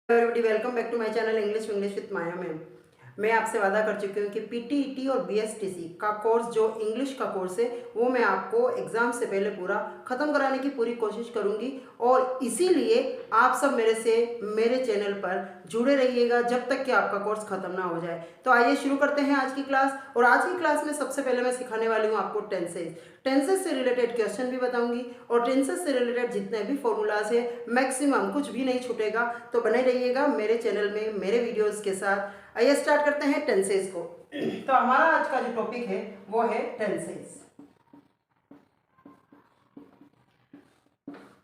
Everybody welcome back to my channel English with Maya ma'am. मैं आपसे वादा कर चुकी हूँ कि पीटीईटी और बीएसटीसी का कोर्स जो इंग्लिश का कोर्स है वो मैं आपको एग्ज़ाम से पहले पूरा ख़त्म कराने की पूरी कोशिश करूँगी और इसीलिए आप सब मेरे चैनल पर जुड़े रहिएगा जब तक कि आपका कोर्स ख़त्म ना हो जाए। तो आइए शुरू करते हैं आज की क्लास। और आज की क्लास में सबसे पहले मैं सिखाने वाली हूँ आपको टेंसेस से रिलेटेड क्वेश्चन भी बताऊंगी और टेंसेस से रिलेटेड जितने भी फॉर्मूलाज है मैक्सिमम कुछ भी नहीं छूटेगा। तो बने रहिएगा मेरे चैनल में मेरे वीडियोस के साथ। आइए स्टार्ट करते हैं टेंसेस को। तो हमारा आज का जो टॉपिक है वो है टेंसेस।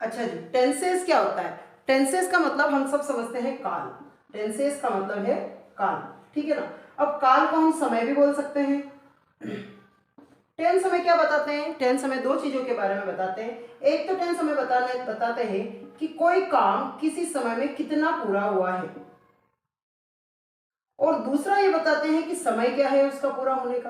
अच्छा जी, टेंसेस क्या होता है? टेंसेस का मतलब हम सब समझते हैं काल। टेंसेस का मतलब है काल, ठीक है ना। अब काल को हम समय भी बोल सकते हैं। टेंस हमें क्या बताते हैं? टेंस हमें दो चीजों के बारे में बताते हैं। एक तो टेंस हमें बताते हैं कि कोई काम किसी समय में कितना पूरा हुआ है, और दूसरा ये बताते हैं कि समय क्या है उसका पूरा होने का,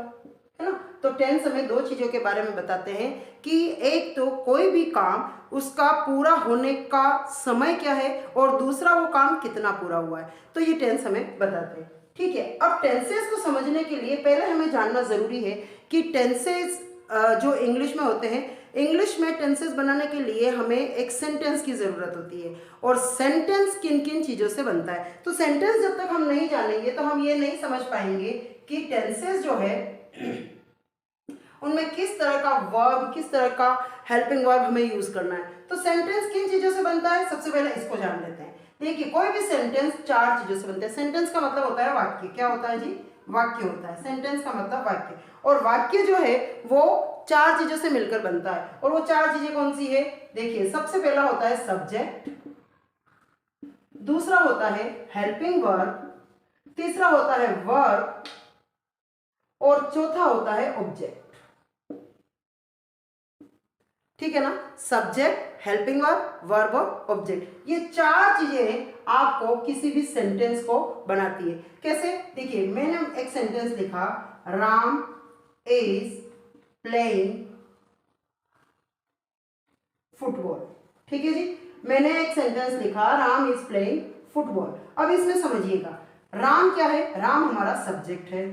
है ना। तो टेंस हमें दो चीजों के बारे में बताते हैं कि एक तो कोई भी काम उसका पूरा होने का समय क्या है और दूसरा वो काम कितना पूरा हुआ है। तो ये टेंस हमें बताते हैं, ठीक है। अब टेंसेस को समझने के लिए पहले हमें जानना जरूरी है कि टेंसेस जो इंग्लिश में होते हैं, इंग्लिश में टेंसेस बनाने के लिए हमें एक सेंटेंस की ज़रूरत होती है। और सेंटेंस किन किन चीज़ों से बनता है, तो सेंटेंस जब तक हम नहीं जानेंगे तो हम ये नहीं समझ पाएंगे कि टेंसेस जो है उनमें किस तरह का वर्ब, किस तरह का हेल्पिंग वर्ब हमें यूज़ करना है। तो सेंटेंस किन चीज़ों से बनता है, सबसे पहले इसको जान लेते हैं। देखिए, कोई भी सेंटेंस चार चीज़ों से बनता है। सेंटेंस का मतलब होता है वाक्य। क्या होता है जी? वाक्य होता है। सेंटेंस का मतलब वाक्य। और वाक्य जो है वो चार चीज़ों से मिलकर बनता है। और वो चार चीज़ें कौन सी है? देखिए, सबसे पहला होता है सब्जेक्ट, दूसरा होता है हेल्पिंग वर्ब, तीसरा होता है वर्ब और चौथा होता है ऑब्जेक्ट, ठीक है ना। सब्जेक्ट, हेल्पिंग वर्ब, वर्ब और ऑब्जेक्ट, ये चार चीजें आपको किसी भी सेंटेंस को बनाती है। कैसे? देखिए, मैंने एक सेंटेंस लिखा, राम इज प्लेइंग फुटबॉल, ठीक है जी। मैंने एक सेंटेंस लिखा, राम इज प्लेइंग फुटबॉल। अब इसमें समझिएगा, राम क्या है? राम हमारा सब्जेक्ट है।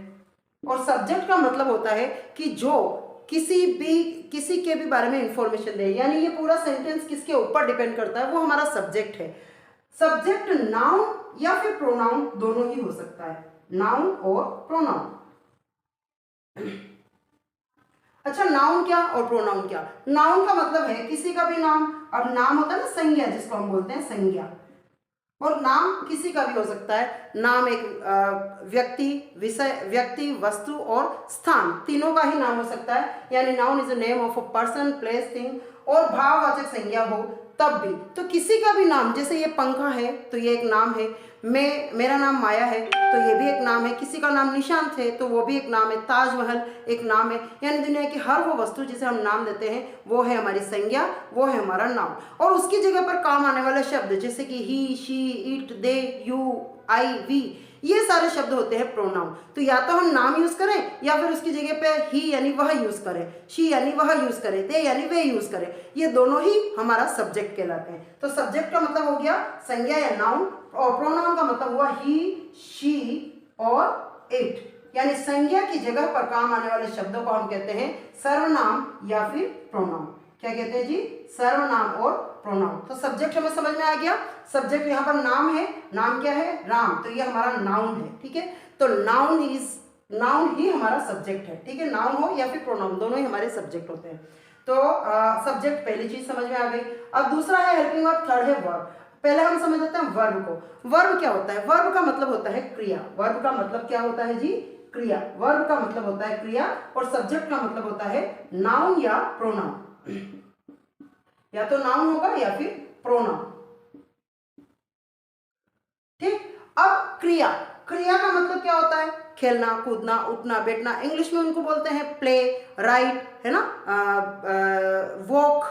और सब्जेक्ट का मतलब होता है कि जो किसी के भी बारे में इंफॉर्मेशन दे, यानी ये पूरा सेंटेंस किसके ऊपर डिपेंड करता है, वो हमारा सब्जेक्ट है। सब्जेक्ट नाउन या फिर प्रोनाउन दोनों ही हो सकता है, नाउन और प्रोनाउन। अच्छा, नाउन क्या और प्रोनाउन क्या? नाउन का मतलब है किसी का भी नाम। अब नाम होता है ना संज्ञा, जिसको हम बोलते हैं संज्ञा। और नाम किसी का भी हो सकता है। नाम एक व्यक्ति, विषय, व्यक्ति, वस्तु और स्थान, तीनों का ही नाम हो सकता है। यानी noun is a name of a person, place, thing. और भाववाचक संज्ञा हो तब भी। तो किसी का भी नाम, जैसे ये पंखा है तो ये एक नाम है। मेरा नाम माया है तो ये भी एक नाम है। किसी का नाम निशांत है तो वो भी एक नाम है। ताजमहल एक नाम है। यानी दुनिया की हर वो वस्तु जिसे हम नाम देते हैं वो है हमारी संज्ञा, वो है हमारा नाम। और उसकी जगह पर काम आने वाले शब्द जैसे कि he, she, it, they, you, I, we, ये सारे शब्द होते हैं प्रोनाउन। तो या तो हम नाम यूज करें या फिर उसकी जगह पे ही यानी वह यूज करें, शी यानी वह यूज करें, दे यानी वे यूज करें। ये दोनों ही हमारा सब्जेक्ट कहलाते हैं। तो सब्जेक्ट का मतलब हो गया संज्ञा या नाउन, और प्रोनाउन का मतलब हुआ ही, शी और इट। यानी संज्ञा की जगह पर काम आने वाले शब्दों को हम कहते हैं सर्वनाम या फिर प्रोनाउन। क्या कहते हैं जी? सर्वनाम और प्रोनाउन। तो सब्जेक्ट हमें समझ में आ गया। सब्जेक्ट यहाँ पर नाम है। नाम क्या है? राम। तो ये हमारा नाउन है, ठीक है। तो नाउन ही हमारा सब्जेक्ट है, ठीक है। नाउन हो या फिर प्रोनाउन, दोनों ही हमारे सब्जेक्ट होते हैं। तो सब्जेक्ट पहली चीज समझ में आ गई। अब दूसरा है हेल्पिंग वर्ब, थर्ड है वर्ब। पहले हम समझ लेते हैं वर्ब को। वर्ब क्या होता है? वर्ब का मतलब होता है क्रिया। वर्ब का मतलब क्या होता है जी? क्रिया। वर्ब का मतलब होता है क्रिया और सब्जेक्ट का मतलब होता है नाउन या प्रोनाउन। या तो नाउन होगा या फिर प्रोनाउन, ठीक। अब क्रिया, क्रिया का मतलब क्या होता है? खेलना, कूदना, उठना, बैठना। इंग्लिश में उनको बोलते हैं प्ले, राइट, है ना, वॉक,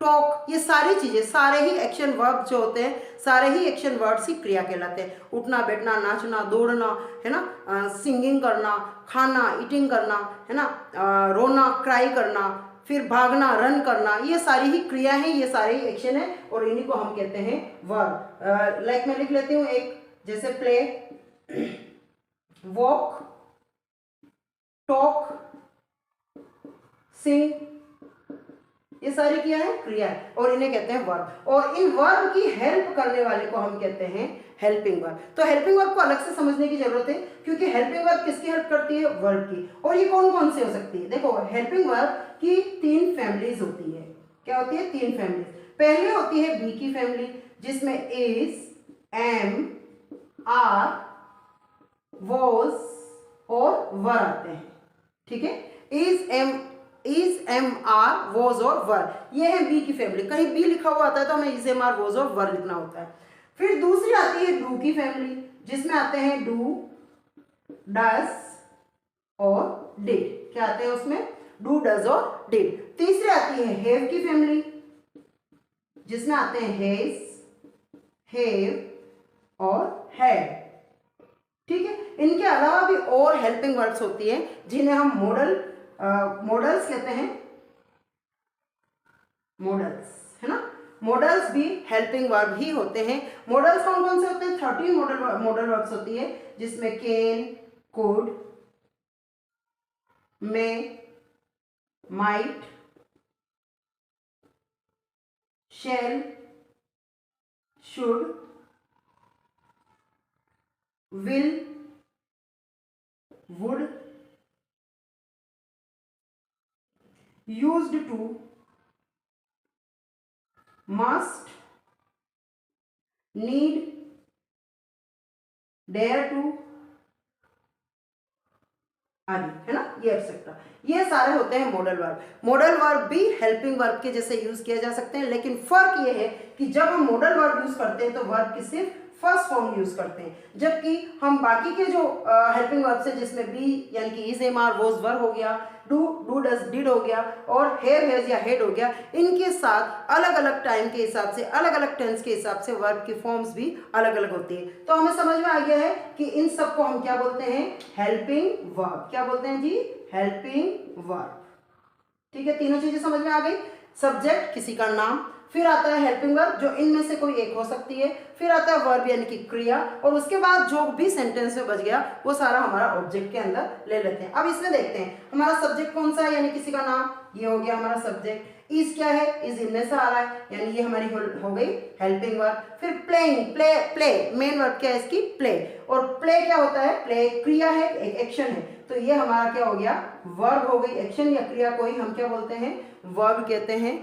टॉक। ये सारी चीजें, सारे ही एक्शन वर्ब जो होते हैं, सारे ही एक्शन वर्ड्स ही क्रिया कहलाते हैं। उठना, बैठना, नाचना, दौड़ना, है ना, सिंगिंग करना, खाना, ईटिंग करना, है ना, रोना, क्राई करना, फिर भागना, रन करना, ये सारी ही क्रिया है, ये सारे ही एक्शन है और इन्हीं को हम कहते हैं वर्ब। लाइक मैं लिख लेती हूँ एक, जैसे प्ले, वॉक, टॉक, सिंग, ये सारी क्या है, क्रिया है और इन्हें कहते हैं वर्ब। और इन वर्ब की हेल्प करने वाले को हम कहते हैं हेल्पिंग वर्ब। तो हेल्पिंग वर्ब को अलग से समझने की जरूरत है, क्योंकि हेल्पिंग वर्ब किसकी हेल्प करती है, वर्ब की। और ये कौन कौन सी हो सकती है, देखो हेल्पिंग वर्ब की 3 फैमिलीज होती है। क्या होती है, 3 फैमिलीज। पहले होती है बी की फैमिली, जिसमें इज, एम, आर, वॉज और वर आते हैं। ठीक है, इज, एम, आर, वॉज और वर, ये है बी की फैमिली। कहीं बी लिखा हुआ आता है तो हमें इज, एम, आर, वॉज और वर लिखना होता है। फिर दूसरी आती है डू की फैमिली, जिसमें आते हैं डू, डज और डिड। क्या आते हैं उसमें, डू, डज और डिड। तीसरी आती है हैव की फैमिली, जिसमें आते हैं हैज, हैव और हैड। ठीक है, इनके अलावा भी और हेल्पिंग वर्ब्स होती है जिन्हें हम मॉडल्स कहते हैं, मॉडल्स, है ना। मॉडल्स भी हेल्पिंग वर्ब ही होते हैं। मॉडल्स कौन कौन से होते हैं, 13 मॉडल वर्ब्स होती है, जिसमें can, could, may, might, shall, should, will, would, used to, must, need, dare to आदि, है ना, ये एक्सेट्रा, ये सारे होते हैं मॉडल वर्ब। मॉडल वर्ब भी हेल्पिंग वर्ब के जैसे यूज किया जा सकते हैं, लेकिन फर्क ये है कि जब हम मॉडल वर्ब यूज करते हैं तो वर्ब की सिर्फ फर्स्ट फॉर्म यूज करते हैं, जबकि हम बाकी के जो हेल्पिंग वर्ब से, जिसमें बी यानी कि इज, एम, आर, वॉज, वर हो गया, डू, डज, डिड हो गया और हैव, हैज या हेड हो गया, इनके साथ अलग अलग टाइम के हिसाब से, अलग अलग टेंस के हिसाब से वर्ब की फॉर्म्स भी अलग अलग होती है। तो हमें समझ में आ गया है कि इन सबको हम क्या बोलते हैं, हेल्पिंग वर्ब। क्या बोलते हैं जी, हेल्पिंग वर्ब। ठीक है, तीनों चीजें समझ में आ गई। सब्जेक्ट किसी का नाम, फिर आता है हेल्पिंग वर्ब जो इनमें से कोई एक हो सकती है, फिर आता है वर्ब यानी कि क्रिया, और उसके बाद जो भी सेंटेंस में बच गया वो सारा हमारा ऑब्जेक्ट के अंदर ले लेते हैं। अब इसमें देखते हैं हमारा सब्जेक्ट कौन सा है, यानी किसी का नाम, ये हो गया हमारा सब्जेक्ट। इज क्या है, इज इनमें से आ रहा है, यानी ये हमारी हो गई हेल्पिंग वर्ब। फिर प्लेइंग, प्ले मेन वर्ब क्या है इसकी, प्ले, और प्ले क्या होता है, प्ले क्रिया है, एक एक्शन है, तो ये हमारा क्या हो गया, वर्ब हो गई। एक्शन या क्रिया को ही हम क्या बोलते हैं, वर्ब कहते हैं।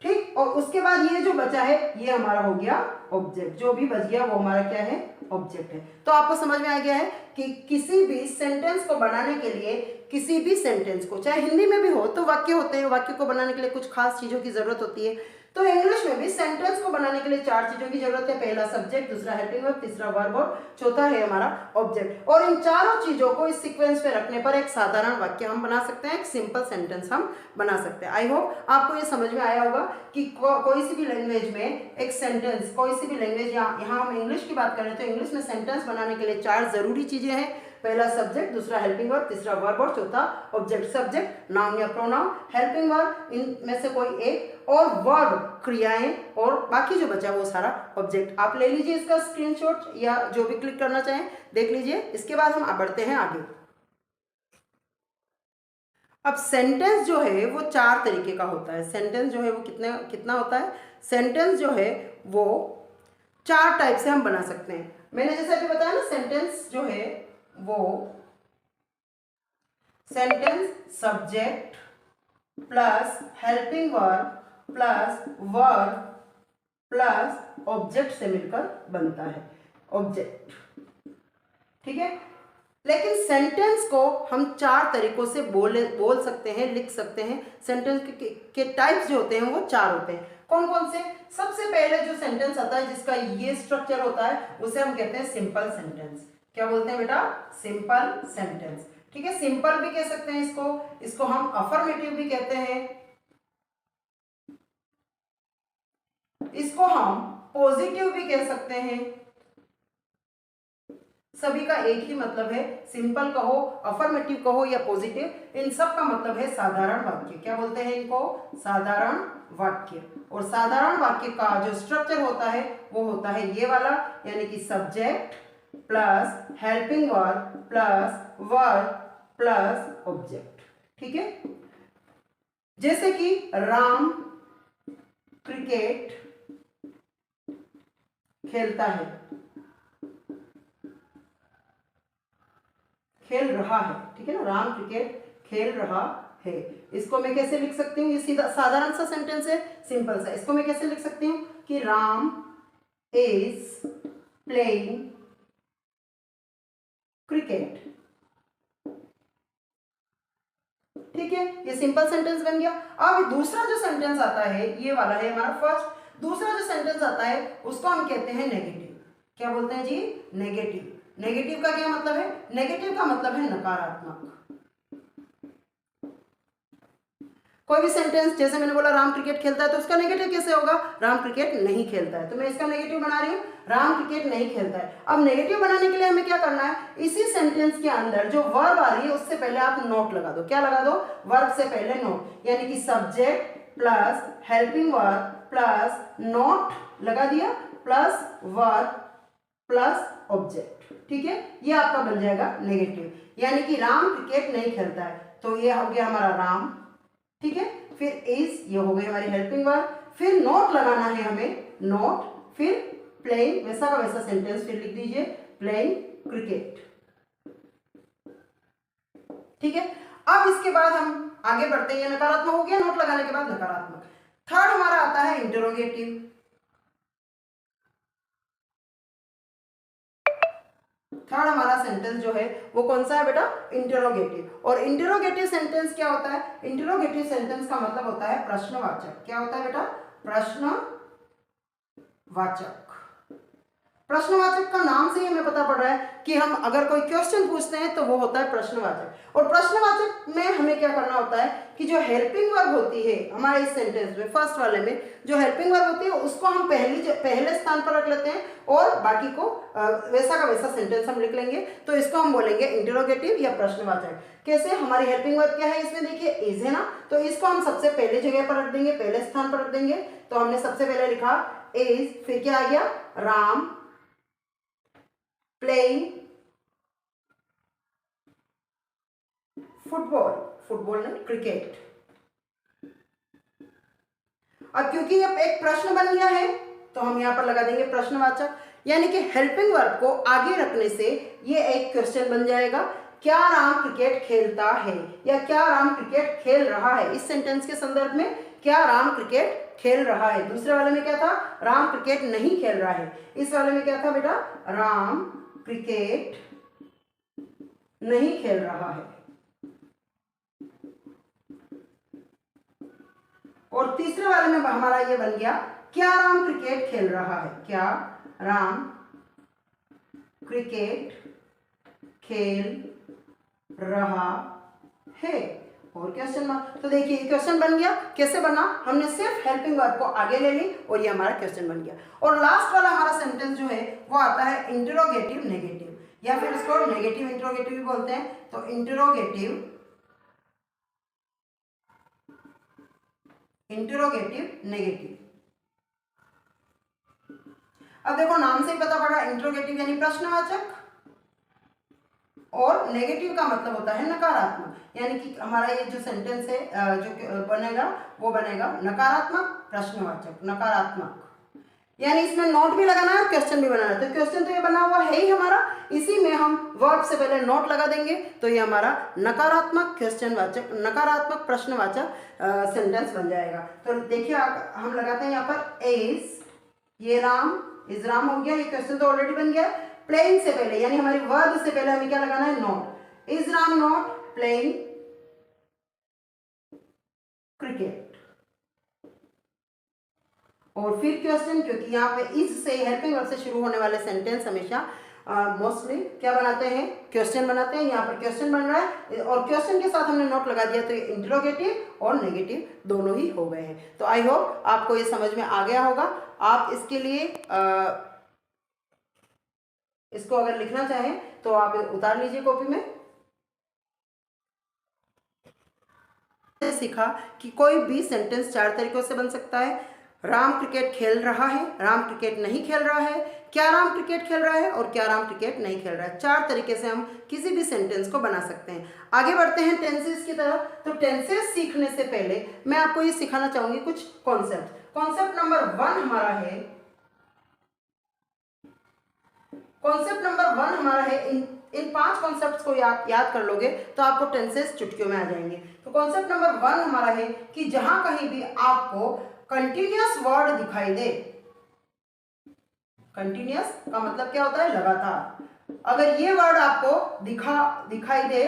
ठीक, और उसके बाद ये जो बचा है ये हमारा हो गया ऑब्जेक्ट, जो भी बच गया वो हमारा क्या है, ऑब्जेक्ट है। तो आपको समझ में आ गया है कि किसी भी सेंटेंस को बनाने के लिए, किसी भी सेंटेंस को, चाहे हिंदी में भी हो तो वाक्य होते हैं, वाक्य को बनाने के लिए कुछ खास चीजों की जरूरत होती है, तो इंग्लिश में भी सेंटेंस को बनाने के लिए 4 चीजों की जरूरत है। पहला सब्जेक्ट, दूसरा हेल्पिंग वर्ब, तीसरा वर्ब और चौथा है हमारा ऑब्जेक्ट। और इन चारों चीजों को इस सीक्वेंस पे रखने पर एक साधारण वाक्य हम बना सकते हैं, एक सिंपल सेंटेंस हम बना सकते हैं। आई होप आपको ये समझ में आया होगा कि कोई सी भी लैंग्वेज में एक सेंटेंस, कोई सी भी लैंग्वेज, यहाँ हम इंग्लिश की बात करें तो इंग्लिश में सेंटेंस बनाने के लिए 4 जरूरी चीजें हैं। पहला सब्जेक्ट, दूसरा हेल्पिंग वर्ब, तीसरा वर्ब और चौथा ऑब्जेक्ट। सब्जेक्ट नाउन या प्रोनाउन, हेल्पिंग वर्ब इनमें से कोई एक, और वर्ब क्रियाएं, और बाकी जो बचा वो सारा ऑब्जेक्ट। आप ले लीजिए इसका स्क्रीनशॉट या जो भी क्लिक करना चाहें देख लीजिए। इसके बाद हम बढ़ते हैं आगे। अब सेंटेंस जो है वो 4 तरीके का होता है। सेंटेंस जो है वो कितना होता है, सेंटेंस जो है वो 4 टाइप से हम बना सकते हैं। मैंने जैसे अभी बताया ना, सेंटेंस जो है वो sentence subject plus helping verb plus verb plus object से मिलकर बनता है, ऑब्जेक्ट। ठीक है, लेकिन सेंटेंस को हम 4 तरीकों से बोल सकते हैं, लिख सकते हैं। सेंटेंस के टाइप्स जो होते हैं वो 4 होते हैं। कौन कौन से, सबसे पहले जो सेंटेंस आता है जिसका ये स्ट्रक्चर होता है उसे हम कहते हैं सिंपल सेंटेंस। क्या बोलते हैं बेटा, सिंपल सेंटेंस। ठीक है, सिंपल भी कह सकते हैं इसको हम अफर्मेटिव भी कहते हैं, इसको हम पॉजिटिव भी कह सकते हैं, सभी का एक ही मतलब है, सिंपल कहो, अफर्मेटिव कहो या पॉजिटिव, इन सब का मतलब है साधारण वाक्य। क्या बोलते हैं इनको? साधारण वाक्य। और साधारण वाक्य का जो स्ट्रक्चर होता है वो होता है ये वाला, यानी कि subject plus helping verb plus verb plus object. ठीक है, जैसे कि राम क्रिकेट खेलता है, खेल रहा है, ठीक है ना, राम क्रिकेट खेल रहा है। इसको मैं कैसे लिख सकती हूँ? ये सीधा साधारण सा सेंटेंस है, सिंपल सा। इसको मैं कैसे लिख सकती हूँ कि राम इज प्लेइंग क्रिकेट। ठीक है, ये सिंपल सेंटेंस बन गया। अब दूसरा जो सेंटेंस आता है ये वाला है हमारा फर्स्ट। दूसरा जो सेंटेंस आता है उसको हम कहते हैं नेगेटिव। क्या बोलते हैं जी? नेगेटिव। नेगेटिव का क्या मतलब है? नेगेटिव का मतलब है नकारात्मक। कोई भी सेंटेंस, जैसे मैंने बोला राम क्रिकेट खेलता है, तो उसका नेगेटिव कैसे होगा? राम क्रिकेट नहीं खेलता है, तो मैं इसका नेगेटिव बना रही हूँ, राम क्रिकेट नहीं खेलता है। अब नेगेटिव बनाने के लिए हमें क्या करना है? इसी सेंटेंस के अंदर जो वर्ब आ रही है उससे पहले आप नोट लगा दो। क्या लगा दो? वर्ब से पहले नोट, यानी कि subject plus helping verb plus note लगा दिया प्लस वर्ब प्लस ऑब्जेक्ट। ठीक है, ये आपका बन जाएगा नेगेटिव, यानी कि राम क्रिकेट नहीं खेलता है, तो ये हो गया हमारा राम। ठीक है, फिर इज, ये हो गई हमारी हेल्पिंग वर्ब, फिर नोट लगाना है हमें, नोट, फिर प्लेइंग, वैसा का वैसा सेंटेंस फिर लिख दीजिए, प्लेइंग क्रिकेट। ठीक है, अब इसके बाद हम आगे बढ़ते हैं। नकारात्मक हो गया, नोट लगाने के बाद नकारात्मक। थर्ड हमारा आता है इंटरोगेटिव। थर्ड हमारा सेंटेंस जो है वो कौन सा है बेटा? इंटरोगेटिव। और इंटरोगेटिव सेंटेंस क्या होता है? इंटरोगेटिव सेंटेंस का मतलब होता है प्रश्नवाचक। क्या होता है बेटा? प्रश्नवाचक। प्रश्नवाचक का नाम से ही हमें पता पड़ रहा है कि हम अगर कोई क्वेश्चन पूछते हैं तो वो होता है प्रश्नवाचक। और प्रश्नवाचक में हमें क्या करना होता है कि जो हेल्पिंग वर्ब होती है हमारे इस सेंटेंस में, फर्स्ट वाले में जो हेल्पिंग वर्ब होती है उसको हम पहले स्थान पर रख लेते हैं और बाकी को वैसा का वैसा सेंटेंस हम लिख लेंगे, तो इसको हम बोलेंगे इंटरोगेटिव या प्रश्नवाचक। कैसे? हमारी हेल्पिंग वर्ब क्या है इसमें? देखिए इज है ना, तो इसको हम सबसे पहले जगह पर रख देंगे, पहले स्थान पर रख देंगे। तो हमने सबसे पहले लिखा इज, फिर क्या आ गया? राम प्लेइंग फुटबॉल, फुटबॉल नहीं क्रिकेट। अब क्योंकि ये एक प्रश्न बन गया है तो हम यहां पर लगा देंगे प्रश्नवाचक, यानी कि हेल्पिंग वर्ब को आगे रखने से ये एक क्वेश्चन बन जाएगा। क्या राम क्रिकेट खेलता है या क्या राम क्रिकेट खेल रहा है? इस सेंटेंस के संदर्भ में क्या राम क्रिकेट खेल रहा है। दूसरे वाले में क्या था? राम क्रिकेट नहीं खेल रहा है। इस वाले में क्या था बेटा? राम क्रिकेट नहीं खेल रहा है। और तीसरे वाले में हमारा ये बन गया, क्या राम क्रिकेट खेल रहा है? क्या राम क्रिकेट खेल रहा है। और क्वेश्चन मार्क। तो देखिए क्वेश्चन बन गया। कैसे बना? हमने सिर्फ हेल्पिंग वर्ब को आगे ले ली और ये हमारा क्वेश्चन बन गया। और लास्ट वाला हमारा सेंटेंस जो है वो आता है इंटरोगेटिव नेगेटिव, या फिर इसको नेगेटिव इंटरोगेटिव भी बोलते हैं। तो इंटरोगेटिव नेगेटिव। अब देखो नाम से ही पता पड़ा, इंटरोगेटिव यानी प्रश्नवाचक और नेगेटिव का मतलब होता है नकारात्मक, यानी कि हमारा ये जो सेंटेंस है जो बनेगा वो बनेगा नकारात्मक प्रश्नवाचक, नकारात्मक। यानी इसमें नोट भी लगाना है और क्वेश्चन भी बनाना है। तो क्वेश्चन तो ये बना हुआ है ही हमारा, इसी में हम वर्ब से पहले नोट लगा देंगे तो ये हमारा नकारात्मक क्वेश्चनवाचक, नकारात्मक प्रश्नवाचक सेंटेंस बन जाएगा। तो देखिए हम लगाते हैं यहाँ पर इज, ये राम, इज राम हो गया, ये क्वेश्चन तो ऑलरेडी बन गया। प्लेइंग से पहले यानी हमारी वर्ब से पहले हमें क्या लगाना है? Note. Is Ram not playing cricket. और फिर क्वेश्चन, क्योंकि यहाँ पे इज से हेल्पिंग वर्ब से शुरू होने वाले सेंटेंस हमेशा मोस्टली क्या बनाते हैं? क्वेश्चन बनाते हैं। यहाँ पर क्वेश्चन बन रहा है और क्वेश्चन के साथ हमने नोट लगा दिया, तो ये इंटरोगेटिव और नेगेटिव दोनों ही हो गए हैं। तो आई होप आपको ये समझ में आ गया होगा। आप इसके लिए इसको अगर लिखना चाहें तो आप उतार लीजिए कॉपी में। सीखा कि कोई भी सेंटेंस 4 तरीकों से बन सकता है। राम क्रिकेट खेल रहा है, राम क्रिकेट नहीं खेल रहा है, क्या राम क्रिकेट खेल रहा है और क्या राम क्रिकेट नहीं खेल रहा है। 4 तरीके से हम किसी भी सेंटेंस को बना सकते हैं। आगे बढ़ते हैं टेंसेस की तरफ। तो टेंसेस सीखने से पहले मैं आपको ये सिखाना चाहूंगी कुछ कॉन्सेप्ट। कॉन्सेप्ट नंबर 1 हमारा है, कॉन्सेप्ट नंबर 1 हमारा है, इन 5 कॉन्सेप्ट्स को याद कर लोगे तो आपको टेंसेस चुटकियों में आ जाएंगे। तो कॉन्सेप्ट नंबर 1 हमारा है कि जहां कहीं भी आपको कंटिन्यूअस वर्ड दिखाई दे, कंटिन्यूअस का मतलब क्या होता है, लगातार। अगर ये वर्ड आपको दिखाई दे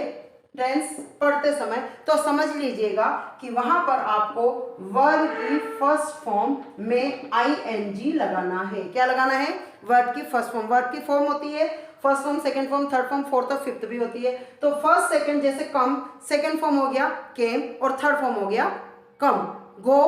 टेंस पढ़ते समय तो समझ लीजिएगा कि वहां पर आपको वर्ब की फर्स्ट फॉर्म में आईएनजी लगाना है। क्या लगाना है? वर्ब की फर्स्ट फॉर्म। वर्ब की फॉर्म होती है first form, second form, third form, fourth और फिफ्थ भी होती है। तो फर्स्ट सेकंड जैसे कम, सेकंड फॉर्म हो गया केम और थर्ड फॉर्म हो गया कम। गो,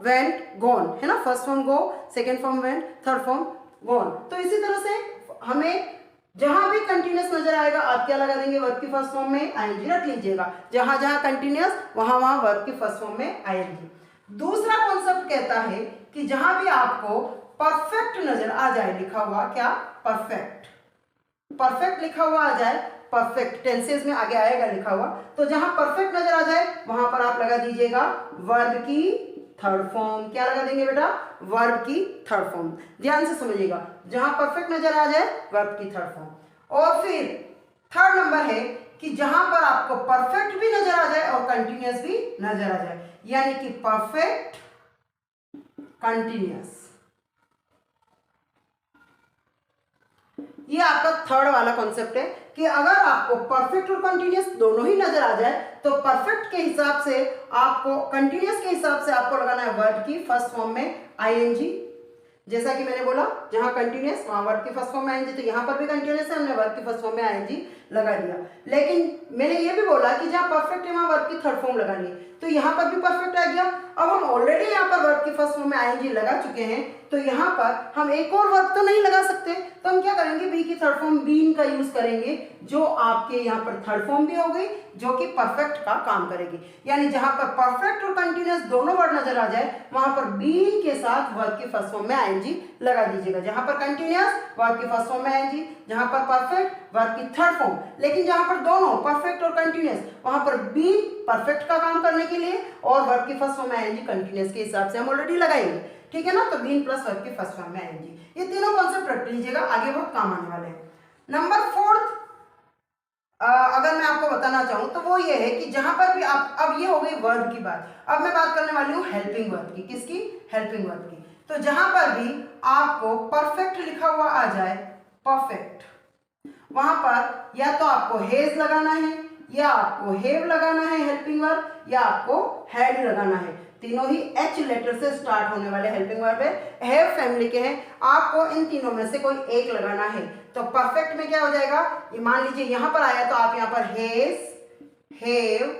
वेंट, गॉन, है ना। First form go, second form went, third form gone. तो इसी तरह से हमें जहां भी कंटिन्यूअस नजर आएगा आप क्या लगा देंगे? वर्ब की फर्स्ट फॉर्म में आईएनजी रख लीजिएगा। जहां जहां कंटिन्यूअस वहां वहां वर्ब की फर्स्ट फॉर्म में आईएनजी। दूसरा कॉन्सेप्ट कहता है कि जहां भी आपको परफेक्ट नजर आ जाए, लिखा हुआ क्या? परफेक्ट। परफेक्ट लिखा हुआ आ जाए, परफेक्ट टेंसेस में आगे आएगा लिखा हुआ, तो जहां परफेक्ट नजर आ जाए वहां पर आप लगा दीजिएगा वर्ब की थर्ड फॉर्म। क्या लगा देंगे बेटा? वर्ब की थर्ड फॉर्म। ध्यान से समझिएगा, जहां परफेक्ट नजर आ जाए वर्ब की थर्ड फॉर्म। और फिर थर्ड नंबर है कि जहां पर आपको परफेक्ट भी नजर आ जाए और कंटिन्यूअस भी नजर आ जाए, यानी कि परफेक्ट, कंटिन्यूअस। ये आपका थर्ड वाला कॉन्सेप्ट है कि अगर आपको परफेक्ट और कंटिन्यूअस दोनों ही नजर आ जाए तो परफेक्ट के हिसाब से आपको, कंटिन्यूअस के हिसाब से आपको लगाना है वर्ब की फर्स्ट फॉर्म में आईएनजी। जैसा कि मैंने बोला जहां कंटिन्यूअस वहां वर्ब की फर्स्ट फॉर्म में आईएनजी, तो यहां पर भी कंटिन्यूअस है, हमने वर्ब की फर्स्ट फॉर्म में आईएनजी लगा दिया। लेकिन मैंने ये भी बोला कि जहां परफेक्ट है वहां वर्ब की थर्ड फॉर्म लगानी है, तो यहां पर भी परफेक्ट आ गया। अब हम ऑलरेडी यहाँ पर वर्ब की फर्स्ट फॉर्म में आईएनजी लगा चुके हैं, तो यहाँ पर हम एक और वर्ब तो नहीं लगा सकते, तो हम क्या करेंगे? बी की थर्ड फॉर्म बीन का यूज करेंगे, जो आपके यहाँ पर थर्ड फॉर्म भी हो गई, जो कि परफेक्ट का काम करेगी। यानी जहां पर परफेक्ट और कंटिन्यूअस दोनों वर्ड नजर आ जाए वहां पर बीन के साथ वर्ब की फर्स्ट फॉर्म में आईएनजी लगा दीजिएगा। जहां पर कंटिन्यूअस वर्ब की फर्स्ट फॉर्म में आईएनजी, जहां पर परफेक्ट वर्ब की थर्ड फॉर्म। लेकिन जहां पर दोनों परफेक्ट और कंटिन्यूअस, वहां पर बीन परफेक्ट का काम करने के लिए और वर्ब की फर्स्ट फॉर्म में आईएनजी कंटिन्यूअस के हिसाब से हम ऑलरेडी लगाएंगे, ठीक है ना। तो बीन प्लस वर्ब की फर्स्ट फॉर्म में आईएनजी, ये तीनों कॉन्सेप्ट रख लीजिएगा, आगे बहुत काम आने वाले हैं। नंबर 4 अगर मैं आपको बताना चाहूं तो वो ये है कि जहां पर भी आप, अब ये हो गई वर्ब की बात, अब मैं बात करने वाली हूं हेल्पिंग वर्ब की। किसकी? हेल्पिंग वर्ब की। तो जहां पर भी आपको परफेक्ट लिखा हुआ आ जाए, परफेक्ट, वहां पर या तो आपको हेज लगाना है, या आपको हेव लगाना है हेल्पिंग वर्ब, या आपको हैड लगाना है। तीनों ही एच लेटर से स्टार्ट होने वाले हेल्पिंग वर्ब है, हैव फैमिली के हैं। आपको इन तीनों में से कोई एक लगाना है। तो परफेक्ट में क्या हो जाएगा? ये मान लीजिए यहां पर आया तो आप यहां पर हेज, हेव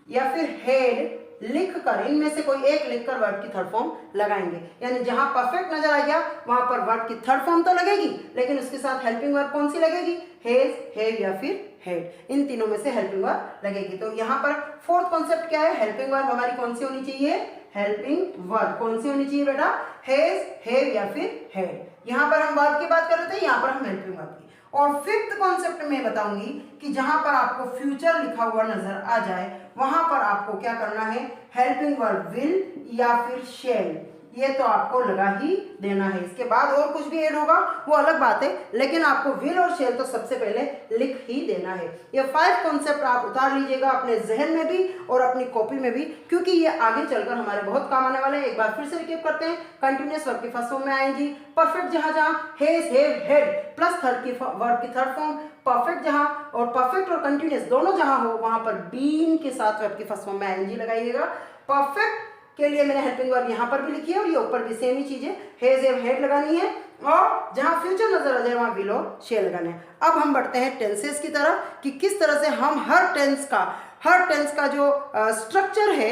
या फिर हेड लिख कर, इनमें से कोई एक लिखकर वर्ब की थर्ड फॉर्म लगाएंगे। यानी जहां परफेक्ट नजर आ गया वहां पर वर्ब की थर्ड फॉर्म तो लगेगी, लेकिन उसके साथ हेल्पिंग वर्ब कौन सी लगेगी? हेज, हेव या फिर हेड। इन तीनों में से हेल्पिंग वर्ब लगेगी। तो यहाँ पर फोर्थ कॉन्सेप्ट क्या है? हेल्पिंग वर्ब हमारी कौन सी होनी चाहिए? हेल्पिंग वर्ब कौन सी होनी चाहिए बेटा? हेज, हेव या फिर हेड। यहाँ पर हम वर्ब की बात कर रहे थे, यहाँ पर हम हेल्पिंग वर्ब की। और फिफ्थ कॉन्सेप्ट में बताऊंगी कि जहां पर आपको फ्यूचर लिखा हुआ नजर आ जाए वहां पर आपको क्या करना है? हेल्पिंग वर्ब विल या फिर शैल, ये तो आपको लगा ही देना है। इसके बाद और कुछ भी ऐड होगा वो अलग बात है, लेकिन आपको विल और शेल तो सबसे पहले लिख ही देना है। ये 5 कॉन्सेप्ट आप उतार लीजिएगा अपने जहन में भी और अपनी कॉपी में भी, क्योंकि ये आगे चलकर हमारे बहुत काम आने वाले हैं। एक बार फिर से रिकेप करते हैं। कंटिन्यूअस वर्ब की फर्स्ट फॉर्म में आईएनजी, परफेक्ट जहां जहां hedge, have, head plus third की वर्ब की थर्ड फॉर्म, परफेक्ट जहां और परफेक्ट और कंटिन्यूअस दोनों जहां हो वहां पर बीन के साथ वर्ब की फर्स्ट फॉर्म में आईएनजी लगाइएगा। परफेक्ट के लिए मैंने हेल्पिंग वर्ब यहाँ पर भी लिखी है और ये ऊपर भी सेम ही चीज है, हेज, हेव, हेड लगानी है। और जहां फ्यूचर नजर आ जाए वहां विल और शेल लगाना है। अब हम बढ़ते हैं टेंसेस की तरफ कि किस तरह से हम हर टेंस का जो स्ट्रक्चर है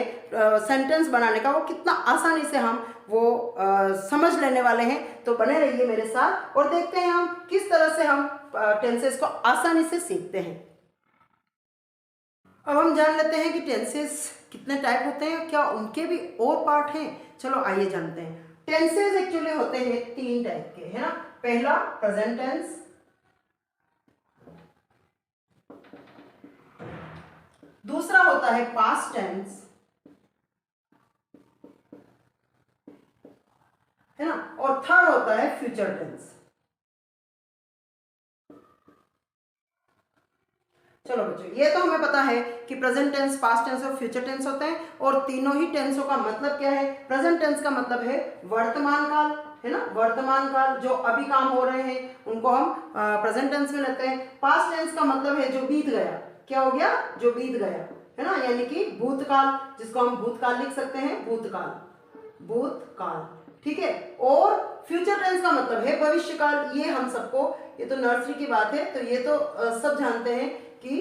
सेंटेंस बनाने का, वो कितना आसानी से हम वो समझ लेने वाले हैं। तो बने रहिए मेरे साथ और देखते हैं हम किस तरह से हम टेंसेस को आसानी से सीखते हैं। अब हम जान लेते हैं कि टेंसेस कितने टाइप होते हैं, क्या उनके भी और पार्ट हैं। चलो आइए जानते हैं। टेंसेस एक्चुअली होते हैं 3 टाइप के, है ना। पहला प्रेजेंट टेंस, दूसरा होता है पास्ट टेंस, है ना, और थर्ड होता है फ्यूचर टेंस। चलो बच्चों, ये तो हमें पता है कि प्रेजेंट टेंस, पास्ट टेंस और फ्यूचर टेंस होते हैं और तीनों ही टेंसों का मतलब क्या है। प्रेजेंट टेंस का मतलब है वर्तमान काल, है ना, वर्तमान काल जो अभी काम हो रहे हैं उनको हम प्रेजेंट टेंस में लेते हैं। पास्ट टेंस का मतलब है जो बीत गया, क्या हो गया, जो बीत गया, है ना, यानी कि भूतकाल, जिसको हम भूतकाल लिख सकते हैं, भूतकाल, भूतकाल, ठीक है। और फ्यूचर टेंस का मतलब है भविष्य काल। ये हम सबको, ये तो नर्सरी की बात है, तो ये तो सब जानते हैं कि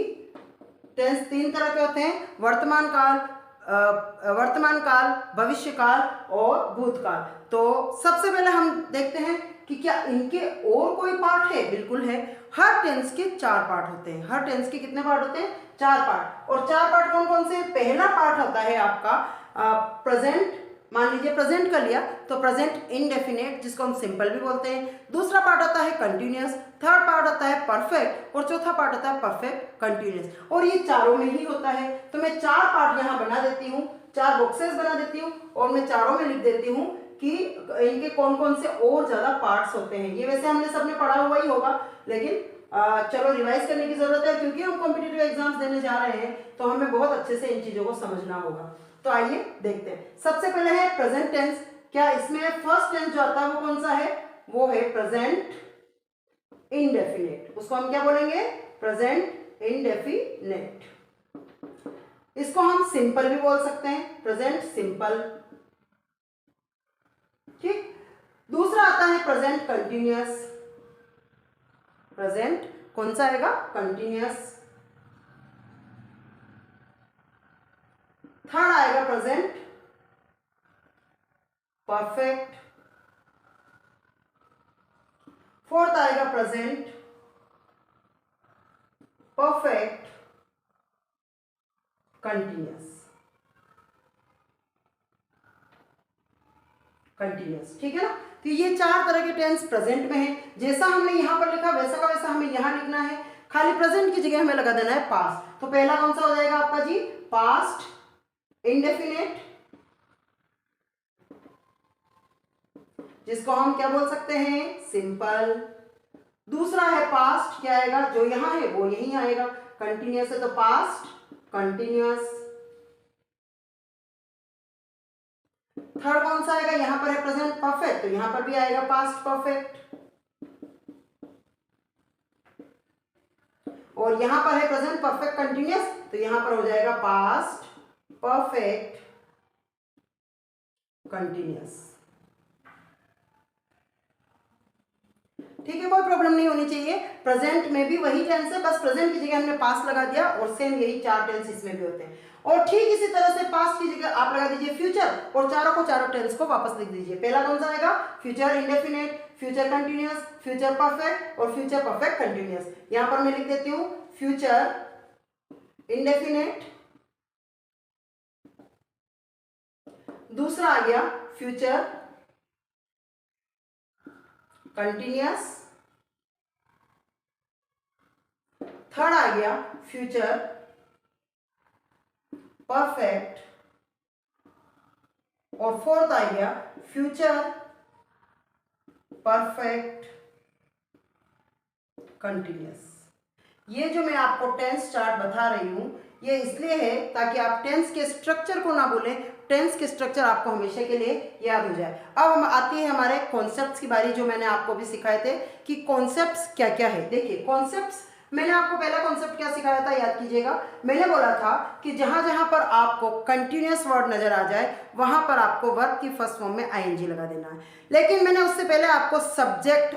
टेंस 3 तरह के होते हैं, वर्तमान काल, वर्तमान काल, भविष्य काल और भूतकाल। तो सबसे पहले हम देखते हैं कि क्या इनके और कोई पार्ट है। बिल्कुल है। हर टेंस के 4 पार्ट होते हैं। हर टेंस के कितने पार्ट होते हैं, 4 पार्ट। और 4 पार्ट कौन कौन से। पहला पार्ट होता है आपका प्रेजेंट, मान लीजिए प्रेजेंट कर लिया तो प्रेजेंट इंडेफिनेट, जिसको हम सिंपल भी बोलते हैं। दूसरा पार्ट होता है कंटिन्यूअस, थर्ड पार्ट होता है परफेक्ट और चौथा पार्ट होता है परफेक्ट कंटिन्यूअस। और ये चारों में ही होता है। तो मैं 4 पार्ट यहाँ बना देती हूँ, 4 बॉक्सेस बना देती हूँ और मैं चारों में लिख देती हूँ कि इनके कौन कौन से और ज्यादा पार्ट्स होते हैं। ये वैसे हमने सबने पढ़ा हुआ ही होगा, लेकिन चलो रिवाइज करने की जरूरत है, क्योंकि हम कॉम्पिटिटिव एग्जाम्स देने जा रहे हैं तो हमें बहुत अच्छे से इन चीजों को समझना होगा। तो आइए देखते हैं। सबसे पहले है प्रेजेंट टेंस। क्या इसमें फर्स्ट टेंस जो आता है वो कौन सा है, वो है प्रेजेंट इंडेफिनिट। उसको हम क्या बोलेंगे, प्रेजेंट इंडेफिनिट। इसको हम सिंपल भी बोल सकते हैं, प्रेजेंट सिंपल, ठीक। दूसरा आता है प्रेजेंट कंटिन्यूअस। प्रेजेंट कौन सा आएगा, कंटिन्यूअस। थर्ड आएगा प्रेजेंट परफेक्ट। फोर्थ आएगा प्रेजेंट परफेक्ट कंटिन्यूअस, कंटिन्यूअस, ठीक है ना। तो ये 4 तरह के टेंस प्रेजेंट में है। जैसा हमने यहां पर लिखा वैसा का वैसा हमें यहां लिखना है, खाली प्रेजेंट की जगह हमें लगा देना है पास्ट। तो पहला कौन सा हो जाएगा आपका जी, पास्ट इंडेफिनिट, जिसको हम क्या बोल सकते हैं, सिंपल। दूसरा है पास्ट, क्या आएगा, जो यहां है वो यहीं आएगा, कंटिन्यूअस है तो पास्ट कंटिन्यूअस। थर्ड कौन सा आएगा, यहां पर है प्रेजेंट परफेक्ट, तो यहां पर भी आएगा पास्ट परफेक्ट। और यहां पर है प्रेजेंट परफेक्ट कंटिन्यूअस, तो यहां पर हो जाएगा पास्ट परफेक्ट कंटिन्यूअस, ठीक है। कोई प्रॉब्लम नहीं होनी चाहिए। प्रेजेंट में भी वही टेंस है, बस प्रेजेंट की जगह हमने पास्ट लगा दिया और सेम यही 4 टेंस इसमें भी होते हैं। और ठीक इसी तरह से पास्ट की जगह आप लगा दीजिए फ्यूचर और चारों टेंस को वापस लिख दीजिए। पहला कौन सा आएगा, future indefinite, future continuous, future perfect और फ्यूचर परफेक्ट कंटिन्यूअस। यहां पर मैं लिख देती हूं फ्यूचर इंडेफिनिट, दूसरा आ गया फ्यूचर कंटिन्यूअस, थर्ड आ गया फ्यूचर परफेक्ट और फोर्थ आ गया फ्यूचर परफेक्ट कंटिन्यूअस। ये जो मैं आपको टेंस चार्ट बता रही हूं ये इसलिए है ताकि आप टेंस के स्ट्रक्चर को ना भूलें, टेंस के स्ट्रक्चर आपको हमेशा के लिए याद हो जाए। अब हम आती है हमारे कॉन्सेप्ट्स की बारी, जो मैंने आपको भी सिखाए थे कि कॉन्सेप्ट्स क्या क्या है। देखिए कॉन्सेप्ट्स, मैंने आपको पहला कॉन्सेप्ट क्या सिखाया था, याद कीजिएगा। मैंने बोला था कि जहां जहां पर आपको कंटिन्यूअस वर्ड नजर आ जाए वहां पर आपको वर्ब की फर्स्ट फॉर्म में आईएनजी लगा देना है। लेकिन मैंने उससे पहले आपको सब्जेक्ट,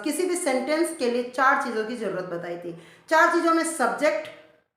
किसी भी सेंटेंस के लिए 4 चीजों की जरूरत बताई थी। 4 चीजों में subject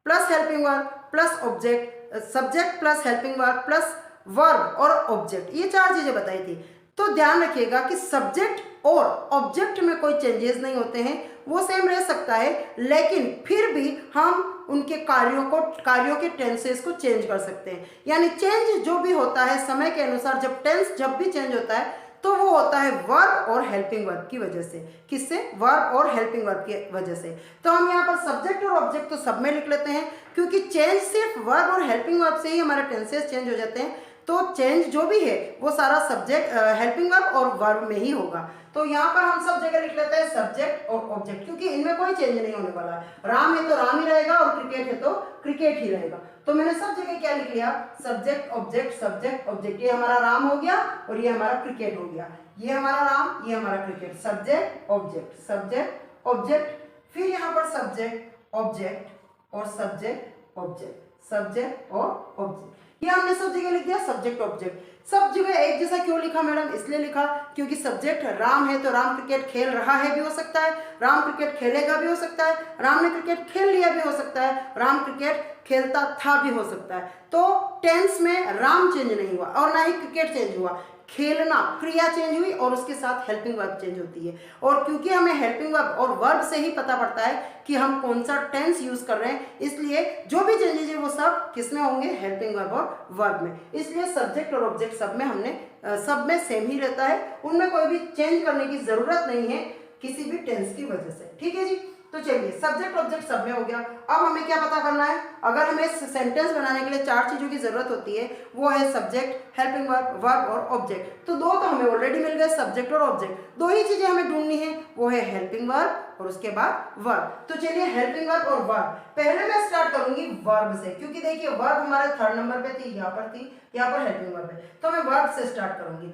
plus helping verb plus object, subject plus helping verb plus verb और ऑब्जेक्ट, ये 4 चीजें बताई थी। तो ध्यान रखिएगा कि सब्जेक्ट और ऑब्जेक्ट में कोई चेंजेस नहीं होते हैं, वो सेम रह सकता है, लेकिन फिर भी हम उनके कार्यों के टेंसेस को चेंज कर सकते हैं। यानी चेंज जो भी होता है समय के अनुसार, जब टेंस जब भी चेंज होता है तो वो होता है वर्ब और हेल्पिंग वर्ब की वजह से। किससे? वर्ब और हेल्पिंग वर्ब की वजह से। तो हम यहाँ पर सब्जेक्ट और ऑब्जेक्ट तो सब में लिख लेते हैं, क्योंकि चेंज सिर्फ वर्ब और हेल्पिंग वर्ब से ही हमारे टेंसेस चेंज हो जाते हैं। तो चेंज जो भी है वो सारा सब्जेक्ट हेल्पिंग वर्ब और वर्ब में ही होगा। तो यहाँ पर हम सब जगह लिख लेते हैं सब्जेक्ट और ऑब्जेक्ट, क्योंकि इनमें कोई चेंज नहीं होने वाला है। राम है तो राम ही रहेगा और क्रिकेट है तो क्रिकेट ही रहेगा। तो मैंने सब जगह क्या लिख लिया? Subject object subject object. ये हमारा राम हो गया और ये हमारा क्रिकेट हो गया। ये हमारा राम, ये हमारा cricket. Subject object subject object, फिर यहाँ पर सब्जेक्ट ऑब्जेक्ट और सब्जेक्ट ऑब्जेक्ट, सब्जेक्ट और ऑब्जेक्ट। ये हमने सब जगह लिख दिया सब्जेक्ट ऑब्जेक्ट। सब जगह एक जैसा क्यों लिखा मैडम? इसलिए लिखा क्योंकि सब्जेक्ट राम है तो राम क्रिकेट खेल रहा है भी हो सकता है, राम क्रिकेट खेलेगा भी हो सकता है, राम ने क्रिकेट खेल लिया भी हो सकता है, राम क्रिकेट खेलता था भी हो सकता है। तो टेंस में राम चेंज नहीं हुआ और ना ही क्रिकेट चेंज हुआ। खेलना क्रिया चेंज हुई और उसके साथ हेल्पिंग वर्ब चेंज होती है। और क्योंकि हमें हेल्पिंग वर्ब और वर्ब से ही पता पड़ता है कि हम कौन सा टेंस यूज कर रहे हैं, इसलिए जो भी चेंजेज है वो सब किस में होंगे? हेल्पिंग वर्ब और वर्ब में। इसलिए सब्जेक्ट और ऑब्जेक्ट सब में हमने सब में सेम ही रहता है, उनमें कोई भी चेंज करने की जरूरत नहीं है किसी भी टेंस की वजह से। ठीक है जी। तो चलिए सब्जेक्ट ऑब्जेक्ट सब में हो गया। अब हमें क्या पता करना है? अगर हमें सेंटेंस बनाने के लिए 4 चीजों की जरूरत होती है, वो है सब्जेक्ट, हेल्पिंग वर्ब, वर्ब और ऑब्जेक्ट। तो 2 तो हमें ऑलरेडी मिल गए, सब्जेक्ट और ऑब्जेक्ट। 2 ही चीजें हमें ढूंढनी है, वो है हेल्पिंग वर्ब और उसके बाद वर्ब। तो चलिए हेल्पिंग वर्ब और वर्ब, पहले मैं स्टार्ट करूंगी वर्ब से, क्योंकि देखिए वर्ब हमारे 3rd नंबर पे थी, यहाँ पर थी, यहाँ पर हेल्पिंग वर्ब है। तो मैं वर्ब से स्टार्ट करूंगी।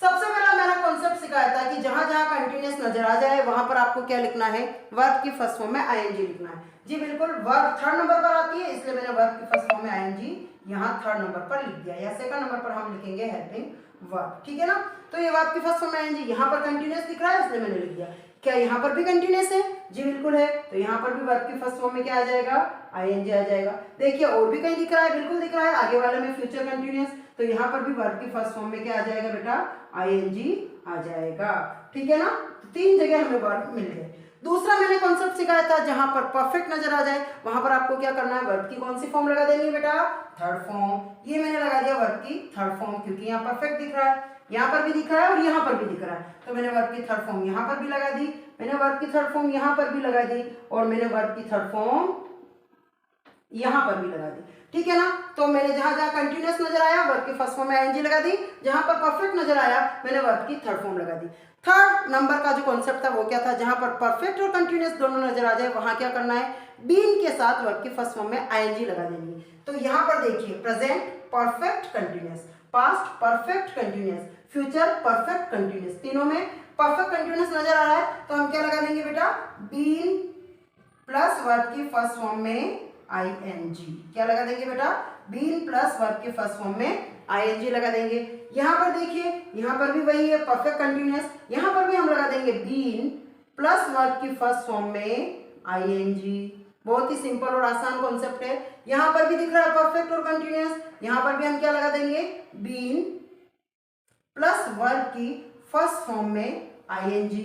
सबसे पहला मैंने कॉन्सेप्ट सिखाया था कि जहां जहां कंटिन्यूअस नजर आ जाए वहां पर आपको क्या लिखना है? वर्ब की फर्स्ट फॉर्म में आईएनजी लिखना है। जी बिल्कुल, वर्ब 3rd नंबर पर आती है, इसलिए मैंने वर्ब की फर्स्ट फॉर्म में आईएनजी यहाँ 3rd नंबर पर लिख दिया। या 2nd नंबर पर हम लिखेंगे हेल्पिंग वर्ब। ठीक है ना? तो ये वर्ब की फर्स्ट फॉर्म में आईएनजी, यहाँ पर कंटिन्यूअस दिख रहा है इसलिए मैंने लिख दिया। क्या यहाँ पर भी कंटिन्यूअस है? जी बिल्कुल है। तो यहाँ पर भी वर्ब की फर्स्ट फॉर्म में क्या आ जाएगा? आईएनजी आ जाएगा। देखिए और भी कहीं दिख रहा है? बिल्कुल दिख रहा है, आगे वाले में फ्यूचर कंटिन्यूअस। तो यहाँ पर भी वर्ब की फर्स्ट फॉर्म में क्या आ जाएगा बेटा? आईएनजी आ जाएगा। ठीक है ना? तो 3 जगह हमें वर्ब मिल गए। दूसरा मैंने कॉन्सेप्ट सिखाया था, जहां पर परफेक्ट नजर आ जाए वहां पर आपको क्या करना है? वर्ब की कौन सी फॉर्म लगा देनी है बेटा? 3rd form. ये मैंने लगा दिया वर्ब की 3rd फॉर्म, क्योंकि यहाँ परफेक्ट दिख रहा है, यहाँ पर भी दिख रहा है और यहाँ पर भी दिख रहा है। तो मैंने वर्ब की 3rd फॉर्म यहाँ पर भी लगा दी, मैंने वर्ब की 3rd फॉर्म यहाँ पर भी लगा दी और मैंने वर्ब की 3rd फॉर्म यहाँ पर भी लगा दी। ठीक है ना? तो मैंने जहां जहां कंटिन्यूअस नजर आया वर्ब की फर्स्ट फॉर्म में आईएनजी लगा दी, जहां पर परफेक्ट नजर आया मैंने वर्ब की 3rd फॉर्म लगा दी। 3rd नंबर का जो कॉन्सेप्ट था वो क्या था? जहां पर परफेक्ट और कंटिन्यूअस दोनों नजर आ जाए वहां क्या करना है? बीन के साथ वर्ब की फर्स्ट फॉर्म में आईएनजी लगा देनी है। तो यहाँ पर देखिए present perfect continuous, past perfect continuous, future perfect continuous, तीनों में परफेक्ट कंटिन्यूअस नजर आ रहा है। तो हम क्या लगा देंगे बेटा? बीन प्लस वर्ब की फर्स्ट फॉर्म में आईएनजी। क्या लगा देंगे बेटा? बीन प्लस वर्ब के फर्स्ट फॉर्म में आईएनजी लगा देंगे। यहाँ पर देखिए, यहाँ पर भी वही है परफेक्ट कंटिन्यूअस, यहाँ पर भी हम लगा देंगे बीन प्लस वर्ब की फर्स्ट फॉर्म में आईएनजी। बहुत ही सिंपल और आसान कॉन्सेप्ट है। यहाँ पर भी दिख रहा है परफेक्ट और कंटिन्यूअस, यहाँ पर भी हम क्या लगा देंगे? बीन प्लस वर्ब की फर्स्ट फॉर्म में आईएनजी।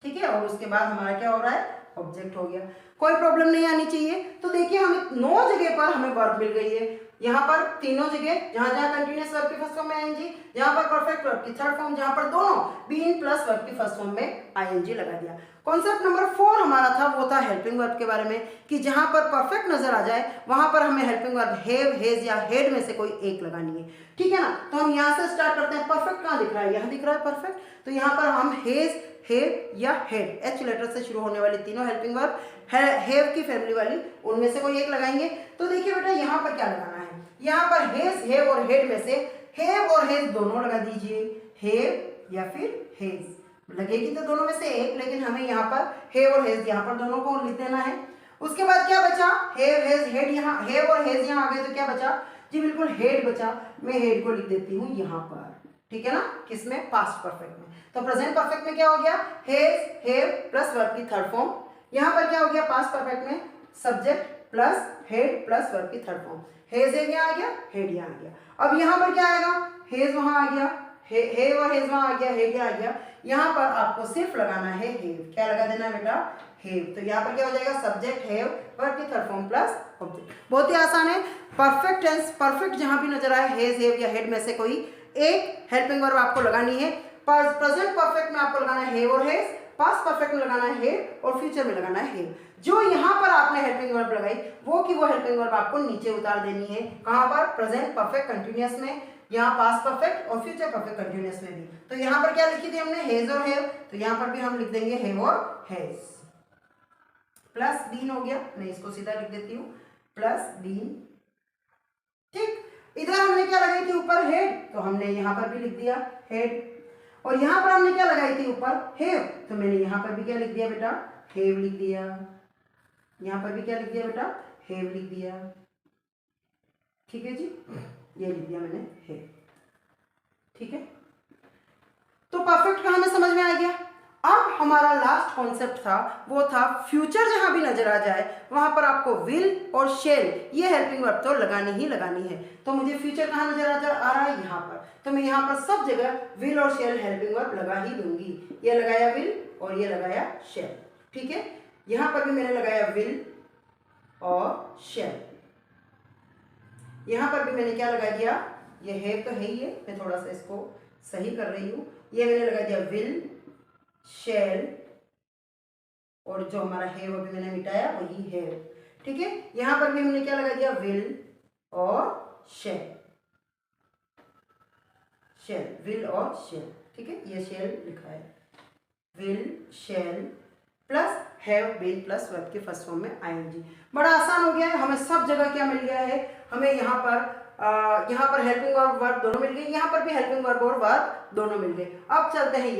ठीक है, और उसके बाद हमारा क्या हो रहा है? ऑब्जेक्ट हो गया। कोई प्रॉब्लम नहीं आनी चाहिए। तो देखिए हमें 9 जगह पर हमें वर्ब मिल गई है। यहाँ पर तीनों जगह, जहां जहां कंटिन्यूअस वर्ब की फर्स्ट फॉर्म में आईएनजी, जहां पर परफेक्ट वर्ब की 3rd फॉर्म, जहां पर दोनों बीन प्लस वर्ब की फर्स्ट फॉर्म में आईएनजी लगा दिया। कॉन्सेप्ट नंबर 4 हमारा था, वो था हेल्पिंग वर्ब के बारे में, कि जहां पर परफेक्ट नजर आ जाए वहां पर हमें हेल्पिंग वर्ब हैव, हैज या हैड में से कोई एक लगानी है। ठीक है ना? तो हम यहाँ से स्टार्ट करते हैं। परफेक्ट कहाँ दिख रहा है? यहाँ दिख रहा है परफेक्ट। तो यहाँ पर हम हैज, हैव या हैड, एच लेटर से शुरू होने वाली तीनों हेल्पिंग वर्ब, हैव की फैमिली वाली, उनमें से कोई एक लगाएंगे। तो देखिए बेटा यहाँ पर क्या लगाना है? यहाँ पर हैज, हैव और हैड में से हैव और हैज दोनों लगा दीजिए। हैव या फिर हैज लगेगी तो दोनों में से एक, लेकिन हमें यहाँ पर हैव और हैज यहाँ पर दोनों को लिख देना है। उसके बाद क्या बचा? Have, has, had. यहाँ हैव और हैज यहाँ आ गए तो क्या बचा? जी बिल्कुल हेड बचा। मैं हेड को लिख देती हूँ यहाँ पर। ठीक है ना? किसमें? पास्ट परफेक्ट में। तो प्रेजेंट परफेक्ट में क्या हो गया? हैज, हैव प्लस वर्ब की 3rd फॉर्म। यहाँ पर क्या हो गया? पास्ट परफेक्ट में subject plus head plus verb की 3rd फॉर्म। हेज हेव यहाँ आ गया, हेड यहाँ आ गया। अब यहाँ पर क्या आएगा, हेज वहाँ आ गया, हेव और हेज वहाँ आ गया, हेड यहाँ आ गया। यहाँ पर आपको सिर्फ लगाना है हेव। क्या लगा देना है बेटा, हेव। तो यहाँ पर क्या हो जाएगा, सब्जेक्ट हेव, वर्ब की थर्ड फॉर्म प्लस ऑब्जेक्ट। बहुत ही आसान है। परफेक्ट टेंस, परफेक्ट जहाँ भी नजर आए हेज हेव या हेड में से कोई एक हेल्पिंग वर्ब आपको लगानी है। प्रेजेंट परफेक्ट में आपको लगाना है हेव और हेज, पास्ट परफेक्ट में लगाना है हेव और फ्यूचर में लगाना है हेव। जो यहाँ पर आपने हेल्पिंग वर्ब लगाई वो की वो हेल्पिंग वर्ब आपको नीचे उतार देनी है। कहाँ पर, प्रेजेंट परफेक्ट कंटिन्यूअस में, यहाँ पास्ट परफेक्ट और फ्यूचर परफेक्ट कंटिन्यूअस में भी। तो यहाँ पर क्या लिखी थी हमने, हेज और हेव, तो यहाँ पर भी हम लिख देंगे हेव और हेज। प्लस बीन हो गया, मैं इसको सीधा लिख देती हूँ, प्लस बीन। ठीक, इधर हमने क्या लगाई थी ऊपर, हेड, तो हमने यहाँ पर भी लिख दिया हेड। और यहाँ पर हमने क्या लगाई थी ऊपर, हेव, तो मैंने यहाँ पर भी क्या लिख दिया बेटा, हेव लिख दिया। यहाँ पर भी क्या लिख दिया बेटा, हेव लिख दिया। ठीक है जी, ये लिख दिया मैंने हेव। ठीक है, तो परफेक्ट का हमें समझ में आ गया। अब हमारा लास्ट कॉन्सेप्ट था वो था फ्यूचर जहां भी नजर आ जाए वहां पर आपको विल और शेल ये हेल्पिंग वर्ब तो लगानी ही लगानी है। तो मुझे फ्यूचर कहां नजर आ रहा है, यहाँ पर, तो मैं यहाँ पर सब जगह विल और शेल हेल्पिंग वर्ब लगा ही दूंगी। ये लगाया विल और ये लगाया शेल। ठीक है, यहाँ पर भी मैंने लगाया विल और शेल। यहाँ पर भी मैंने क्या लगा दिया, ये हेव तो है ही है, मैं थोड़ा सा इसको सही कर रही हूँ। ये मैंने लगा दिया विल, शेल, और जो हमारा हेव अभी मैंने मिटाया वही हेव। ठीक है, यहाँ पर भी हमने क्या लगा दिया, विल और शेल, शेल, विल और शेल। ठीक है, ये शेल लिखा है, will, shall plus have been plus verb के फर्स्ट फॉर्म में आईएनजी। बड़ा आसान हो गया है, हमें सब जगह क्या मिल गया है, हमें यहाँ पर हेल्पिंग वर्ब दोनों मिल गई, यहाँ पर भी हेल्पिंग वर्ब और वर्ब दोनों मिल गए। अब चलते हैं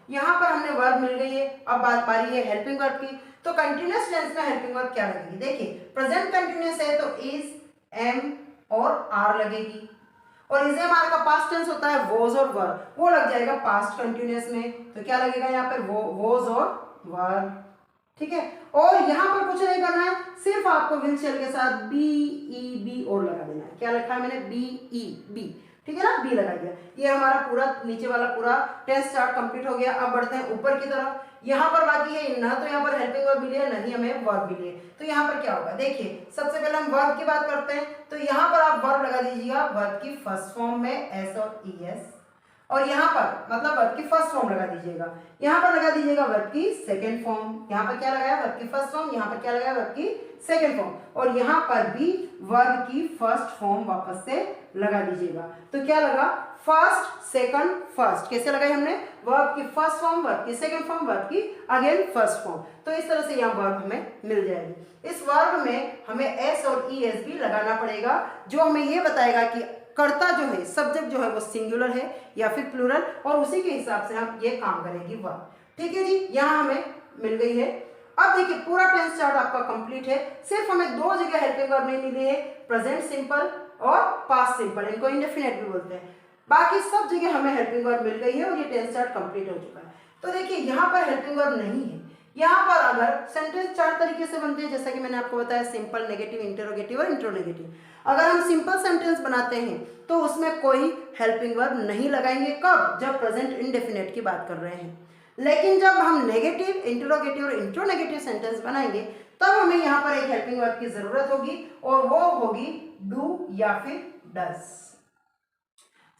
यहाँ पर हमने वर्ब मिल गई है। अब बात पारी है हेल्पिंग वर्ब की। तो कंटिन्यूअस टेंस में हेल्पिंग वर्ब क्या लगेगी, देखिए प्रेजेंट कंटिन्यूअस है तो इज, एम और आर लगेगी, और इज एम आर का पास्ट टेंस होता है वॉज और वर, वो लग जाएगा पास्ट कंटिन्यूअस में। तो क्या लगेगा यहाँ पर, वॉज और वर। ठीक है, और यहाँ पर कुछ नहीं करना है, सिर्फ आपको विल शेल के साथ बी ई बी और लगा देना है। क्या लिखा है मैंने, बी ई बी। ठीक है ना, बी लगा दिया। ये हमारा पूरा नीचे वाला पूरा टेंस स्टार्ट कंप्लीट हो गया। अब बढ़ते हैं ऊपर की तरफ। यहाँ पर बाकी है ना, तो यहाँ पर हेल्पिंग वर्ब मिली है, नहीं हमें वर्ब मिली है। तो यहाँ पर क्या होगा, देखिए सबसे पहले हम वर्ब की बात करते हैं। तो यहाँ पर आप वर्ब लगा दीजिएगा वर्ब की फर्स्ट फॉर्म में एस और ई एस, और यहाँ पर मतलब वर्ब की फर्स्ट फॉर्म लगा दीजिएगा। यहाँ पर लगा दीजिएगा वर्ब की सेकंड फॉर्म। यहाँ पर क्या लगाया, वर्ब की फर्स्ट फॉर्म, यहाँ पर क्या लगाया, वर्ब की सेकंड फॉर्म, और यहाँ पर भी वर्ब की फर्स्ट फॉर्म वापस से लगा दीजिएगा। तो क्या लगा, फर्स्ट सेकंड फर्स्ट। कैसे लगाई हमने, वर्ब की फर्स्ट फॉर्म, वर्ब की सेकंड फॉर्म, वर्ब की अगेन फर्स्ट फॉर्म। तो इस तरह से यहाँ वर्ब हमें मिल जाएगी। इस वर्ब में हमें एस और ई एस भी लगाना पड़ेगा, जो हमें ये बताएगा कि कर्ता जो है, सब्जेक्ट जो है वो सिंगुलर है या फिर प्लूरल, और उसी के हिसाब से हम ये काम करेंगे वर्ब। ठीक है जी, यहाँ हमें मिल गई है। अब देखिए पूरा टेंस चार्ट आपका कंप्लीट है। सिर्फ हमें दो जगह हेल्पिंग वर्ब नहीं मिली है, प्रेजेंट सिंपल और पास्ट सिंपल, इनको इंडेफिनिट भी बोलते हैं। बाकी सब जगह हमें हेल्पिंग वर्ब मिल गई है और ये टेंस चार्ट कंप्लीट हो चुका है। तो देखिए यहाँ पर हेल्पिंग वर्ब नहीं है। यहाँ पर अगर सेंटेंस चार तरीके से बनते हैं, जैसा कि मैंने आपको बताया, सिंपल, नेगेटिव, इंटरोगेटिव और इंट्रोनेगेटिव। अगर हम सिंपल सेंटेंस बनाते हैं तो उसमें कोई हेल्पिंग वर्ब नहीं लगाएंगे। कब, जब प्रेजेंट इंडेफिनिट की बात कर रहे हैं। लेकिन जब हम नेगेटिव, इंटरोगेटिव और इंट्रोनेगेटिव सेंटेंस बनाएंगे तब हमें यहाँ पर एक हेल्पिंग वर्ब की जरूरत होगी, और वो होगी डू या फिर डस।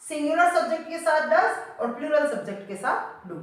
सिंगुलर सब्जेक्ट के साथ डस और प्लूरल सब्जेक्ट के साथ डू।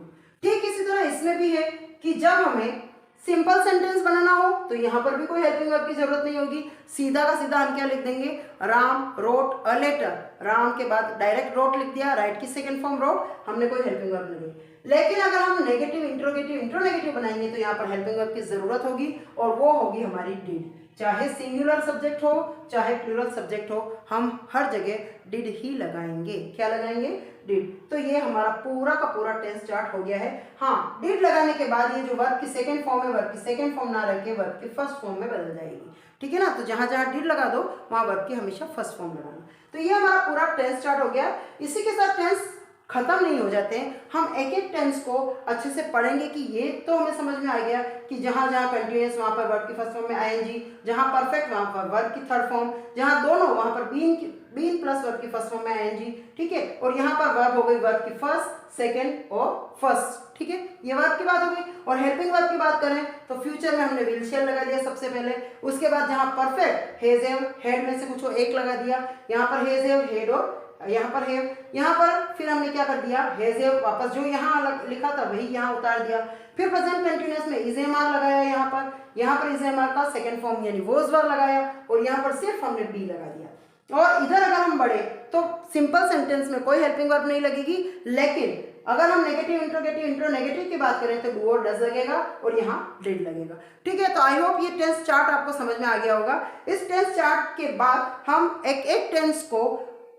ठीक इसी तरह इसमें भी है कि जब हमें सिंपल सेंटेंस बनाना हो तो यहाँ पर भी कोई हेल्पिंग वर्ब की जरूरत नहीं होगी। सीधा का सीधा हम क्या लिख देंगे, Ram wrote a letter. Ram के बाद डायरेक्ट रोट लिख दिया, राइट की सेकंड फॉर्म रोट, हमने कोई हेल्पिंग वर्ब नहीं दी। लेकिन अगर हम नेगेटिव, इंट्रोगेटिव, इंट्रोनेगेटिव बनाएंगे तो यहाँ पर हेल्पिंग वर्ब की जरूरत होगी, और वो होगी हमारी डिड। चाहे सिंगुलर सब्जेक्ट हो चाहे प्लूरल सब्जेक्ट हो, हम हर जगह डिड ही लगाएंगे। क्या लगाएंगे, डिड। तो ये हमारा पूरा का पूरा टेंस चार्ट हो गया है। हाँ, डिड लगाने के बाद ये जो वर्ब की सेकंड फॉर्म है, वर्ब की सेकंड फॉर्म ना रख के वर्ब की फर्स्ट फॉर्म में बदल जाएगी। ठीक है ना, तो जहां जहां डिड लगा दो वहां वर्ब की हमेशा फर्स्ट फॉर्म लगाना। तो ये हमारा पूरा टेंस चार्ट हो गया। इसी के साथ टेंस खत्म नहीं हो जाते हैं। हम एक एक टेंस को अच्छे से पढ़ेंगे कि ये तो हमें समझ में आ गया कि जहाँ जहाँ कंटिन्यूस वहाँ पर वर्ब की फर्स्ट फॉर्म में आईएनजी, जहाँ परफेक्ट वहाँ पर वर्ब की थर्ड फॉर्म, जहाँ दोनों वहाँ पर बीन प्लस वर्ब की फर्स्ट फॉर्म में आईएनजी, ठीक है। और यहाँ पर वर्ब हो गई वर्ब की फर्स्ट, सेकेंड और फर्स्ट, ठीक है। ये वर्ब की बात हो गई। और हेल्पिंग वर्ब की बात करें तो फ्यूचर में हमने विल शेल लगा दिया सबसे पहले। उसके बाद जहाँ परफेक्ट हेज हैव, हेड में से कुछ एक लगा दिया, यहाँ पर हेज हैव, हेड और यहाँ पर हैव, यहाँ पर फिर हमने क्या कर दिया, हेज हैव वापस जो यहाँ लिखा था वही यहाँ उतार दिया। फिर प्रेजेंट कंटिन्यूअस में इज एम आर लगाया, यहाँ पर इज एम आर का सेकंड फॉर्म यानी वोज वर्ब लगाया, और यहाँ पर सिर्फ हमने बी लगा दिया। और इधर अगर हम बढ़े तो सिंपल सेंटेंस में कोई हेल्पिंग वर्ब नहीं लगेगी, लेकिन अगर हम नेगेटिव, इंट्रोगेटिव, इंट्रोनेगेटिव की बात करें तो डू और डज लगेगा और यहाँ डिड लगेगा, ठीक है। तो आई होप ये टेंस चार्ट आपको समझ में आ गया होगा। इस टेंस चार्ट के बाद हम एक एक टेंस को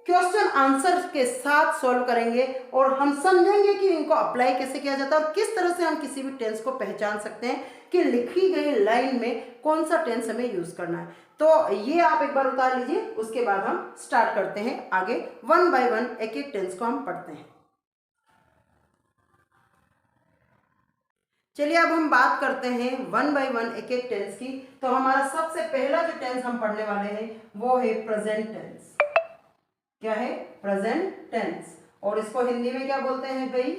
क्वेश्चन आंसर के साथ सॉल्व करेंगे और हम समझेंगे कि इनको अप्लाई कैसे किया जाता है और किस तरह से हम किसी भी टेंस को पहचान सकते हैं कि लिखी गई लाइन में कौन सा टेंस हमें यूज करना है। तो ये आप एक बार उतार लीजिए, उसके बाद हम स्टार्ट करते हैं आगे, वन बाय वन एक एक टेंस को हम पढ़ते हैं। चलिए अब हम बात करते हैं वन बाय वन एक एक टेंस की। तो हमारा सबसे पहला जो टेंस हम पढ़ने वाले हैं वो है प्रेजेंट टेंस। क्या है? Present tense. और इसको हिंदी में क्या बोलते हैं भाई?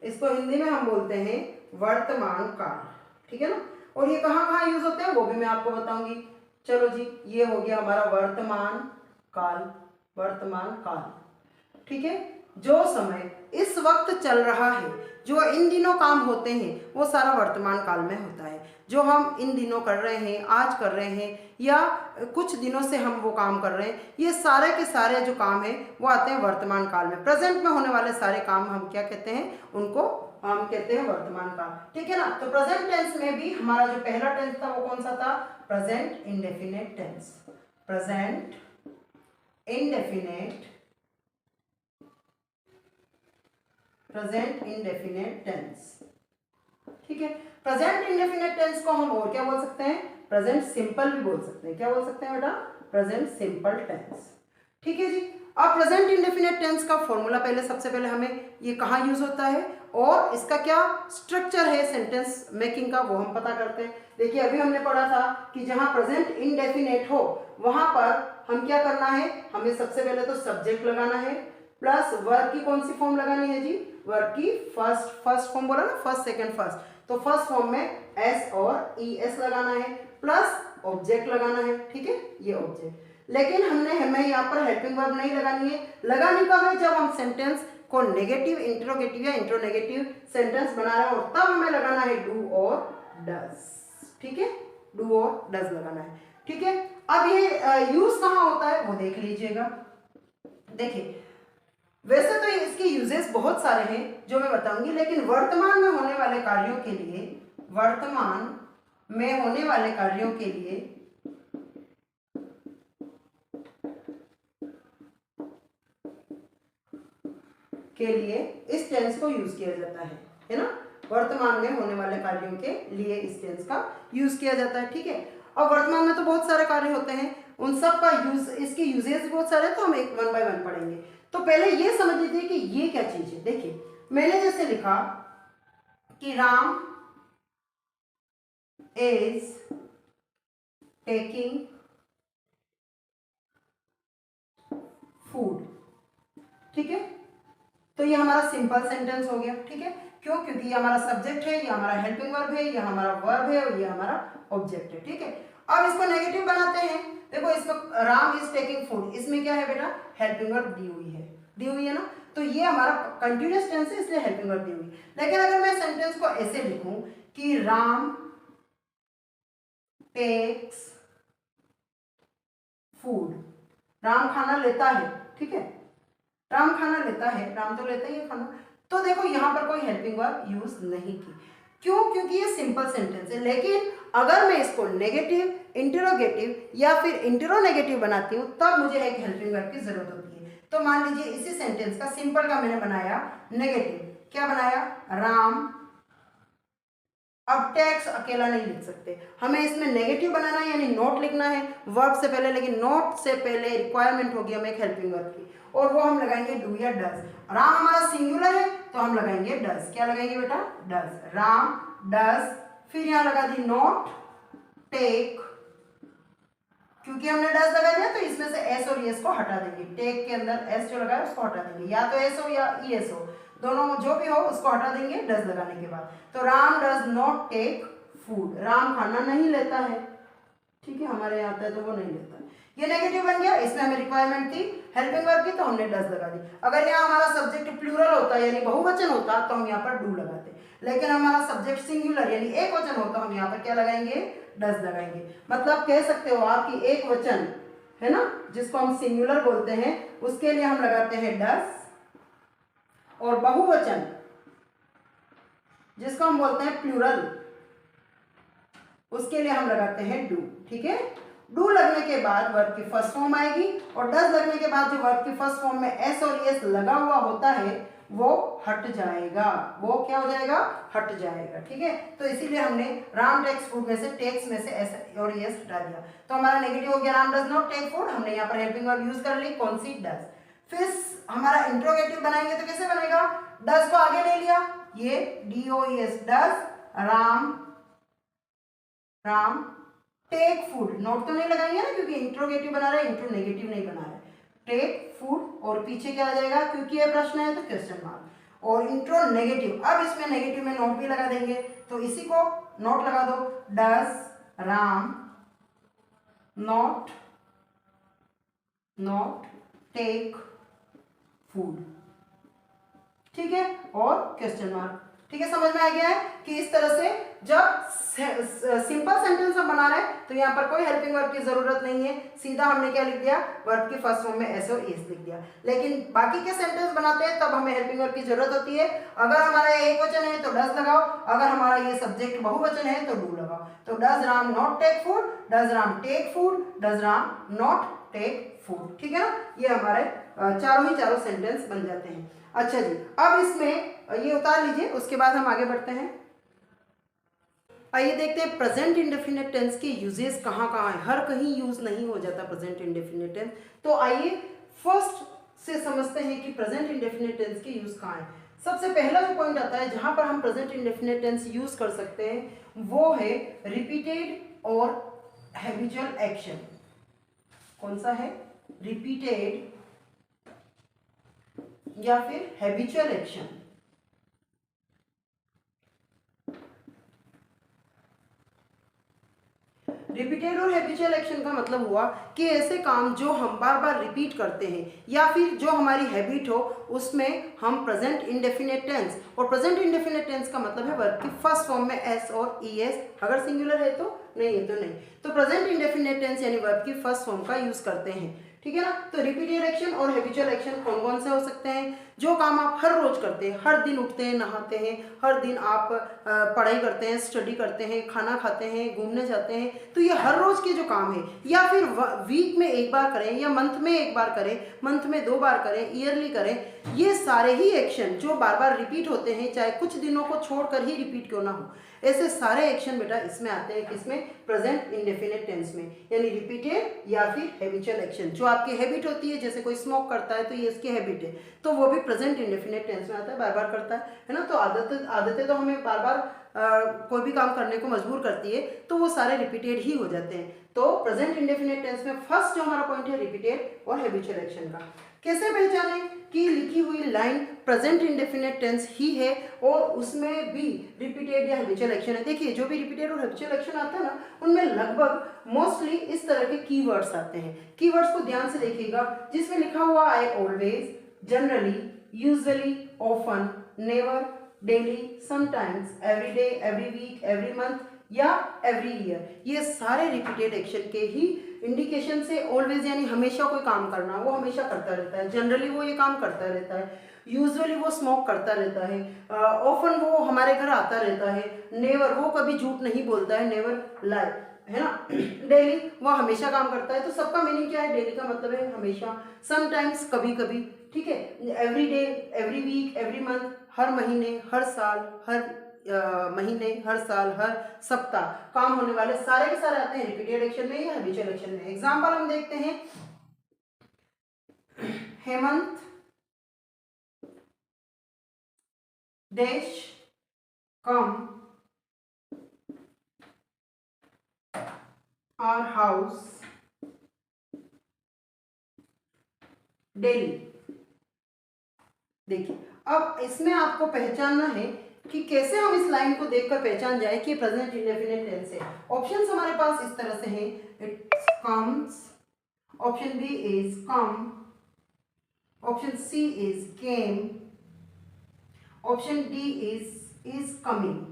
इसको हिंदी में हम बोलते हैं वर्तमान काल, ठीक है ना। और ये कहाँ कहाँ यूज होते हैं वो भी मैं आपको बताऊंगी। चलो जी, ये हो गया हमारा वर्तमान काल, वर्तमान काल, ठीक है। जो समय इस वक्त चल रहा है, जो इन दिनों काम होते हैं वो सारा वर्तमान काल में होता है। जो हम इन दिनों कर रहे हैं, आज कर रहे हैं या कुछ दिनों से हम वो काम कर रहे हैं, ये सारे के सारे जो काम हैं वो आते हैं वर्तमान काल में। प्रेजेंट में होने वाले सारे काम हम क्या कहते हैं? उनको हम कहते हैं वर्तमान काल, ठीक है ना। तो प्रेजेंट टेंस में भी हमारा जो पहला टेंस था वो कौन सा था? Present indefinite tense. Present indefinite, present indefinite tense, ठीक है। प्रेजेंट इंडेफिनिट टेंस को हम और क्या बोल सकते हैं? प्रेजेंट सिंपल भी बोल सकते हैं। क्या बोल सकते हैं बेटा? प्रेजेंट सिंपल टेंस, ठीक है जी। अब प्रेजेंट इंडेफिनिट टेंस का फॉर्मूला पहले, सबसे पहले हमें ये कहाँ यूज होता है और इसका क्या स्ट्रक्चर है सेंटेंस मेकिंग का, वो हम पता करते हैं। देखिए अभी हमने पढ़ा था कि जहां प्रेजेंट इंडेफिनिट हो वहां पर हम क्या करना है? हमें सबसे पहले तो सब्जेक्ट लगाना है, प्लस वर्ब की कौन सी फॉर्म लगानी है जी? वर्ब की फर्स्ट फॉर्म बोला ना, फर्स्ट सेकंड फर्स्ट, तो फर्स्ट फॉर्म में एस और ई एस लगाना है, प्लस ऑब्जेक्ट लगाना है, ठीक है, ये ऑब्जेक्ट। लेकिन हमें यहाँ पर हेल्पिंग वर्ब नहीं लगानी है। लगानी कब है? जब हम सेंटेंस को नेगेटिव, इंट्रोगेटिव या इंट्रोनेगेटिव सेंटेंस बना रहे हैं और तब हमें लगाना है डू और डज, ठीक है, डू और डज लगाना है, ठीक है। अब ये यूज कहाँ होता है वो देख लीजिएगा। देखिए वैसे तो इसके यूजेस बहुत सारे हैं जो मैं बताऊंगी, लेकिन वर्तमान में होने वाले कार्यों के लिए, वर्तमान में होने वाले कार्यों के लिए इस टेंस को यूज किया जाता है ना। वर्तमान में होने वाले कार्यों के लिए इस टेंस का यूज किया जाता है, ठीक है। अब वर्तमान में तो बहुत सारे कार्य होते हैं, उन सब का यूज, इसके यूजेस बहुत सारे, तो हम एक वन बाय वन पढ़ेंगे। तो पहले ये समझ लीजिए कि ये क्या चीज है। देखिए मैंने जैसे लिखा कि राम इज टेकिंग फूड, ठीक है, तो ये हमारा सिंपल सेंटेंस हो गया, ठीक है। क्यों? क्योंकि ये हमारा सब्जेक्ट है, ये हमारा हेल्पिंग वर्ब है, ये हमारा वर्ब है और ये हमारा ऑब्जेक्ट है, ठीक है। अब इसको नेगेटिव बनाते हैं। देखो इसको राम इज टेकिंग फूड, इसमें क्या है बेटा? हेल्पिंग वर्ब दी हुई है ना, तो ये हमारा कंटिन्यूअस टेंस है, इसलिए हेल्पिंग वर्ब दी हुई है। लेकिन अगर मैं सेंटेंस को ऐसे लिखूं कि राम टेक्स फूड, राम खाना लेता है, ठीक है, राम खाना लेता है, राम तो लेता ही है खाना, तो देखो यहां पर कोई हेल्पिंग वर्ब यूज नहीं की। क्यों? क्योंकि ये सिंपल सेंटेंस है। लेकिन अगर मैं इसको नेगेटिव, इंटरोगेटिव या फिर इंटरोनेगेटिव बनाती हूँ तब मुझे एक हेल्पिंग वर्ब की जरूरत होती है। तो मान लीजिए इसी सेंटेंस का सिंपल का मैंने बनाया नेगेटिव, क्या बनाया? राम अब टेक्स अकेला नहीं लिख सकते, हमें इसमें नेगेटिव बनाना है, यानी नॉट लिखना है वर्ब से पहले, लेकिन नॉट से पहले रिक्वायरमेंट होगी हमें एक हेल्पिंग वर्ब की, और वो हम लगाएंगे डू या डज। राम हमारा सिंगुलर है तो हम लगाएंगे डज। क्या लगाएंगे बेटा? डज। राम डज, फिर यहाँ लगा दी नॉट टेक, क्योंकि हमने डज लगा दिया तो इसमें से एस और एस को हटा देंगे। टेक के अंदर एस जो लगा है उसको हटा देंगे, या तो एस हो या ई एस हो, दोनों जो भी हो उसको हटा देंगे डज लगाने के बाद। तो Ram does not take food, Ram खाना नहीं लेता है, ठीक है, हमारे यहाँ आता है तो वो नहीं लेता है। ये नेगेटिव बन गया, इसमें हमें रिक्वायरमेंट थी हेल्पिंग वर्ब की तो हमने डज लगा दी। अगर यहाँ हमारा सब्जेक्ट प्लूरल होता यानी बहुवचन होता तो हम यहाँ पर डू लगाते, लेकिन हमारा सब्जेक्ट सिंगुलर यानी एक वचन होता, हम यहाँ पर क्या लगाएंगे? डज लगाएंगे। मतलब कह सकते हो आप कि एक वचन है ना जिसको हम सिंगुलर बोलते हैं उसके लिए हम लगाते हैं डज, और बहुवचन जिसको हम बोलते हैं प्लूरल उसके लिए हम लगाते हैं डू। ठीक है, डू लगने के बाद वर्ब की फर्स्ट फॉर्म आएगी, और डज लगने के बाद जो वर्ब की फर्स्ट फॉर्म में एस और एस लगा हुआ होता है वो हट जाएगा। वो क्या हो जाएगा? हट जाएगा। ठीक है, तो इसीलिए हमने राम टेक्स फूड में से टेक्स में से एस और एस हटा दिया, तो हमारा नेगेटिव हो गया Ram does not take food. हमने यहाँ पर हेल्पिंग वर्ब यूज कर ली, कौन सी? डज। फिर हमारा इंट्रोगेटिव बनाएंगे तो कैसे बनेगा? डज को आगे ले लिया, ये DOES does, Ram take food, not तो नहीं लगाएंगे ना क्योंकि इंट्रोगेटिव बना रहे हैं, इंट्रो नेगेटिव नहीं बना रहे। टेक फूड और पीछे क्या आ जाएगा? क्योंकि ये प्रश्न है तो क्वेश्चन मार्क, और इंट्रो नेगेटिव। अब इसमें नेगेटिव में नोट भी लगा देंगे, तो इसी को नोट लगा दो, does Ram not take food. ठीक है, और क्वेश्चन मार्क। ठीक है, समझ में आ गया है कि इस तरह से जब सिंपल सेंटेंस हम बना रहे हैं तो यहाँ पर कोई हेल्पिंग वर्ब की जरूरत नहीं है, सीधा हमने क्या लिख दिया? वर्ब की फर्स्ट फॉर्म में एस और एस लिख दिया। लेकिन बाकी के सेंटेंस बनाते हैं तब हमें हेल्पिंग वर्ब की जरूरत होती है। अगर हमारा एक वचन है तो डज लगाओ, अगर हमारा ये सब्जेक्ट बहुवचन है तो डू लगाओ। तो does Ram not take food, does Ram take food, does Ram not take food. ठीक है ना, ये हमारे चारों सेंटेंस बन जाते हैं। अच्छा जी, अब इसमें ये उतार लीजिए, उसके बाद हम आगे बढ़ते हैं। आइए देखते हैं प्रेजेंट इंडेफिनिट टेंस के यूजेस कहाँ कहाँ है। हर कहीं यूज नहीं हो जाता प्रेजेंट इंडेफिनिट टेंस, तो आइए फर्स्ट से समझते हैं कि प्रेजेंट इंडेफिनिट टेंस के यूज कहाँ है। सबसे पहला जो पॉइंट आता है जहां पर हम प्रेजेंट इंडेफिनिट टेंस यूज कर सकते हैं वो है रिपीटेड और हैबिचुअल एक्शन। कौन सा है? रिपीटेड या फिर हैबिचुअल एक्शन। रिपीटेड और हैबिचुअल एक्शन का मतलब हुआ कि ऐसे काम जो हम बार बार रिपीट करते हैं या फिर जो हमारी हैबिट हो उसमें हम प्रेजेंट इंडेफिनिट टेंस, और प्रेजेंट इंडेफिनिट टेंस का मतलब है वर्ब की फर्स्ट फॉर्म में एस और ईएस, अगर सिंगुलर है तो, नहीं है तो नहीं, तो प्रेजेंट इंडेफिनिट टेंस यानी वर्ब की फर्स्ट फॉर्म का यूज करते हैं। ठीक है ना, तो रिपीटेड एक्शन और हैबिचुअल एक्शन कौन कौन से हो सकते हैं? जो काम आप हर रोज करते हैं, हर दिन उठते हैं, नहाते हैं, हर दिन आप पढ़ाई करते हैं, स्टडी करते हैं, खाना खाते हैं, घूमने जाते हैं, तो ये हर रोज के जो काम है, या फिर वीक में एक बार करें या मंथ में एक बार करें, मंथ में 2 बार करें, ईयरली करें, ये सारे ही एक्शन जो बार बार रिपीट होते हैं, चाहे कुछ दिनों को छोड़कर ही रिपीट क्यों ना हो, ऐसे सारे एक्शन बेटा इसमें आते हैं। किसमें? प्रेजेंट इंडेफिनिट टेंस में, यानी रिपीटेड या फिर हैबिचुअल एक्शन। जो आपकी हैबिट होती है, जैसे कोई स्मोक करता है तो ये उसकी हैबिट है, तो वो भी प्रेजेंट इंडेफिनिट टेंस में आता है, बार बार करता है ना। तो आदतें तो हमें बार बार कोई भी काम करने को मजबूर करती है, तो वो सारे रिपीटेड ही हो जाते हैं। तो प्रेजेंट इंडेफिनिट टेंस में फर्स्ट जो हमारा पॉइंट है रिपीटेड और हैबिचुअल एक्शन का। कैसे पहचाने कि लिखी हुई लाइन प्रेजेंट इंडेफिनिट टेंस ही है और उसमें भी रिपीटेड या हैबिचुअल एक्शन है? देखिए, जो भी रिपीटेड और हैबिचुअल एक्शन आता है ना, उनमें लगभग मोस्टली इस तरह के कीवर्ड्स आते हैं। कीवर्ड्स को ध्यान से देखिएगा, जिसमें लिखा हुआ आई always, generally, usually, often, never, daily, sometimes, every day, every week, every month या एवरी ईयर, ये सारे रिपीटेड एक्शन के ही इंडिकेशन से ऑलवेज यानी हमेशा कोई काम करना, वो हमेशा करता रहता है, जनरली वो ये काम करता रहता है, यूजुअली वो स्मोक करता रहता है, ऑफन वो हमारे घर आता रहता है, नेवर वो कभी झूठ नहीं बोलता है, नेवर लाई, है ना, डेली वो हमेशा काम करता है। तो सबका मीनिंग क्या है? डेली का मतलब है हमेशा, समटाइम्स कभी कभी, ठीक है, every day, every week, every month, हर महीने, हर साल, हर महीने, हर साल, हर सप्ताह काम होने वाले सारे के सारे आते हैं रिपीटेड एक्शन में या हैबिचुअल एक्शन में। एग्जाम्पल हम देखते हैं, Hemant dash come our house daily. देखिए अब इसमें आपको पहचानना है कि कैसे हम इस लाइन को देखकर पहचान जाए कि प्रेजेंट इंडेफिनिट टेंस है। ऑप्शंस हमारे पास इस तरह से हैं, it comes, option B is come, option C is came, option D is coming.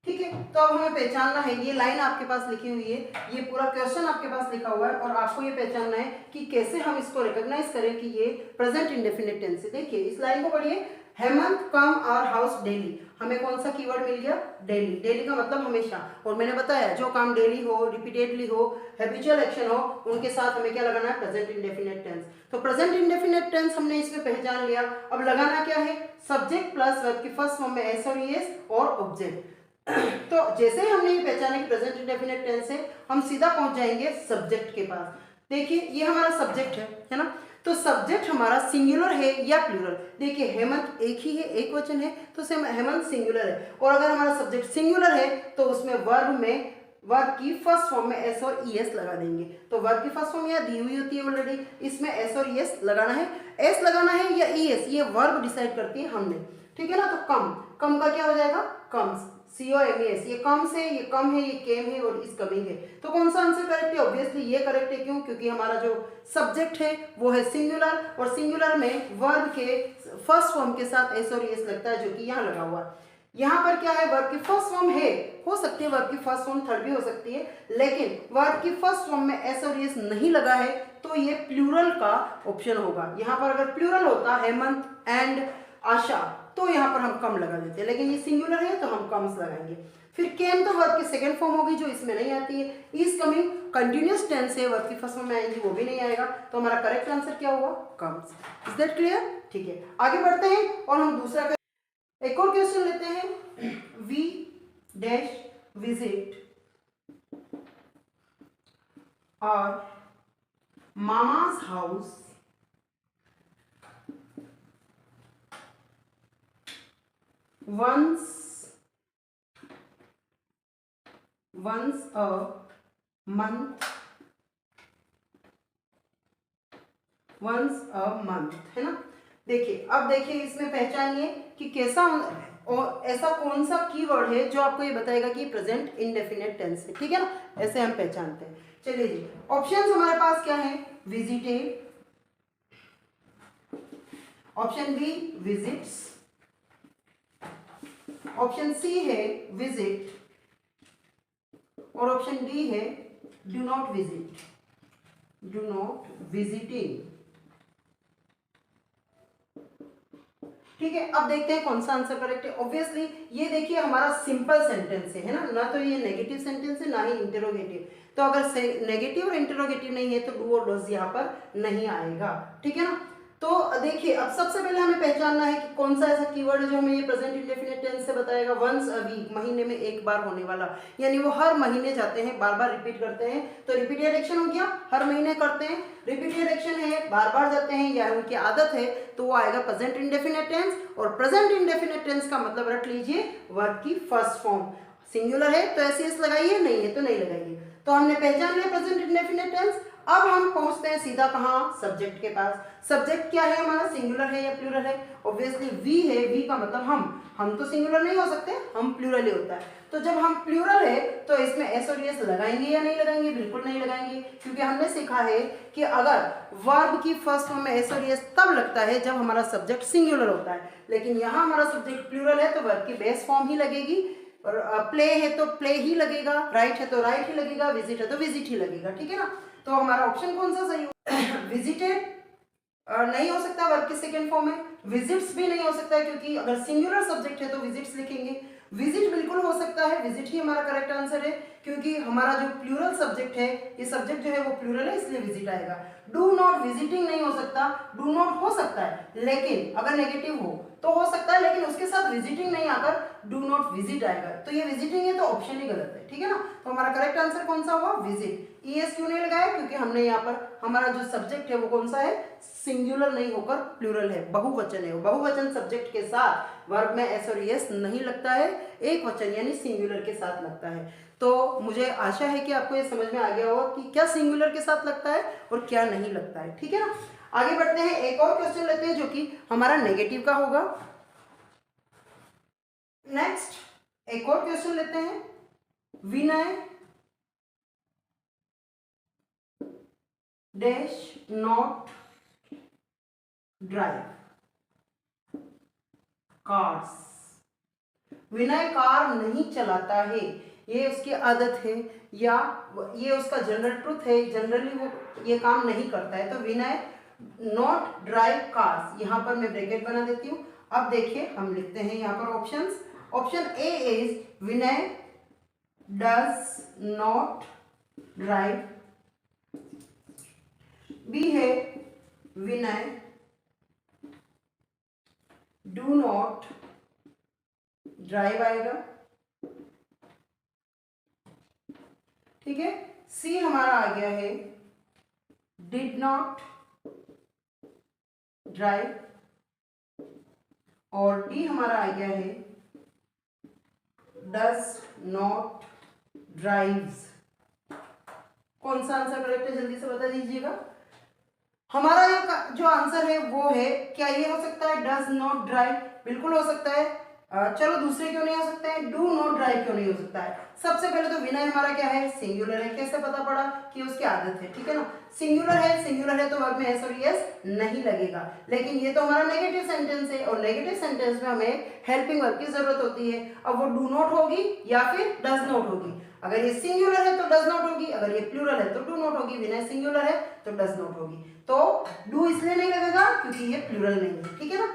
ठीक है, तो अब हमें पहचानना है, ये लाइन आपके पास लिखी हुई है, ये पूरा क्वेश्चन आपके पास लिखा हुआ है और आपको ये पहचानना है कि कैसे हम इसको रिकॉग्नाइज करें कि ये प्रेजेंट इंडेफिनिट टेंस है। देखिए इस लाइन को पढ़िए, हेमंत कम आवर हाउस डेली। हमें कौन सा कीवर्ड मिल गया? डेली। डेली का मतलब हमेशा, और मैंने बताया जो काम डेली हो, रिपीटेडली हो, हैबिचुअल एक्शन हो, उनके साथ हमें क्या लगाना है? Present indefinite tense. तो प्रेजेंट इंडेफिनिट टेंस हमने इसमें पहचान लिया। अब लगाना क्या है? सब्जेक्ट प्लस वर्ब की फर्स्ट फॉर्म में एस और ईएस और ऑब्जेक्ट। तो जैसे ही हमने ये पहचाना कि प्रेजेंट इंडेफिनिट टेंस है, हम सीधा पहुंच जाएंगे सब्जेक्ट के पास। देखिए ये हमारा सब्जेक्ट है ना? तो सब्जेक्ट हमारा सिंगुलर है या प्लूरल? देखिए हेमंत एक ही है, एक वचन है, तो हेमंत सिंगुलर है। और अगर हमारा सब्जेक्ट सिंगुलर है तो उसमें वर्ब की फर्स्ट फॉर्म में एस और ईएस लगा देंगे। तो वर्ब की फर्स्ट फॉर्म यहाँ दी हुई होती है ऑलरेडी, इसमें एस और ईएस लगाना है। एस लगाना है या ईएस, ये वर्ब डिसाइड करती है हमने, ठीक है ना? तो कम का क्या हो जाएगा? Comes, COMES। ये कम्स है, ये कम है, ये केम है और इस कमिंग है। तो कौन सा आंसर करेक्ट है? ऑब्वियसली ये करेक्ट है। क्यों? क्योंकि हमारा जो सब्जेक्ट है वो है सिंगुलर, और सिंगुलर में वर्ब के फर्स्ट फॉर्म के साथ एस और ईएस लगता है, जो कि यहाँ लगा हुआ है। यहाँ पर क्या है? वर्ब की फर्स्ट फॉर्म है, हो सकती है वर्ब की फर्स्ट फॉर्म थर्ड भी हो सकती है, लेकिन वर्ब की फर्स्ट फॉर्म में एस और ईएस नहीं लगा है, तो ये प्लूरल का ऑप्शन होगा। यहाँ पर अगर प्लूरल होता हेमंत एंड आशा, तो यहाँ पर हम कम लगा देते हैं, लेकिन ये सिंगुलर है तो हम कम्स लगाएंगे। फिर केम तो वर्ब की सेकंड फॉर्म होगी, जो इसमें नहीं आती है। इज कमिंग कंटिन्यूअस टेंस है, वर्ब की फर्स्ट फॉर्म में आएगी, वो भी नहीं आएगा। तो हमारा करेक्ट आंसर क्या हुआ? कम्स। Is that clear? ठीक है, आगे बढ़ते हैं और हम दूसरा एक और क्वेश्चन लेते हैं। वी डैश विजिट और Mama's house once a month, है ना? देखिए अब देखिए इसमें पहचानिए कि कैसा और ऐसा कौन सा कीवर्ड है जो आपको ये बताएगा कि प्रेजेंट इंडेफिनिट टेंस है, ठीक है ना? ऐसे हम पहचानते हैं। चलिए जी, ऑप्शंस हमारे पास क्या है? Visited, option B visits, option C है विजिट, और ऑप्शन डी है do not visit, do not visiting. ठीक है, अब देखते हैं कौन सा आंसर करेक्ट है। ऑब्वियसली ये देखिए हमारा सिंपल सेंटेंस है ना? ना तो ये नेगेटिव सेंटेंस है, ना ही इंटरोगेटिव। तो अगर नेगेटिव और इंटरोगेटिव नहीं है तो डू और डज यहाँ पर नहीं आएगा, ठीक है ना? तो देखिए अब सबसे पहले हमें पहचानना है कि कौन सा ऐसा कीवर्ड है जो हमें ये प्रेजेंट इंडेफिनिट टेंस से बताएगा। वंस अ वीक, महीने में एक बार होने वाला, यानी वो हर महीने जाते हैं, बार बार रिपीट करते हैं। तो रिपीटेड एक्शन हो गया, हर महीने करते हैं, रिपीटेड एक्शन है, बार बार जाते हैं या उनकी आदत है, तो वो आएगा प्रेजेंट इंडेफिनिट टेंस। और प्रेजेंट इंडेफिनिट टेंस का मतलब रख लीजिए वर्ब की फर्स्ट फॉर्म। सिंगुलर है तो एस लगाइए, नहीं है तो नहीं लगाइए। तो हमने पहचान लिया प्रेजेंट इंडेफिनिट टेंस। अब हम पहुंचते हैं सीधा कहाँ? सब्जेक्ट के पास। सब्जेक्ट क्या है हमारा? सिंगुलर है या प्लूरल है? ऑब्वियसली वी है, वी का मतलब हम तो सिंगुलर नहीं हो सकते, हम प्लूरल ही होता है। तो जब हम प्लूरल है तो इसमें एस और एस लगाएंगे या नहीं लगाएंगे? बिल्कुल नहीं लगाएंगे, क्योंकि हमने सीखा है कि अगर वर्ब की फर्स्ट फॉर्म में एस और एस तब लगता है जब हमारा सब्जेक्ट सिंगुलर होता है, लेकिन यहाँ हमारा सब्जेक्ट प्लूरल है तो वर्ब की बेस फॉर्म ही लगेगी। और प्ले है तो प्ले ही लगेगा, राइट है तो राइट ही लगेगा, विजिट है तो विजिट ही लगेगा, ठीक है ना? तो हमारा ऑप्शन कौन सा सही होगा? विजिटेड नहीं हो सकता वर्ब की सेकेंड फॉर्म में, विजिट्स भी नहीं हो सकता है, क्योंकि अगर सिंगुलर सब्जेक्ट है तो विजिट्स लिखेंगे। विजिट बिल्कुल हो सकता है, विजिट ही हमारा करेक्ट आंसर है, क्योंकि हमारा जो प्लूरल सब्जेक्ट है, ये सब्जेक्ट जो है वो प्लूरल है, इसलिए विजिट आएगा। डू नॉट विजिटिंग नहीं हो सकता, डू नॉट हो सकता है, लेकिन अगर नेगेटिव हो तो हो सकता है, लेकिन उसके साथ विजिटिंग नहीं आकर डू नॉट विजिट आएगा, तो ये विजिटिंग है तो ऑप्शन ही गलत है, ठीक है ना। तो हमारा करेक्ट आंसर कौन सा हुआ, विजिट। ईएस क्यों नहीं लगाया, क्योंकि हमने यहाँ पर हमारा जो सब्जेक्ट है वो कौन सा है, सिंगुलर नहीं होकर प्लूरल है, बहुवचन है। बहुवचन सब्जेक्ट के साथ वर्ब में एस और ईएस नहीं लगता है, एक वचन यानी सिंगुलर के साथ लगता है। तो मुझे आशा है कि आपको ये समझ में आ गया होगा कि क्या सिंगुलर के साथ लगता है और क्या नहीं लगता है, ठीक है ना। आगे बढ़ते हैं, एक और क्वेश्चन लेते हैं जो कि हमारा नेगेटिव का होगा। नेक्स्ट एक और क्वेश्चन लेते हैं, Vinay dash not drive cars. Vinay car नहीं चलाता है, ये उसकी आदत है या ये उसका जनरल ट्रुथ है, जनरली वो ये काम नहीं करता है। तो विनय नॉट ड्राइव कार्स, यहां पर मैं ब्रैकेट बना देती हूं। अब देखिए हम लिखते हैं यहां पर options. Option A is Vinay does not drive, B है विनय डू नॉट ड्राइव आएगा, ठीक है। सी हमारा आ गया है डिड नॉट ड्राइव, और डी हमारा आ गया है डज नॉट ड्राइव्स। कौन सा आंसर करेक्ट है, जल्दी से बता दीजिएगा। हमारा जो आंसर है वो है, क्या ये हो सकता है डज नॉट ड्राइव, बिल्कुल हो सकता है। चलो दूसरे क्यों नहीं हो सकते हैं, डू नॉट ड्राइव क्यों नहीं हो सकता है। सबसे पहले तो विनय हमारा क्या है, सिंगुलर है, कैसे पता पड़ा कि उसकी आदत है, ठीक है ना। सिंगुलर है तो वर्ब में एस और एस नहीं लगेगा। लेकिन ये तो हमारा नेगेटिव सेंटेंस है, और नेगेटिव सेंटेंस में हमें हेल्पिंग वर्ब की जरूरत होती है। अब वो डू नॉट होगी या फिर डज नॉट होगी। अगर ये सिंगुलर है तो डज नॉट होगी, अगर ये प्लूरल है तो डू नॉट होगी। विनय सिंगुलर है तो डज नॉट होगी। तो डू इसलिए नहीं लगेगा क्योंकि ये प्लूरल नहीं है, ठीक है ना।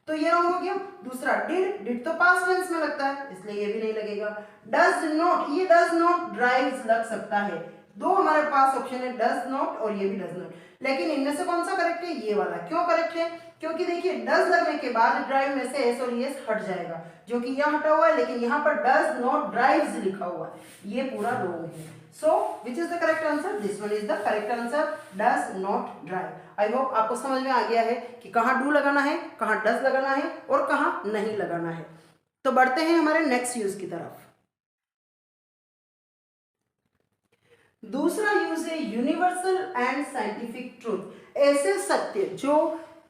तो ये रॉन्ग हो गया। दूसरा डिड तो पास्ट टेंस में लगता है, इसलिए ये भी नहीं लगेगा। डज नॉट, ये डज नॉट ड्राइव्स लग सकता है। दो हमारे पास ऑप्शन है, डज नॉट और ये भी डज नॉट। लेकिन इनमें से कौन सा करेक्ट है, ये वाला। क्यों करेक्ट है, क्योंकि देखिए डज लगने के बाद ड्राइव में से एस और एस हट जाएगा, जो कि यहाँ हटा हुआ है, लेकिन यहाँ पर डज नॉट ड्राइव्स लिखा हुआ है, ये पूरा रॉन्ग है। So which is the correct answer, this one is the correct answer, does not drive. I hope आपको समझ में आ गया है कि कहाँ डू लगाना है, कहाँ डज लगाना है और कहाँ नहीं लगाना है। तो बढ़ते हैं हमारे नेक्स्ट यूज की तरफ। दूसरा यूज है यूनिवर्सल एंड साइंटिफिक ट्रूथ। ऐसे सत्य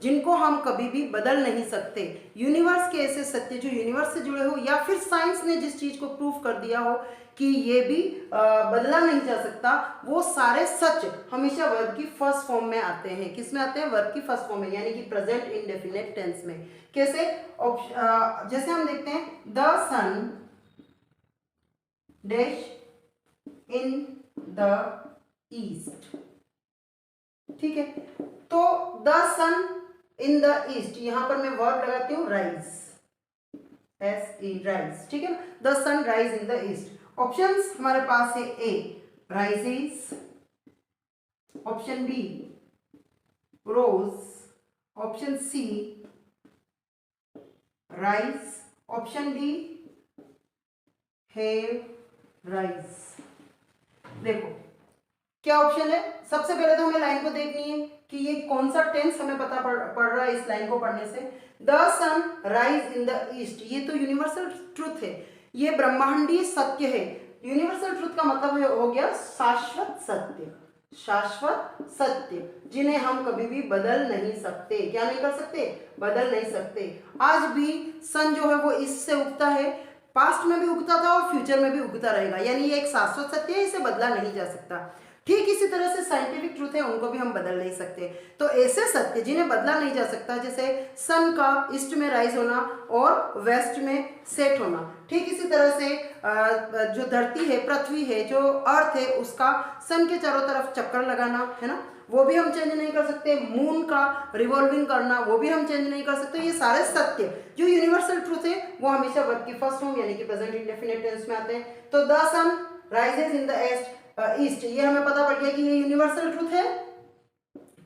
जिनको हम कभी भी बदल नहीं सकते। यूनिवर्स के ऐसे सत्य जो यूनिवर्स से जुड़े हो, या फिर साइंस ने जिस चीज को प्रूफ कर दिया हो कि ये भी बदला नहीं जा सकता, वो सारे सच हमेशा वर्ब की फर्स्ट फॉर्म में आते हैं। किस में आते हैं, वर्ब की फर्स्ट फॉर्म में, यानी कि प्रेजेंट इंडेफिनिट टेंस में। कैसे, जैसे हम देखते हैं the sun dash in the east, ठीक है। तो the sun in the east, यहां पर मैं वर्ब लगाती हूं राइज, एस ई राइज, ठीक है। The sun rise in the east. Options हमारे पास है a rises, option b rose, option c rise, option d have rise. देखो क्या ऑप्शन है, सबसे पहले तो हमें लाइन को देखनी है कि ये कौन सा टेंस हमें पता पड़ रहा है इस लाइन को पढ़ने से। The sun rise in the east, ये तो यूनिवर्सल ट्रुथ है, ये ब्रह्मांडीय सत्य है। यूनिवर्सल ट्रुथ का मतलब हो गया शाश्वत सत्य, शाश्वत सत्य जिन्हें हम कभी भी बदल नहीं सकते। क्या नहीं कर सकते, बदल नहीं सकते। आज भी सन जो है वो इससे उगता है, पास्ट में भी उगता था और फ्यूचर में भी उगता रहेगा, यानी ये एक शाश्वत सत्य है, इसे बदला नहीं जा सकता। ठीक इसी तरह से साइंटिफिक ट्रूथ है, उनको भी हम बदल नहीं सकते। तो ऐसे सत्य जिन्हें बदला नहीं जा सकता, जैसे सन का ईस्ट में राइज होना और वेस्ट में सेट होना, ठीक इसी तरह से जो धरती है, पृथ्वी है, जो अर्थ है, उसका सन के चारों तरफ चक्कर लगाना है ना, वो भी हम चेंज नहीं कर सकते। मून का रिवॉल्विंग करना, वो भी हम चेंज नहीं कर सकते। ये सारे सत्य जो यूनिवर्सल ट्रूथ है वो हमेशा वर्ब की फर्स्ट फॉर्म यानी कि प्रेजेंट इंडेफिनिट टेंस में आते हैं। तो the sun rises in the east, ये हमें पता पड़ गया कि ये यूनिवर्सल ट्रूथ है,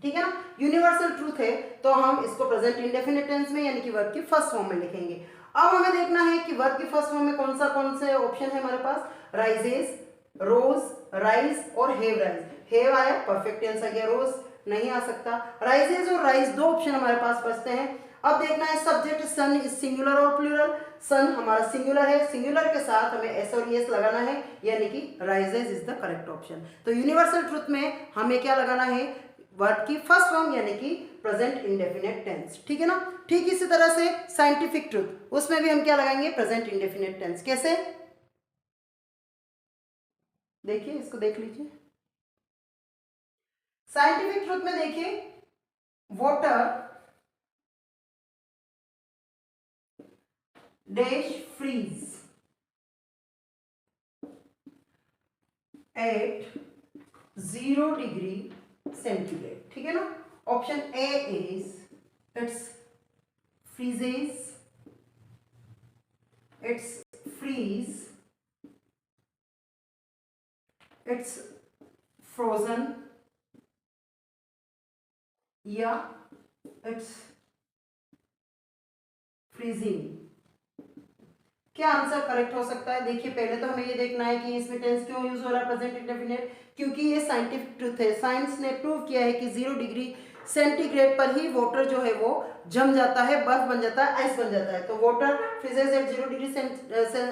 ठीक है ना। यूनिवर्सल ट्रूथ है तो हम इसको प्रेजेंट इंडेफिनिट टेंस में यानी कि वर्ब की फर्स्ट फॉर्म में लिखेंगे। अब हमें देखना है कि वर्ब की फर्स्ट फॉर्म में कौन से ऑप्शन है हमारे पास, राइजेस, रोज, राइज और हैव राइज। हैव आया, परफेक्ट टेंस आ गया, रोज नहीं आ सकता, राइजेस और राइज दो ऑप्शन हमारे पास बचते हैं। अब देखना है सब्जेक्ट सन इज सिंगुलर और प्लूरल। सन हमारा सिंगुलर है, सिंगुलर के साथ हमें एस और एस लगाना है यानी कि rises is the correct option. तो यूनिवर्सल ट्रुथ में हमें क्या लगाना है, वर्ब की फर्स्ट फॉर्म यानी कि प्रेजेंट इंडेफिनिट टेंस, ठीक है ना। ठीक इसी तरह से साइंटिफिक ट्रुथ, उसमें भी हम क्या लगाएंगे, प्रेजेंट इंडेफिनिट टेंस। कैसे, देखिए इसको देख लीजिए। साइंटिफिक ट्रुथ में देखिए, water dash freeze at 0 degree centigrade, ठीक है ना। Option A is it's freezes, it's freeze, it's frozen या इट्स फ्रीजिंग। क्या आंसर करेक्ट हो सकता है? देखिए पहले तो हमें ये देखना है कि इसमें टेंस क्यों यूज हो रहा है प्रेजेंट इंडेफिनिट, क्योंकि ये साइंटिफिक ट्रूथ है। साइंस ने प्रूव किया है कि 0 डिग्री सेंटीग्रेड पर ही वाटर जो है वो जम जाता है, बर्फ बन जाता है, आइस बन जाता है। तो water freezes at 0 degree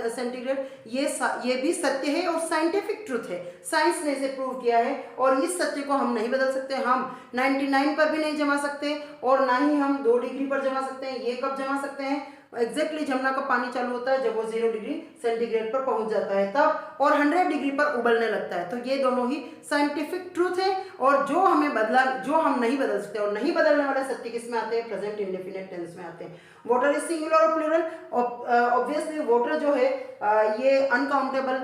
centigrade, ये भी सत्य है और साइंटिफिक ट्रूथ है। साइंस ने इसे प्रूव किया है और इस सत्य को हम नहीं बदल सकते। हम 99 पर भी नहीं जमा सकते और ना ही हम 2 डिग्री पर जमा सकते हैं। ये कब जमा सकते हैं, एग्जैक्टली जमना का पानी चालू होता है जब वो 0 डिग्री सेंटीग्रेड पर पहुंच जाता है तब, और 100 डिग्री पर उबलने लगता है। तो ये दोनों ही साइंटिफिक ट्रूथ है और जो हम नहीं बदल सकते, और नहीं बदलने वाले सत्य किसमें आते हैं, प्रेजेंट इंडेफिनिट टेंस में आते हैं। वाटर इज सिंगुलर और प्लूरल, ऑब्वियसली वाटर जो है ये अनकाउंटेबल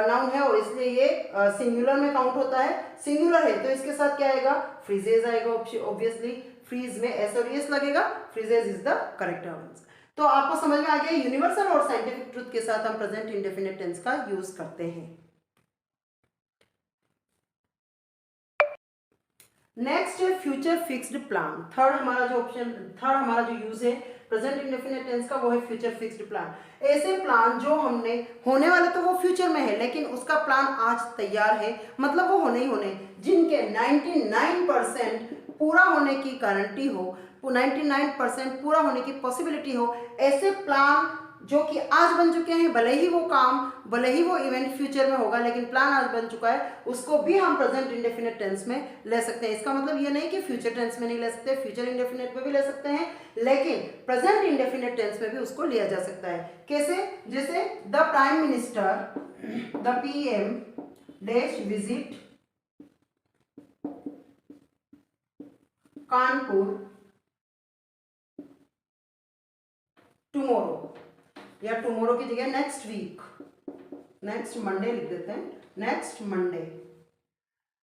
नाउन है और इसलिए ये सिंगुलर में काउंट होता है। सिंगुलर है तो इसके साथ क्या आएगा, फ्रीजेज आएगा। ऑब्वियसली फ्रीज में एस और एस लगेगा, फ्रीजेज इज द करेक्ट आंसर। तो आपको समझ में आ गया, यूनिवर्सल और साइंटिफिक ट्रूथ के साथ हम प्रेजेंट इंडेफिनिट टेंस का यूज करते हैं। नेक्स्ट है फ्यूचर फिक्स्ड प्लान। थर्ड हमारा जो यूज है प्रेजेंट इंडेफिनिट टेंस का वो है फ्यूचर फिक्स्ड प्लान। ऐसे प्लान जो हमने होने वाले तो वो फ्यूचर में है लेकिन उसका प्लान आज तैयार है, मतलब वो होने ही होने, जिनके 99% पूरा होने की गारंटी हो, 99% पूरा होने की पॉसिबिलिटी हो, ऐसे प्लान जो कि आज बन चुके हैं, भले ही वो इवेंट फ्यूचर में होगा लेकिन प्लान आज बन चुका है, उसको भी हम प्रेजेंट इंडेफिनिट टेंस में ले सकते हैं। इसका मतलब ये नहीं कि फ्यूचर टेंस में नहीं ले सकते, फ्यूचर इंडेफिनिट में भी ले सकते हैं लेकिन प्रेजेंट इंडेफिनिट टेंस में भी उसको लिया जा सकता है। कैसे, जैसे the prime minister, the PM dash visit Kanpur tomorrow, या टुमारो की जगह नेक्स्ट वीक, नेक्स्ट मंडे लिख देते हैं, नेक्स्ट मंडे।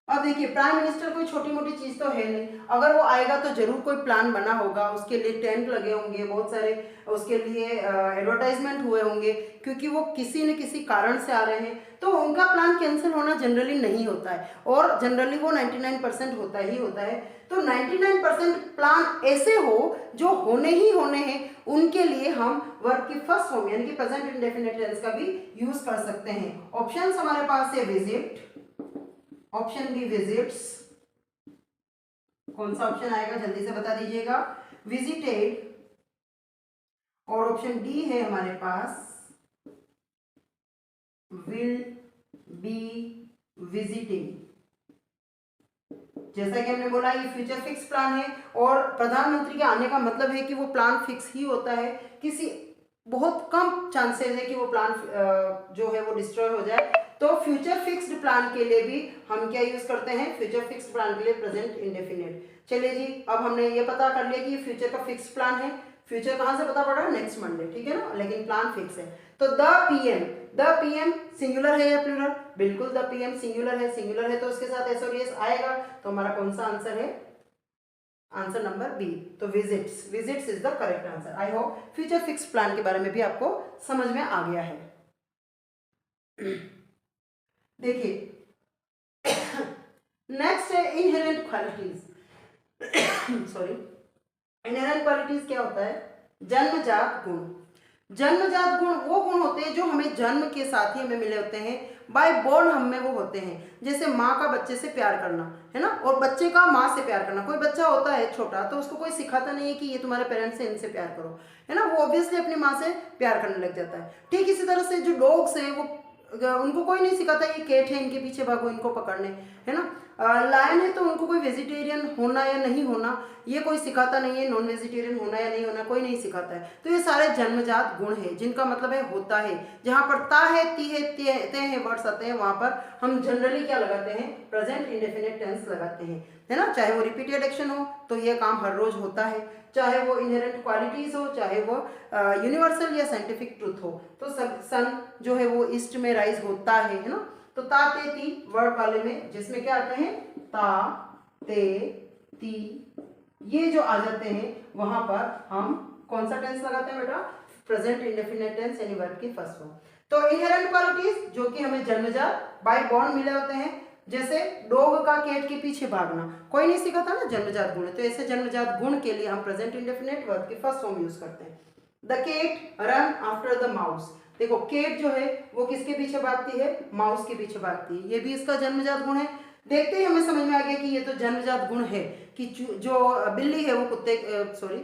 अब देखिए प्राइम मिनिस्टर कोई छोटी मोटी चीज तो है नहीं, अगर वो आएगा तो जरूर कोई प्लान बना होगा, उसके लिए टेंट लगे होंगे बहुत सारे, उसके लिए एडवर्टाइजमेंट हुए होंगे, क्योंकि वो किसी न किसी कारण से आ रहे हैं तो उनका प्लान कैंसिल होना जनरली नहीं होता है और जनरली वो 99% होता ही होता है। तो 99% प्लान ऐसे हो जो होने ही होने हैं, उनके लिए हम वर्ब की फर्स्ट फॉर्म यानी कि प्रेजेंट इंडेफिनिट टेंस का भी यूज कर सकते हैं। ऑप्शंस हमारे पास है विजिट, ऑप्शन बी विजिट्स, कौन सा ऑप्शन आएगा जल्दी से बता दीजिएगा, विजिटेड, और ऑप्शन डी है हमारे पास विल बी विजिटिंग। जैसा कि हमने बोला ये फ्यूचर फिक्स प्लान है और प्रधानमंत्री के आने का मतलब है कि वो प्लान फिक्स ही होता है, किसी बहुत कम चांसेस है कि वो प्लान जो है वो डिस्ट्रॉय हो जाए। तो फ्यूचर फिक्स्ड प्लान के लिए भी हम क्या यूज करते हैं, फ्यूचर फिक्स्ड प्लान के लिए प्रेजेंट इंडेफिनिट। चलिए जी, अब हमने ये पता कर लिया कि ये फ्यूचर का फिक्स्ड प्लान है। फ्यूचर कहाँ से पता पड़ रहा है, नेक्स्ट मंडे, ठीक है ना, लेकिन प्लान फिक्स है। तो द पीएम सिंगुलर है या प्लूरल, बिल्कुल द पीएम सिंगुलर है तो उसके साथ एस और एस आएगा। तो हमारा कौन सा आंसर है, आंसर नंबर बी, तो visits is the correct answer. I hope future fix plan के बारे में भी आपको समझ में आ गया है। देखिए नेक्स्ट है inherent qualities. Sorry, inherent qualities क्या होता है? जन्मजात गुण। जन्मजात गुण वो गुण होते हैं जो हमें जन्म के साथ ही हमें मिले होते हैं, बाय बॉर्न हम में वो होते हैं। जैसे माँ का बच्चे से प्यार करना है ना, और बच्चे का माँ से प्यार करना। कोई बच्चा होता है छोटा, तो उसको कोई सिखाता नहीं है कि ये तुम्हारे पेरेंट्स से, इनसे प्यार करो, है ना, वो ऑब्वियसली अपनी माँ से प्यार करने लग जाता है। ठीक इसी तरह से जो डॉग्स हैं, वो उनको कोई नहीं सिखाता ये कैट है, इनके पीछे भागो, इनको पकड़ने, है ना। लायन है तो उनको कोई वेजिटेरियन होना या नहीं होना ये कोई सिखाता नहीं है, नॉन वेजिटेरियन होना या नहीं होना कोई नहीं सिखाता है। तो ये सारे जन्मजात गुण है, जिनका मतलब है होता है। जहाँ पर ता है, ती है, ते है वर्ड्स आते हैं, वहाँ पर हम जनरली क्या लगाते हैं? प्रेजेंट इंडेफिनिट टेंस लगाते हैं, है ना। चाहे वो रिपीटेड एक्शन हो तो ये काम हर रोज होता है, चाहे वो इनहेरेंट क्वालिटीज हो, चाहे वो यूनिवर्सल या साइंटिफिक ट्रूथ हो। तो सन जो है वो ईस्ट में राइज होता है ना। तो ता ते ती वर्ड वाले में जिसमें क्या आते हैं? ता ते ती, ये जो आ जाते हैं वहां पर हम कौन सा टेंस लगाते हैं बेटा? प्रेजेंट इंडेफिनिट टेंस, यानी वर्ब की फर्स्ट फॉर्म। तो इनहेरेंट क्वालिटीज जो कि हमें जन्मजात बाय बॉर्न मिले होते हैं, जैसे डॉग का कैट के पीछे भागना, कोई नहीं सिखाता ना, जन्मजात गुण है। तो ऐसे जन्मजात गुण के लिए हम प्रेजेंट इंडेफिनिट वर्ब की फर्स्ट फॉर्म यूज करते हैं। The cat run after the mouse. देखो केट जो है वो किसके पीछे भागती है? माउस के पीछे भागती है, ये भी इसका जन्मजात गुण है। देखते ही हमें समझ में आ गया कि ये तो जन्मजात गुण है कि जो बिल्ली है वो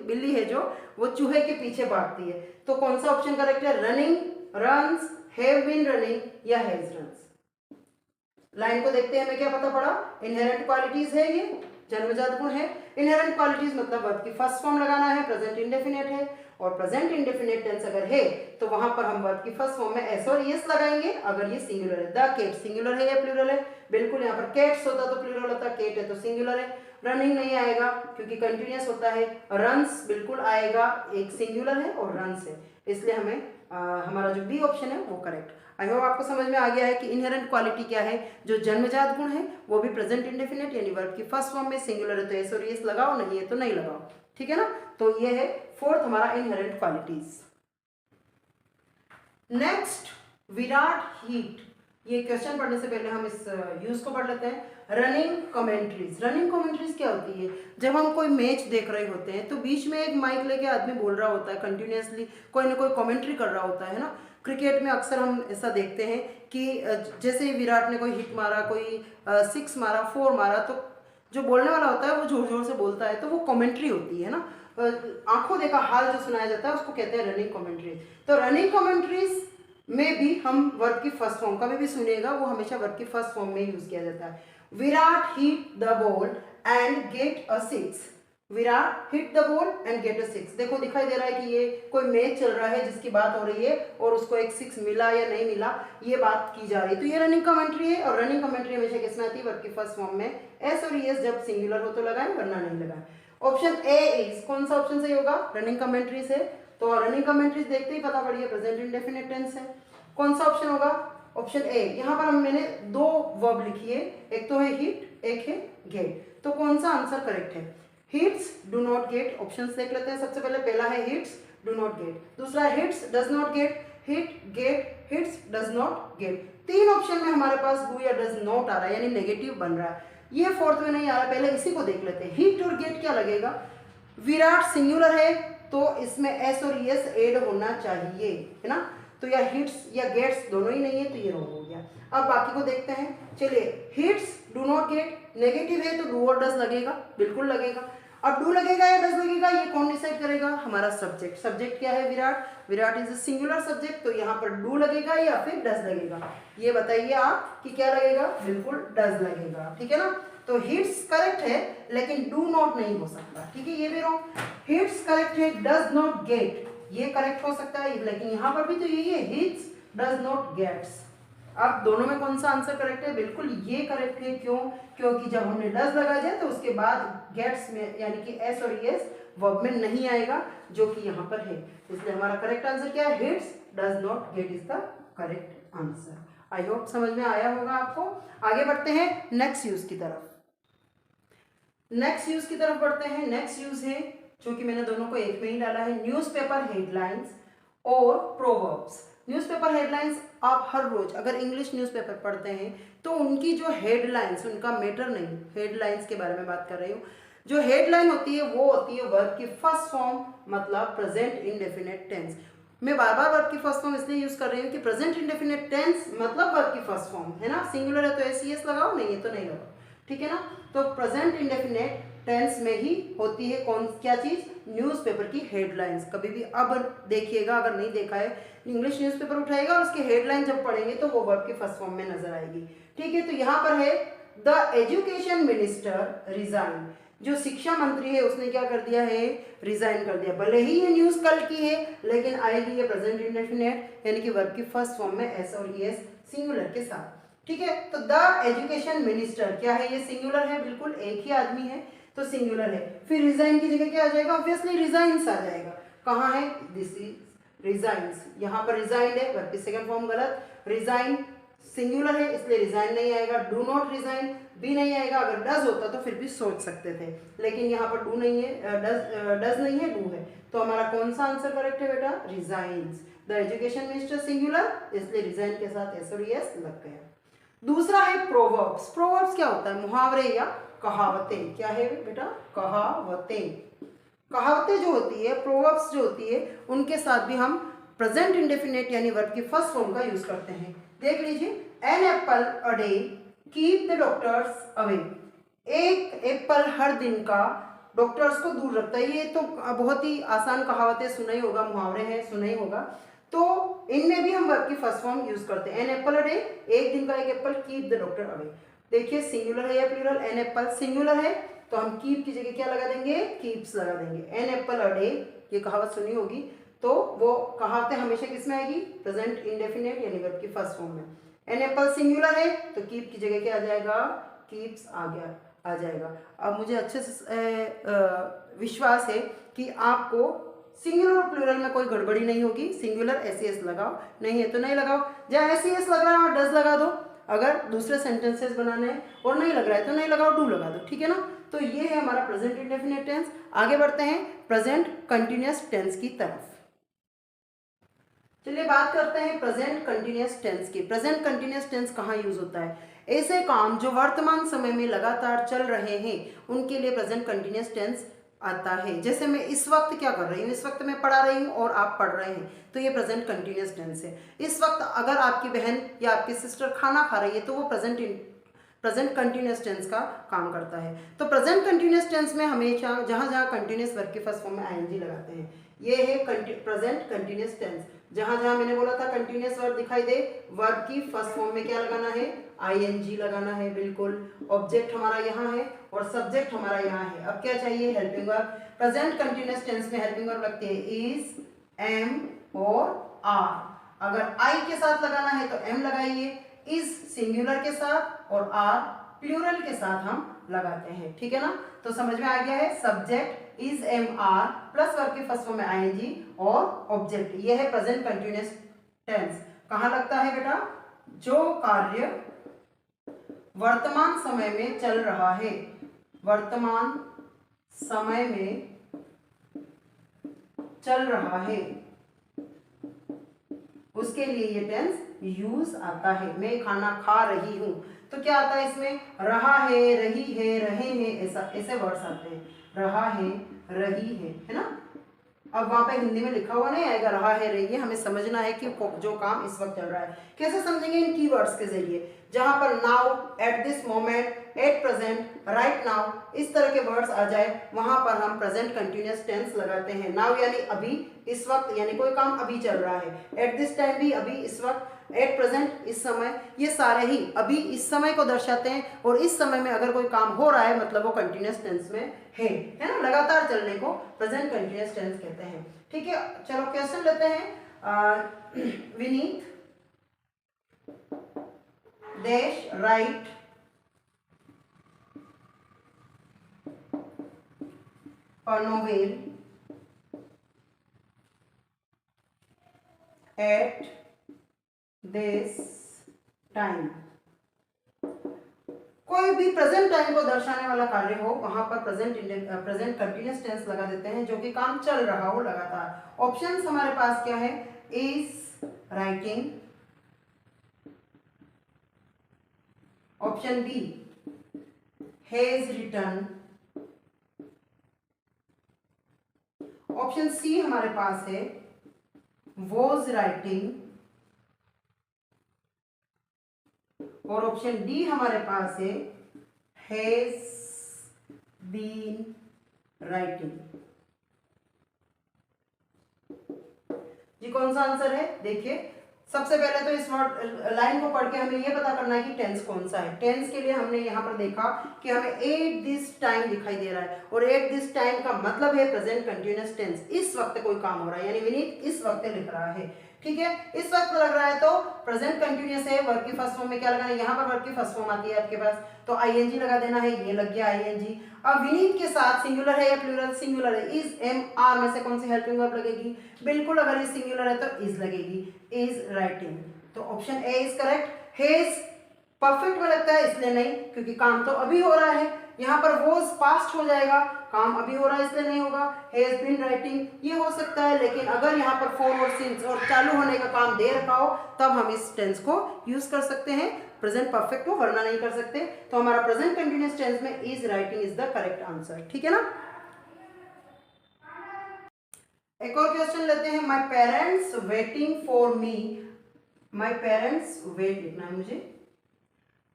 बिल्ली है जो वो चूहे के पीछे भागती है। तो कौन सा ऑप्शन करेक्ट है? Running, runs, have been running या हैज रन्स। लाइन को देखते हैं हमें क्या पता पड़ा? इनहेरेंट क्वालिटीज है, ये जन्मजात गुण है। इनहेरेंट क्वालिटीज मतलब वर्ब की फर्स्ट फॉर्म लगाना है, प्रेजेंट इंडेफिनिट है, और प्रेजेंट इंडेफिनिट टेंस अगर है तो वहां पर हम वर्ब की फर्स्ट फॉर्म में एस और यस लगाएंगे अगर ये सिंगुलर है। द केट सिंगुलर है या प्लूरल है? बिल्कुल, यहाँ पर कैट्स होता तो प्लूरल होता, केट है तो सिंगुलर है। रनिंग नहीं आएगा क्योंकि कंटिन्यूअस होता है। रन्स बिल्कुल आएगा, एक सिंगुलर है और रन्स है, इसलिए हमें हमारा जो बी ऑप्शन है वो करेक्ट। आई होप आपको समझ में आ गया है कि इनहेरेंट क्वालिटी क्या है। जो जन्मजात गुण है वो भी प्रेजेंट इंडेफिनिट यानी वर्ब की फर्स्ट फॉर्म में सिंगुलर है तो एस और यस लगाओ, नहीं है तो नहीं लगाओ, ठीक है ना। तो ये है फोर्थ हमारा inherent qualities. Next, Virat heat. ये क्वेश्चन पढ़ने से पहले हम इस यूज को पढ़ लेते हैं। Running commentaries. रनिंग कमेंट्रीज क्या होती है? जब हम कोई मैच देख रहे होते हैं तो बीच में एक माइक लेके आदमी बोल रहा होता है, कंटिन्यूअसली कोई ना कोई कमेंट्री कर रहा होता है ना। क्रिकेट में अक्सर हम ऐसा देखते हैं कि जैसे विराट ने कोई हिट मारा, कोई 6 मारा, 4 मारा, तो जो बोलने वाला होता है वो जोर जोर से बोलता है, तो वो कमेंट्री होती है ना। आंखों देखा हाल जो सुनाया जाता है उसको कहते हैं रनिंग कमेंट्रीज। तो रनिंग कमेंट्रीज में भी हम वर्ब की फर्स्ट फॉर्म, कभी भी सुनिएगा वो हमेशा वर्ब की फर्स्ट फॉर्म में यूज किया जाता है। Virat hit the ball and get a 6। Virat hit the ball and get a 6। देखो दिखाई दे रहा है कि ये कोई मैच चल रहा है जिसकी बात हो रही है और उसको एक 6 मिला या नहीं मिला ये बात की जा रही है, तो ये रनिंग कमेंट्री है। और रनिंग कमेंट्री हमेशा किसमें आती है? वर्ब की फर्स्ट फॉर्म में। एस और एस जब सिंगुलर हो तो लगाएं, वरना नहीं लगाएं। ऑप्शन ए इज, कौन सा ऑप्शन सही होगा? रनिंग कमेंट्रीज है। तो रनिंग कमेंट्रीज देखते ही पता पड़िए प्रेजेंट इंडेफिनिट टेंस है। कौन सा ऑप्शन होगा? Option A. यहाँ पर मैंने 2 वर्ब लिखी है, एक तो है हिट, एक है गेट। तो कौन सा आंसर करेक्ट है? Hits, do not gate. Options देख लेते हैं। सबसे पहले पहला है हिट्स, डू नॉट गेट। दूसरा है hits, does not get, hit, get, hits, does not get. 3 option में हमारे पास डू या डज नॉट आ रहा है, यानी नेगेटिव बन रहा है। ये फोर्थ में नहीं आ रहा, पहले इसी को देख लेते हैं। हिट और गेट क्या लगेगा? विराट सिंगुलर है तो इसमें एस और एस ऐड होना चाहिए, है ना। तो या हिट्स या गेट्स दोनों ही नहीं है तो ये रॉन्ग हो गया। अब बाकी को देखते हैं। चलिए, hits, do not gate, negative है तो डू और डज लगेगा, बिल्कुल लगेगा। अब डू लगेगा या डज लगेगा ये कौन डिसाइड करेगा? हमारा सब्जेक्ट। सब्जेक्ट क्या है? Virat. Virat is a singular subject, तो यहाँ पर डू लगेगा या फिर डज लगेगा? ये बताइए आप कि क्या लगेगा? बिल्कुल डज लगेगा, ठीक है ना। तो हिट्स करेक्ट है लेकिन डू नॉट नहीं हो सकता, ठीक है, ये भी रॉन्ग। हिट्स करेक्ट है, डज नॉट गेट ये करेक्ट हो सकता है, लेकिन यहाँ पर भी तो यही है, हिट्स डज नॉट गेट्स। अब दोनों में कौन सा आंसर करेक्ट है? बिल्कुल ये करेक्ट है। क्यों? क्योंकि जब हमने डज लगा दिया तो उसके बाद गेट्स में यानी कि एस और एस वर्ब में नहीं आएगा, जो कि यहाँ पर है। इसलिए हमारा करेक्ट आंसर क्या है? Hits does not gate is the correct answer. I hope समझ में आया होगा आपको। आगे बढ़ते हैं नेक्स्ट यूज की तरफ। नेक्स्ट यूज की तरफ बढ़ते हैं। नेक्स्ट यूज है जो कि मैंने दोनों को एक में ही डाला है, न्यूज़पेपर हेडलाइंस और प्रोवर्ब्स। न्यूज़पेपर हेडलाइंस आप हर रोज अगर इंग्लिश न्यूज़पेपर पढ़ते हैं तो उनकी जो हेडलाइंस, उनका मैटर नहीं, हेडलाइंस के बारे में बात कर रही हूँ, जो हेडलाइन होती है वो होती है वर्ब की फर्स्ट फॉर्म, मतलब प्रेजेंट इंडेफिनिट टेंस। मैं बार बार वर्ब की फर्स्ट फॉर्म इसलिए यूज कर रही हूँ कि प्रेजेंट इंडेफिनिट टेंस मतलब वर्ब की फर्स्ट फॉर्म है ना, सिंगुलर है तो एस लगाओ, नहीं है तो नहीं लगाओ, ठीक है ना। तो प्रेजेंट इंडेफिनिट टेंस में ही होती है कौन क्या चीज, न्यूज़पेपर की हेडलाइंस। कभी भी अब देखिएगा, अगर नहीं देखा है, इंग्लिश न्यूज़पेपर उठाएगा और उसकी हेडलाइन जब पढ़ेंगे तो वो वर्ब की फर्स्ट फॉर्म में नजर आएगी, ठीक है। तो यहाँ पर है द एजुकेशन मिनिस्टर रिजाइन, जो शिक्षा मंत्री है उसने क्या कर दिया है, रिजाइन कर दिया। भले ही ये न्यूज कल की है लेकिन आएगी ये प्रेजेंट इंडेफिनिट यानी कि वर्ब की फर्स्ट फॉर्म में एस और ईएस सिंगुलर के साथ, ठीक है। तो द एजुकेशन मिनिस्टर क्या है, ये सिंगुलर है, बिल्कुल एक ही आदमी है तो सिंगुलर है। फिर रिजाइन की जगह क्या आ जाएगा, ऑब्वियसली रिजाइन्स आ जाएगा। कहाँ है, दिस इज रिजाइन्स, यहाँ पर रिजाइंड है, वर्ब की सेकंड फॉर्म गलत, रिजाइन सिंगुलर है इसलिए रिजाइन नहीं आएगा। डू नॉट रिजाइन भी नहीं आएगा, अगर डज होता तो फिर भी सोच सकते थे, लेकिन यहाँ पर डू नहीं है, डज नहीं है, डू है। तो हमारा कौन सा आंसर करेक्ट है बेटा, resigns. The education minister singular इसलिए रिजाइन के साथ एस और एस लग गया। दूसरा है प्रोवर्ब्स। प्रोवर्ब्स क्या होता है, मुहावरे या कहावतें। क्या है बेटा, कहावतें। कहावतें जो होती है, प्रोवर्ब्स जो होती है, उनके साथ भी हम प्रेजेंट इंडेफिनिट यानी वर्ब की फर्स्ट फॉर्म का यूज करते हैं। देख लीजिए, an apple a day keep the doctors away, एक एप्पल हर दिन का डॉक्टर्स को दूर रखता है। ये तो बहुत ही आसान कहावतें सुना ही होगा, मुहावरे हैं सुना ही होगा। तो इनमें भी हम वर्ब की फर्स्ट फॉर्म यूज करते हैं। एन एप्पल अ डे, एक दिन का एक Apple, keep the doctor away. देखिए सिंगुलर है या प्लूरल, एन एप्पल सिंगुलर है तो हम कीप की जगह क्या लगा देंगे, कीप्स लगा देंगे। एन एप्पल अ डे, ये कहावत सुनी होगी, तो वो कहावतें हमेशा किस में आएगी, प्रेजेंट इंडेफिनिट यानी वर्ब की फर्स्ट फॉर्म में। एन एप्पल सिंगुलर है तो कीप की जगह क्या आ जाएगा, कीप्स आ जाएगा। अब मुझे अच्छे से विश्वास है कि आपको सिंगुलर और प्लूरल में कोई गड़बड़ी नहीं होगी। सिंगुलर एस लगाओ, नहीं है तो नहीं लगाओ, जहाँ एस लग रहा है डज लगा दो, अगर दूसरे सेंटेंसेस बनाने हैं और नहीं लग रहा है तो नहीं लगाओ, डू लगा दो, ठीक है ना। तो ये है हमारा प्रेजेंट इंडेफिनिट टेंस। आगे बढ़ते हैं प्रेजेंट कंटिन्यूअस टेंस की तरफ। चलिए बात करते हैं प्रेजेंट कंटिन्यूअस टेंस की। प्रेजेंट कंटिन्यूअस टेंस कहाँ यूज होता है, ऐसे काम जो वर्तमान समय में लगातार चल रहे हैं उनके लिए प्रेजेंट कंटिन्यूअस टेंस आता है। जैसे मैं इस वक्त क्या कर रही हूँ, इस वक्त मैं पढ़ा रही हूँ और आप पढ़ रहे हैं, तो ये प्रेजेंट कंटिन्यूअस टेंस है। इस वक्त अगर आपकी बहन या आपकी सिस्टर खाना खा रही है तो वो प्रेजेंट कंटिन्यूअस टेंस का काम करता है। तो प्रेजेंट कंटिन्यूअस टेंस में हमेशा जहाँ जहाँ कंटिन्यूअस वर्ब के फर्स्ट फॉर्म में आईएनजी लगाते हैं, ये है प्रेजेंट कंटिन्यूअस टेंस। जहां जहां मैंने बोला था कंटिन्यूअस वर्ब दिखाई दे, वर्ब की फर्स्ट फॉर्म में क्या लगाना है, आईएनजी लगाना है, बिल्कुल। ऑब्जेक्ट हमारा यहाँ है और सब्जेक्ट हमारा यहाँ है। अब क्या चाहिए, helping verb. Present continuous tense में हेल्पिंग वर्ब लगती है इज, एम और आर। अगर आई के साथ लगाना है तो एम लगाइए, इज सिंगुलर के साथ और आर प्लूरल के साथ हम लगाते हैं, ठीक है ना। तो समझ में आ गया है, subject is, am, are plus verb के फर्स्ट फॉर्म में आईएनजी और ऑब्जेक्ट, ये है प्रेजेंट कंटिन्यूअस टेंस। कहां लगता है बेटा, जो कार्य वर्तमान समय में चल रहा है, वर्तमान समय में चल रहा है, उसके लिए ये टेंस यूज आता है। मैं खाना खा रही हूं तो क्या आता है इसमें, रहा है, रही है, रहे हैं, ऐसे वर्ड्स आते हैं। रहा है, रही है ना। अब वहां पे हिंदी में लिखा हुआ नहीं आएगा रहा है, रही है, हमें समझना है कि जो काम इस वक्त चल रहा है। कैसे समझेंगे, इन कीवर्ड्स के जरिए, जहां पर now, at this moment, at present, right now, इस तरह के वर्ड्स आ जाए वहां पर हम प्रेजेंट कंटिन्यूअस टेंस लगाते हैं। नाउ यानी अभी, इस वक्त यानी कोई काम अभी चल रहा है, एट दिस टाइम भी अभी, इस वक्त, एट प्रेजेंट इस समय, ये सारे ही अभी इस समय को दर्शाते हैं। और इस समय में अगर कोई काम हो रहा है मतलब वो कंटिन्यूअस टेंस में है ना, लगातार चलने को प्रेजेंट कंटिन्यूअस टेंस कहते हैं, ठीक है। चलो क्वेश्चन लेते हैं। विनीत देश right a novel at this time। कोई भी प्रेजेंट टाइम को दर्शाने वाला कार्य हो वहां पर प्रेजेंट कंटिन्यूअस टेंस लगा देते हैं, जो कि काम चल रहा हो लगातार। ऑप्शंस हमारे पास क्या है, is writing, option B has written, option C हमारे पास है वॉज राइटिंग, और ऑप्शन डी हमारे पास है हैज बीन राइटिंग। जी कौन सा आंसर है? देखिए सबसे पहले तो इस लाइन को पढ़ के हमें ये पता करना है कि टेंस कौन सा है। टेंस के लिए हमने यहाँ पर देखा कि हमें एट दिस टाइम दिखाई दे रहा है, और एट दिस टाइम का मतलब है प्रेजेंट कंटिन्यूअस टेंस, इस वक्त कोई काम हो रहा है, यानी विनीत इस वक्त लिख रहा है। ठीक है, इस वक्त लग रहा है तो प्रेजेंट कंटिन्यूअस है। वर्ब की फर्स्ट फॉर्म में क्या लगाना है? यहाँ पर वर्ब की फर्स्ट फॉर्म आती है आपके पास, तो आईएनजी लगा देना है, ये लग गया आईएनजी। अब विनीत के साथ सिंगुलर है या प्लूरल? सिंगुलर है। इज एम आर में से कौन सी हेल्पिंग वर्ब लगेगी? बिल्कुल, अगर ये सिंगुलर है तो इज लगेगी, इज राइटिंग। तो option A is correct. Hedge perfect में लगता है इसलिए नहीं, क्योंकि काम तो अभी हो रहा है। यहाँ पर वॉज पास्ट हो जाएगा, काम अभी हो रहा है इसलिए नहीं होगा। हैज बीन राइटिंग ये हो सकता है, लेकिन अगर यहाँ पर फॉर और सिंस और चालू होने का काम दे रखा हो तब हम इस टेंस को यूज कर सकते हैं। प्रेजेंट परफेक्ट को वरना नहीं कर सकते। तो हमारा प्रेजेंट कंटिन्यूअस टेंस में is writing is the correct answer. ठीक है ना। एक और क्वेश्चन लेते हैं। My parents waiting for me. My parents wait लिखना है मुझे।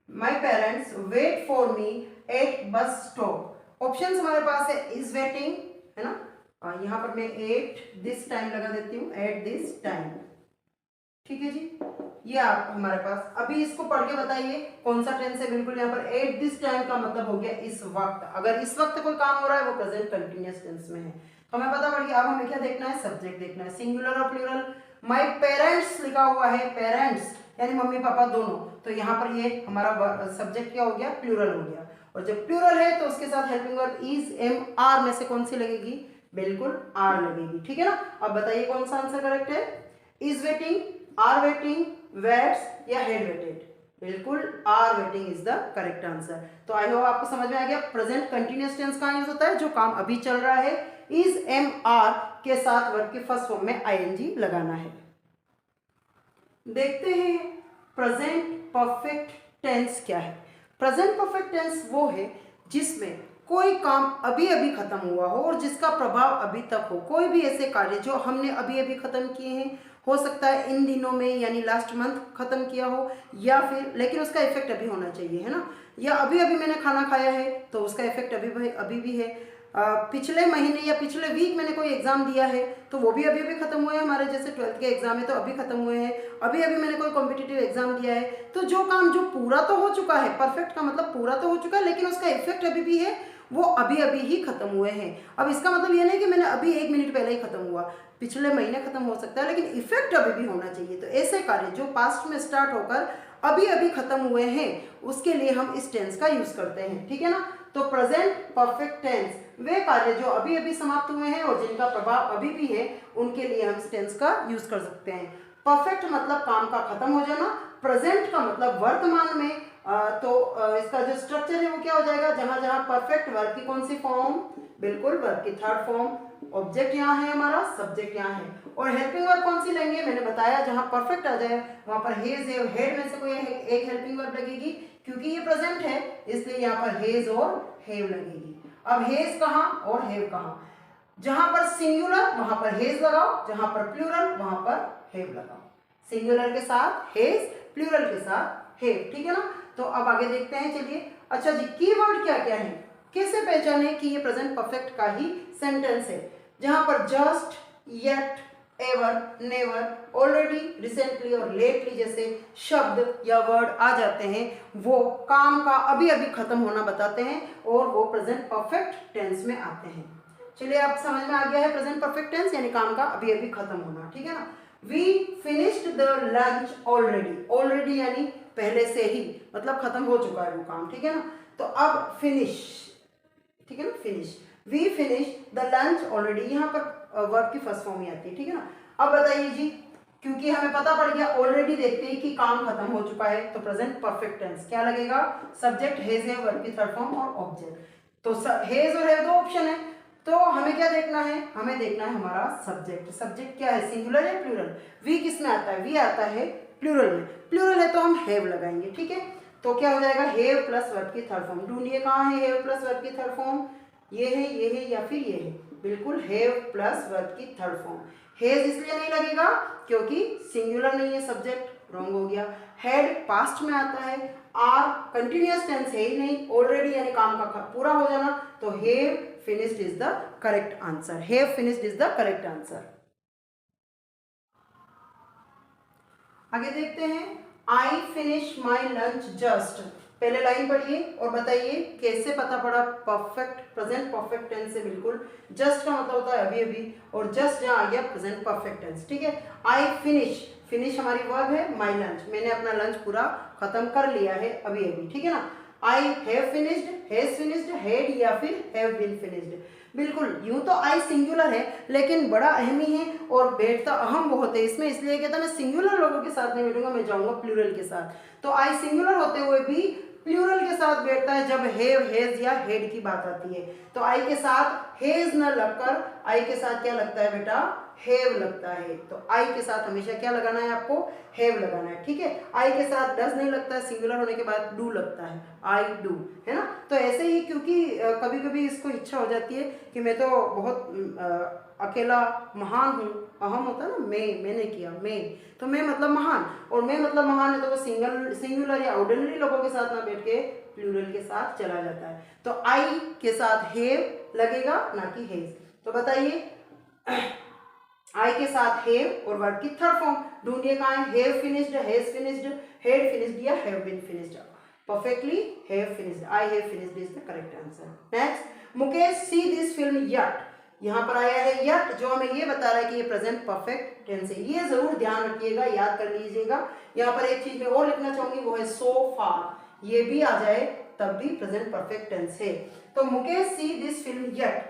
My parents wait for me at bus stop. Option हमारे पास है इज वेटिंग, है ना, और यहाँ पर मैं एट दिस टाइम लगा देती हूँ, एट दिस टाइम। ठीक है जी, ये आप हमारे पास। अभी इसको पढ़ के बताइए कौन सा टेंस है। बिल्कुल यहाँ पर एट दिस टाइम का मतलब हो गया इस वक्त। अगर इस वक्त कोई काम हो रहा है वो प्रेजेंट कंटिन्यूअस टेंस में है। तो हमें पता पड़ गया। अब हमें क्या देखना है? सब्जेक्ट देखना है, सिंगुलर और प्लूरल। माई पेरेंट्स लिखा हुआ है, पेरेंट्स यानी मम्मी पापा दोनों, तो यहाँ पर ये हमारा सब्जेक्ट क्या हो गया? प्लूरल हो गया। और जब प्लूरल है तो उसके साथ helping verb is am are में से कौन सी लगेगी? बिल्कुल आर लगेगी। ठीक है ना। अब बताइए कौन सा आंसर करेक्ट है? Is waiting, are waiting, waits या हेड वेटेड? बिल्कुल are waiting is the correct answer. तो आई होप आपको समझ में आ गया प्रेजेंट कंटिन्यूअस टेंस कहाँ यूज होता है? जो काम अभी चल रहा है, इज एम आर के साथ वर्ब की फर्स्ट फॉर्म में आईएनजी लगाना है। देखते हैं प्रेजेंट परफेक्ट टेंस क्या है। प्रेजेंट परफेक्ट टेंस वो है जिसमें कोई काम अभी अभी खत्म हुआ हो और जिसका प्रभाव अभी तक हो। कोई भी ऐसे कार्य जो हमने अभी अभी खत्म किए हैं, हो सकता है इन दिनों में यानी लास्ट मंथ खत्म किया हो, या फिर लेकिन उसका इफेक्ट अभी होना चाहिए, है ना। या अभी अभी मैंने खाना खाया है तो उसका इफेक्ट अभी भी है। पिछले महीने या पिछले वीक मैंने कोई एग्जाम दिया है तो वो भी अभी अभी खत्म हुए हैं। हमारे जैसे 12th के एग्जाम है तो अभी खत्म हुए हैं। अभी अभी मैंने कोई कॉम्पिटिटिव एग्जाम दिया है, तो जो काम जो पूरा तो हो चुका है, परफेक्ट का मतलब पूरा तो हो चुका है, लेकिन उसका इफेक्ट अभी भी है, वो अभी अभी ही खत्म हुए हैं। अब इसका मतलब ये नहीं कि मैंने अभी 1 मिनट पहले ही खत्म हुआ, पिछले महीने खत्म हो सकता है, लेकिन इफेक्ट अभी भी होना चाहिए। तो ऐसे कार्य जो पास्ट में स्टार्ट होकर अभी अभी खत्म हुए हैं उसके लिए हम इस टेंस का यूज करते हैं। ठीक है ना। तो प्रेजेंट परफेक्ट टेंस वे कार्य जो अभी अभी समाप्त हुए हैं और जिनका प्रभाव अभी भी है उनके लिए हम इस टेंस का यूज कर सकते हैं। परफेक्ट मतलब काम का खत्म हो जाना, प्रेजेंट का मतलब वर्तमान में। इसका जो स्ट्रक्चर है वो क्या हो जाएगा? जहां जहां परफेक्ट वर्ब की कौन सी फॉर्म? बिल्कुल वर्ब की थर्ड फॉर्म। ऑब्जेक्ट यहाँ है हमारा, सब्जेक्ट यहाँ है, और हेल्पिंग वर्ब कौन सी लेंगे? मैंने बताया जहां परफेक्ट आ जाए वहां पर हेज है, हेड में से कोई एक हेल्पिंग वर्ब लगेगी, क्योंकि ये प्रेजेंट है इसलिए यहाँ पर हेज और हेव लगेगी। अब हेज कहाँ और हेव कहाँ? जहां पर सिंगुलर वहां पर हेज लगाओ, जहां पर प्लूरल वहां पर हेव लगाओ। सिंगुलर के साथ हेज, प्लूरल के साथ हेव। ठीक है ना। तो अब आगे देखते हैं, चलिए। अच्छा जी, कीवर्ड क्या क्या है, कैसे पहचाने कि ये प्रेजेंट परफेक्ट का ही सेंटेंस है? जहां पर just, yet, ever, never, already, recently और लेटली जैसे शब्द या वर्ड आ जाते हैं वो काम का अभी अभी खत्म होना बताते हैं और वो प्रेजेंट परफेक्ट टेंस में आते हैं। चलिए आप समझ में आ गया है प्रेजेंट परफेक्ट टेंस यानी काम का अभी अभी खत्म होना। ठीक है ना। We finished the lunch already. Already यानी पहले से ही, मतलब खत्म हो चुका है वो काम। ठीक है ना। तो अब फिनिश, ठीक है ना, finish, we finish the lunch already, यहाँ पर वर्ब की फर्स्ट फॉर्म ही आती है। ठीक है ना। अब बताइए जी, क्योंकि हमें पता पड़ गया ऑलरेडी देखते ही कि काम खत्म हो चुका है तो प्रेजेंट परफेक्ट टेंस क्या लगेगा? सब्जेक्ट हेज है, वर्ब की थर्ड फॉर्म और ऑब्जेक्ट। तो हेज और है दो ऑप्शन है, तो हमें क्या देखना है? हमें देखना है हमारा सब्जेक्ट। सब्जेक्ट क्या है? सिंगुलर या प्लूरल? वी किस में आता है? वी आता है प्लूरल में। प्लूरल है तो हम हैव लगाएंगे। ठीक है। तो क्या हो जाएगा? हैव प्लस वर्ब की थर्ड फॉर्म। ढूंढिए कहाँ है हैव प्लस वर्ब की थर्ड फॉर्म? ये है या फिर ये है? बिल्कुल हैव प्लस वर्ब की थर्ड फॉर्म। हैज इसलिए नहीं लगेगा क्योंकि सिंगुलर नहीं है सब्जेक्ट, रॉन्ग हो गया। हैड पास्ट में आता है, आर कंटिन्यूअस टेंस है ही नहीं, ऑलरेडी यानी काम का पूरा हो जाना, तो have finished is the correct answer. Have finished is the correct answer. आगे देखते हैं, I finish my lunch just. पहले लाइन पढ़िए और बताइए कैसे पता पड़ा परफेक्ट प्रेजेंट परफेक्ट टेंस से। बिल्कुल जस्ट का मतलब होता है अभी अभी, और जस्ट जहाँ आ गया प्रेजेंट परफेक्ट टेंस, ठीक है। आई फिनिश, फिनिश हमारी वर्ब है, माई लंच मैंने अपना लंच पूरा खत्म कर लिया है अभी अभी, ठीक है ना। आई have finished, has finished, had या फिर हैव बीन फिनिश्ड। बिल्कुल यूं तो आई सिंगुलर है लेकिन बड़ा अहम ही है और बैठता अहम बहुत है इसमें, इसलिए कहता मैं सिंगुलर लोगों के साथ नहीं बैठूंगा, मैं जाऊंगा प्लूरल के साथ। तो आई सिंगुलर होते हुए भी प्लूरल के साथ बैठता है जब हैव हैज या हेड की बात आती है। तो आई के साथ हैज न लगकर आई के साथ क्या लगता है बेटा, हैव लगता है। तो आई के साथ हमेशा क्या लगाना है आपको, हैव लगाना है, ठीक है। आई के साथ डज नहीं लगता है, सिंगुलर होने के बाद डू लगता है, आई डू, है ना। तो ऐसे ही क्योंकि कभी कभी इसको इच्छा हो जाती है कि मैं तो बहुत अकेला महान हूँ, अहम होता है ना, मैंने किया, मैं, तो मैं मतलब महान, और मैं मतलब महान है तो वो सिंगुलर या ऑर्डिनरी लोगों के साथ ना बैठ के प्लूरल के साथ चला जाता है। तो आई के साथ हैव लगेगा ना कि हैज। तो बताइए आई के साथ हैव और वर्ब की थर्ड फॉर्म ढूंढिए कहाँ है, have finished, has finished, had finished या have been finished. Perfectly have finished, I have finished is the correct answer. Next, Mukesh see this film yet. यहाँ पर आया है यट, जो हमें ये बता रहा है कि ये प्रेजेंट परफेक्ट टेंस है। ये जरूर ध्यान रखिएगा, याद कर लीजिएगा। यहाँ पर एक चीज मैं और लिखना चाहूंगी, वो है सो फार। ये भी आ जाए तब भी प्रेजेंट परफेक्ट टेंस है। तो Mukesh see this film yet,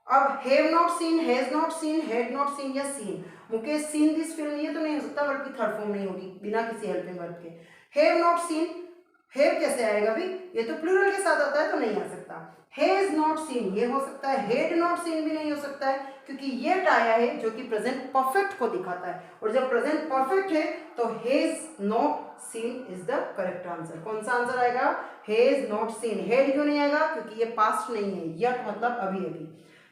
अब have not seen, has not seen, had not seen या seen. Mukesh seen this film, ये तो नहीं हो सकता, वर्ब की थर्ड फॉर्म नहीं होगी बिना किसी हेल्पिंग वर्ब के। हैव नॉट सीन, हैव कैसे आएगा भी, ये तो प्लूरल के साथ आता है तो नहीं आ सकता। हैज नॉट सीन ये हो सकता है, हैड नॉट सीन भी नहीं हो सकता है क्योंकि येट आया है जो कि प्रेजेंट परफेक्ट को दिखाता है, और जब प्रेजेंट परफेक्ट है तो has not scene is the correct answer. कौन सा आंसर आएगा, हैज नॉट सीन। हैड क्यों नहीं आएगा, क्योंकि ये पास्ट नहीं है, येट मतलब अभी अभी।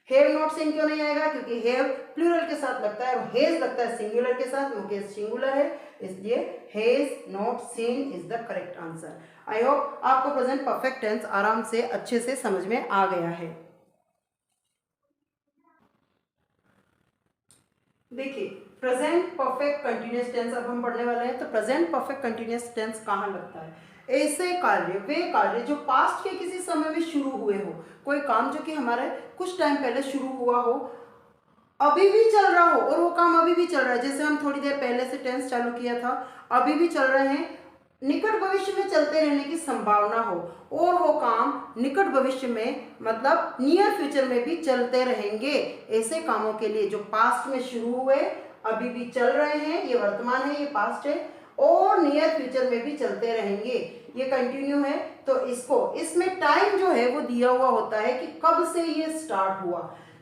हैव नॉट सीन क्यों नहीं आएगा, क्योंकि हैव प्लूरल के साथ लगता है और हैज लगता है सिंगुलर के साथ, मुकेश सिंगुलर है, इसलिए has not scene is the correct answer. I hope आपको प्रेजेंट परफेक्ट टेंस आराम से अच्छे से समझ में आ गया है। देखिए प्रेजेंट परफेक्ट कंटिन्यूअस टेंस अब हम पढ़ने वाले हैं। तो प्रेजेंट परफेक्ट कंटिन्यूअस टेंस कहाँ लगता है, ऐसे कार्य, वे कार्य जो पास्ट के किसी समय में शुरू हुए हो, कोई काम जो कि हमारे कुछ टाइम पहले शुरू हुआ हो, अभी भी चल रहा हो, और वो काम अभी भी चल रहा है, जैसे हम थोड़ी देर पहले से टेंस चालू किया था, अभी भी चल रहे हैं, निकट भविष्य में चलते रहने की संभावना हो, और वो काम निकट भविष्य में मतलब नियर फ्यूचर में भी चलते रहेंगे। ऐसे कामों के लिए जो पास्ट में शुरू हुए, अभी भी चल रहे हैं, ये वर्तमान है, ये पास्ट है, और नियर फ्यूचर में भी चलते रहेंगे, ये कंटिन्यू है। तो इसको, इसमें टाइम जो है वो दिया हुआ होता है कि कब से ये स्टार्ट हुआ।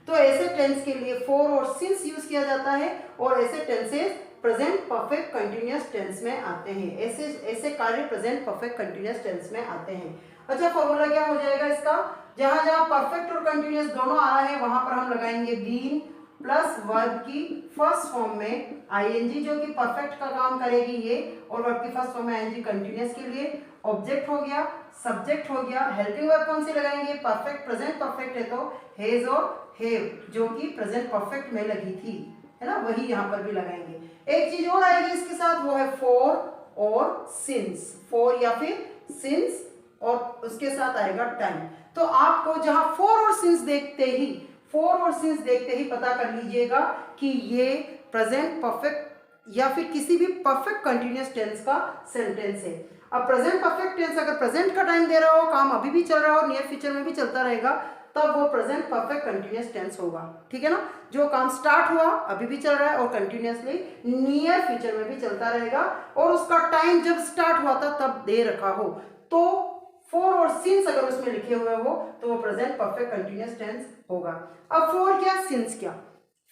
तो ऐसे टेंस के लिए फॉर और सिंस यूज किया जाता है, और ऐसे tenses present perfect continuous tense में आते हैं। ऐसे कार्य प्रेजेंट परफेक्ट कंटिन्यूअस टेंस में आते हैं। अच्छा, फॉर्मूला क्या हो जाएगा इसका, जहां जहां परफेक्ट और कंटिन्यूअस दोनों आ रहा है वहां पर हम लगाएंगे बीन प्लस वर्ब की फर्स्ट फॉर्म में आईएनजी, जो कि परफेक्ट का काम करेगी ये, और वर्ब की फर्स्ट फॉर्म में आईएनजी कंटिन्यूअस के लिए। ऑब्जेक्ट हो गया, सब्जेक्ट हो गया, हेल्पिंग वर्ब कौन सी लगाएंगे, परफेक्ट प्रेजेंट परफेक्ट है तो हैज और हैव, जो कि प्रेजेंट परफेक्ट में लगी थी, है ना, वही यहाँ पर भी लगाएंगे। एक चीज और आएगी इसके साथ, वो है फॉर और सिंस। फॉर या फिर सिंस, और उसके साथ आएगा टाइम। तो आपको जहां फॉर और सिंस देखते ही, फॉर और सिंस देखते ही पता कर लीजिएगा कि ये प्रेजेंट परफेक्ट या फिर किसी भी परफेक्ट कंटिन्यूअस टेंस का सेंटेंस है। अब प्रेजेंट परफेक्ट टेंस अगर प्रेजेंट का टाइम दे रहा हो, काम अभी भी चल रहा हो, नियर फ्यूचर में भी चलता रहेगा, तब वो प्रेजेंट परफेक्ट कंटिन्यूअस टेंस होगा, ठीक है ना। जो काम स्टार्ट हुआ अभी भी चल रहा है और कंटिन्यूअसली नियर फ्यूचर में भी चलता रहेगा, और उसका टाइम जब स्टार्ट हुआ था तब दे रखा हो, तो फॉर और सिंस अगर उसमें लिखे हुए हो तो वो प्रेजेंट परफेक्ट कंटिन्यूअस टेंस होगा। अब फॉर क्या, सिंस क्या।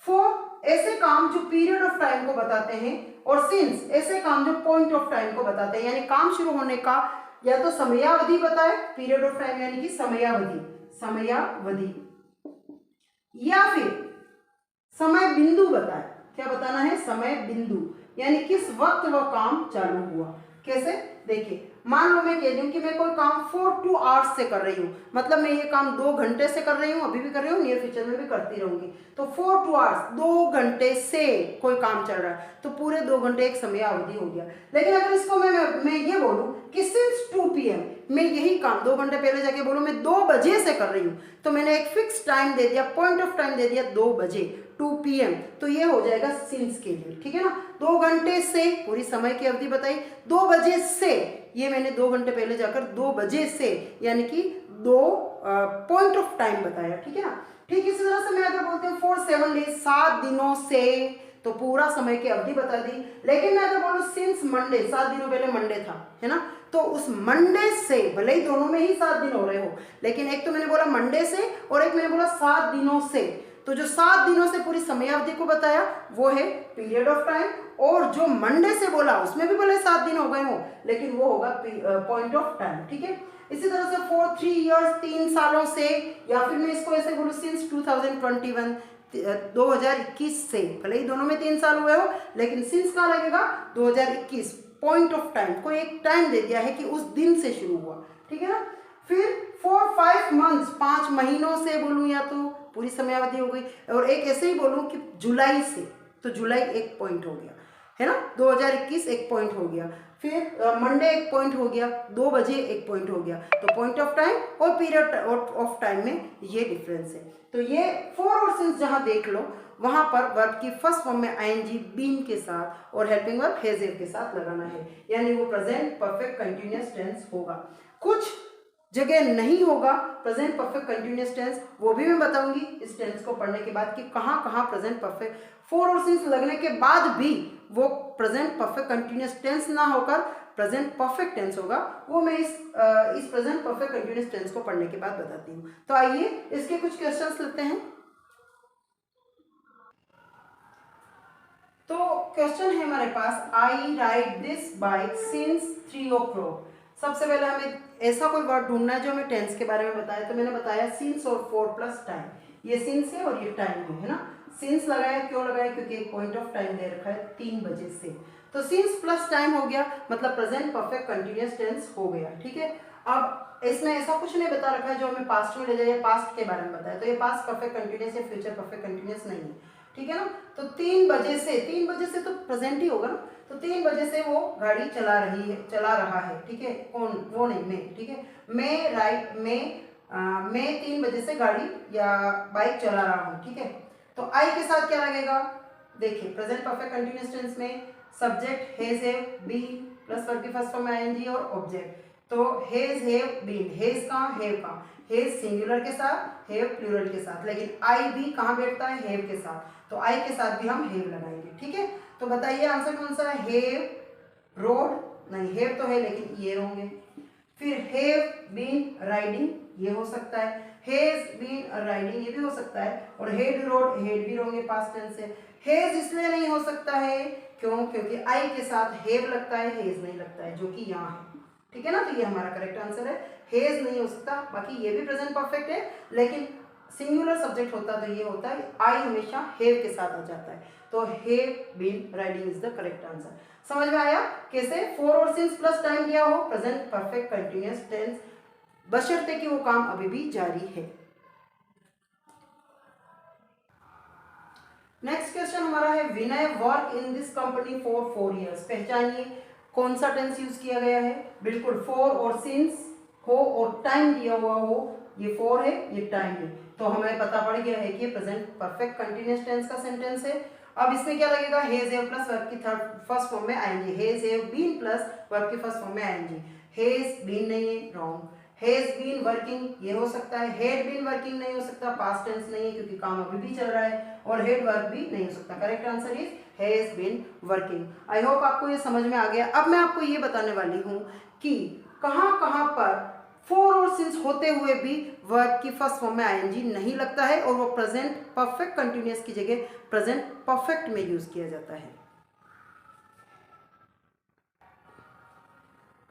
फॉर ऐसे काम जो पीरियड ऑफ टाइम को बताते हैं, और सिंस ऐसे काम जो पॉइंट ऑफ टाइम को बताते हैं, यानी काम शुरू होने का या तो समयावधि बताए, पीरियड ऑफ टाइम यानी कि समयावधि, समयावधि, या फिर समय बिंदु बताए। क्या बताना है? समय बिंदु, यानी किस वक्त वह काम चालू हुआ। कैसे? देखिए, मान लो मैं कह रही हूँ कि मैं कोई काम 4 2 आवर्स से कर रही हूँ, मतलब मैं ये काम 2 घंटे से कर रही हूँ, अभी भी कर रही हूँ, नियर फ्यूचर में भी करती रहूंगी। तो 4 2 आवर्स, 2 घंटे से कोई काम चल रहा है, तो पूरे 2 घंटे एक समय अवधि हो गया। लेकिन अगर इसको मैं ये बोलूँ कि सिंस 2 PM, मैं यही काम 2 घंटे पहले जाके बोलूँ मैं 2 बजे से कर रही हूँ, तो मैंने एक फिक्स टाइम दे दिया, पॉइंट ऑफ टाइम दे दिया 2 बजे, 2 PM, तो ये हो जाएगा सिंस के लिए। ठीक है ना? 2 घंटे से पूरी समय की अवधि बताई, 2 बजे से ये मैंने 2 घंटे पहले जाकर 2 बजे से यानी कि 2 पॉइंट ऑफ टाइम बताया। ठीक है ना? ठीक इसी तरह से मैं अगर बोलती हूँ 4 7 डेज, 7 दिनों से, तो पूरा समय की अवधि बता दी। लेकिन मैं अगर बोलूँ सिंस मंडे, 7 दिनों पहले मंडे था, है ना, तो उस मंडे से, भले ही दोनों में ही 7 दिन हो रहे हो, लेकिन एक तो मैंने बोला मंडे से और एक मैंने बोला 7 दिनों से, तो जो 7 दिनों से पूरी समयावधि को बताया वो है पीरियड ऑफ टाइम, और जो मंडे से बोला उसमें भी भले 7 दिन हो गए हो, लेकिन वो होगा पॉइंट ऑफ टाइम। ठीक है? इसी तरह से 4 3 ईयर्स, 3 सालों से, या फिर मैं इसको ऐसे बोलूँ सिंस 2021, 2021 से, भले ही दोनों में 3 साल हुए हो, लेकिन सिंस कहाँ लगेगा? 2021, पॉइंट ऑफ टाइम, कोई एक टाइम दे दिया है कि उस दिन से शुरू हुआ। ठीक है ना? फिर 4 5 मंथ्स, 5 महीनों से बोलूँ या तो पूरी समयावधि हो गई, और एक ऐसे ही बोलूँ कि जुलाई से, तो जुलाई एक पॉइंट हो गया, है ना, 2021 एक पॉइंट हो गया, फिर मंडे एक पॉइंट हो गया, 2 बजे एक पॉइंट हो गया, तो पॉइंट ऑफ टाइम और पीरियड ऑफ टाइम में ये डिफरेंस है। तो ये 4 और सिंस जहाँ देख लो, वहां पर वर्ब की फर्स्ट फॉर्म में आईएनजी बीन के साथ और हेल्पिंग वर्ब हैज हैव के साथ लगाना है, यानी वो प्रेजेंट परफेक्ट कंटिन्यूअस टेंस होगा। कुछ जगह नहीं होगा प्रेजेंट परफेक्ट कंटिन्यूअस टेंस, वो भी मैं बताऊंगी इस टेंस को पढ़ने के बाद कि कहाँ कहाँ प्रेजेंट परफेक्ट 4 और सिंस लगने के बाद भी वो प्रेजेंट परफेक्ट कंटिन्यूअस टेंस ना होकर प्रेजेंट परफेक्ट टेंस होगा, वो मैं इस प्रेजेंट परफेक्ट कंटिन्यूअस टेंस को पढ़ने के बाद बताती हूँ। तो आइए इसके कुछ क्वेश्चंस लेते हैं। तो क्वेश्चन है हमारे पास, I ride this bike since 3 o'clock। सबसे पहले हमें ऐसा कोई वर्ड ढूंढना है जो हमें टेंस के बारे में बताया, तो मैंने बताया सिंस और 4 प्लस टाइम, ये सिंस है और ये टाइम है ना। सिंस लगाया, क्यों लगाया? क्योंकि एक पॉइंट ऑफ टाइम दे रखा है 3 बजे से, तो सिंस प्लस टाइम हो गया, मतलब प्रेजेंट परफेक्ट कंटिन्यूअस टेंस हो गया। ठीक है? अब इसमें ऐसा कुछ नहीं बता रखा है जो हमें पास्ट में ले जाए, पास्ट के बारे में बताया, तो ये पास्ट परफेक्ट कंटिन्यूअस या फ्यूचर परफेक्ट कंटिन्यूअस नहीं है। ठीक है ना? तो 3 बजे से, 3 बजे से तो प्रेजेंट ही होगा ना, तो 3 बजे से वो गाड़ी चला रही है, चला रहा है। ठीक है? कौन? वो नहीं, मैं। ठीक है? मैं राइट, मैं 3 बजे से गाड़ी या बाइक चला रहा हूँ। ठीक है? तो आई के साथ क्या लगेगा? देखिए, प्रेजेंट परफेक्ट कंटिन्यूअस टेंस में subject has have been plus verb की फर्स्ट फॉर्म में आईएनजी और ऑब्जेक्ट, तो हैज हैव बीन, हैज कहाँ, हैव कहाँ, हैज सिंगुलर के साथ, हैव प्लूरल के साथ, लेकिन आई भी कहाँ बैठता है? हैव के साथ, तो आई के साथ भी हम हैव लगाएंगे। ठीक है? तो बताइए आंसर कौन सा है? हैव रोड नहीं, हैव तो है लेकिन ये होंगे। फिर हैव बीन राइडिंग, ये हो सकता है। हैज बीन राइडिंग, ये भी हो सकता है। और हेड रोड, हेड भी होंगे पास्ट टेंस से। हैज इसलिए नहीं हो सकता है, क्यों? क्योंकि आई के साथ हैव लगता है, हैज नहीं लगता है, जो कि यहाँ है। ठीक है ना? तो ये हमारा करेक्ट आंसर है, हैज नहीं हो सकता। बाकी ये भी प्रेजेंट परफेक्ट है, लेकिन सिंगुलर सब्जेक्ट होता तो ये होता है, आई हमेशा हैव के साथ आ जाता है, तो have been riding is the correct answer. समझ में आया कैसे 4 और सिंस प्लस टाइम दिया हो, प्रेजेंट परफेक्ट कंटिन्यूअस टेंस, बशर्ते कि वो काम अभी भी जारी है। नेक्स्ट क्वेश्चन हमारा है, Vinay work in this company for 4 years। पहचानिए कौन सा टेंस यूज किया गया है? बिल्कुल 4 और सिंस हो और टाइम दिया हुआ हो, ये 4 है, ये टाइम है, तो हमें पता पड़ गया है कि ये प्रेजेंट परफेक्ट कंटिन्यूअस टेंस का सेंटेंस है। अब इसमें क्या लगेगा? हैज हैव प्लस वर्ब की फर्स्ट फॉर्म में आएंगे, has have been plus verb की फर्स्ट फॉर्म में आएंगे। हैज बीन नहीं है, रॉन्ग। हैज बीन वर्किंग, ये हो सकता है। हैड बीन वर्किंग नहीं हो सकता, पास्ट टेंस नहीं है क्योंकि काम अभी भी चल रहा है। और हेड वर्क भी नहीं हो सकता। Correct answer is has been working. I hope आपको ये समझ में आ गया। अब मैं आपको ये बताने वाली हूँ कि कहाँ कहाँ पर 4 और सिंस होते हुए भी वर्ब की फर्स्ट फॉर्म में आईएनजी नहीं लगता है और वो प्रेजेंट परफेक्ट कंटिन्यूअस की जगह प्रेजेंट परफेक्ट में यूज किया जाता है।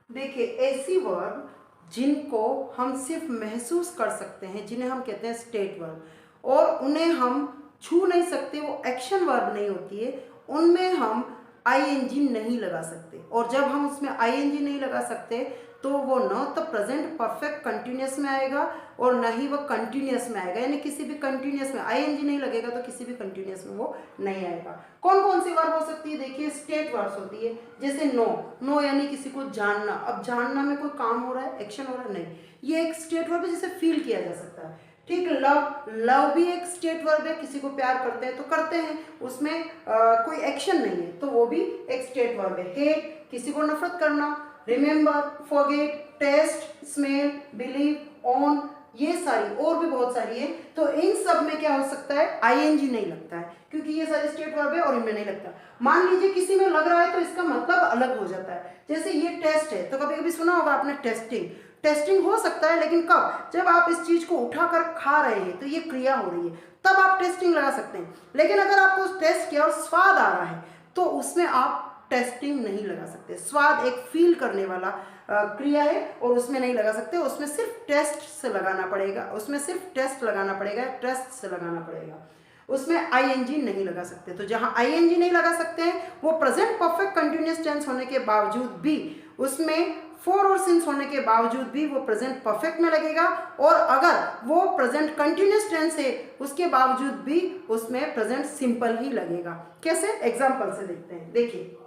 देखिए, ऐसी वर्ब जिनको हम सिर्फ महसूस कर सकते हैं, जिन्हें हम कहते हैं स्टेट वर्ब, और उन्हें हम छू नहीं सकते, वो एक्शन वर्ब नहीं होती है, उनमें हम आईएनजी नहीं लगा सकते। और जब हम उसमें आईएनजी नहीं लगा सकते तो वो न तो प्रेजेंट परफेक्ट कंटिन्यूस में आएगा और न ही वो कंटिन्यूस में आएगा, यानी किसी भी कंटिन्यूस में आईएनजी नहीं लगेगा तो किसी भी कंटिन्यूस में वो नहीं आएगा। कौन कौन सी वर्ब हो सकती है? देखिए स्टेट वर्ब्स होती है, जैसे नो, नो यानी किसी को जानना। अब जानना में कोई काम हो रहा है, एक्शन हो रहा है? नहीं, ये एक स्टेट वर्ब है जिसे फील किया जा सकता है। ठीक, लव, लव भी एक स्टेट वर्ब है, किसी को प्यार करते हैं तो करते हैं, उसमें कोई एक्शन नहीं है तो वो भी एक स्टेट वर्ब है। हेट, किसी को नफरत करना। Remember, forget, taste, smell, believe, own, ये सारी और भी बहुत सारी है। तो इन सब में क्या हो सकता है? आईएनजी नहीं लगता है, क्योंकि ये सारे स्टेट वर्ब है और इनमें नहीं लगता। मान लीजिए किसी में लग रहा है तो इसका मतलब अलग हो जाता है। जैसे ये टेस्ट है तो कभी कभी सुना होगा आपने टेस्टिंग। टेस्टिंग हो सकता है, लेकिन कब? जब आप इस चीज को उठाकर खा रहे हैं तो ये क्रिया हो रही है, तब आप टेस्टिंग लगा सकते हैं। लेकिन अगर आपको टेस्ट किया और स्वाद आ रहा है तो उसमें आप टेस्टिंग नहीं लगा सकते। स्वाद एक फील करने वाला क्रिया है और उसमें नहीं लगा सकते, उसमें सिर्फ टेस्ट से लगाना पड़ेगा, उसमें सिर्फ टेस्ट लगाना पड़ेगा, टेस्ट से लगाना पड़ेगा, उसमें आईएनजी नहीं लगा सकते। तो जहां आईएनजी नहीं लगा सकते हैं वो प्रेजेंट परफेक्ट कंटिन्यूअस टेंस होने के बावजूद भी, उसमें फोर और सिंस होने के बावजूद भी वो प्रेजेंट परफेक्ट में लगेगा। और अगर वो प्रेजेंट कंटिन्यूअस टेंस है उसके बावजूद भी उसमें प्रेजेंट सिंपल ही लगेगा। कैसे? एग्जांपल से देखते हैं। देखिए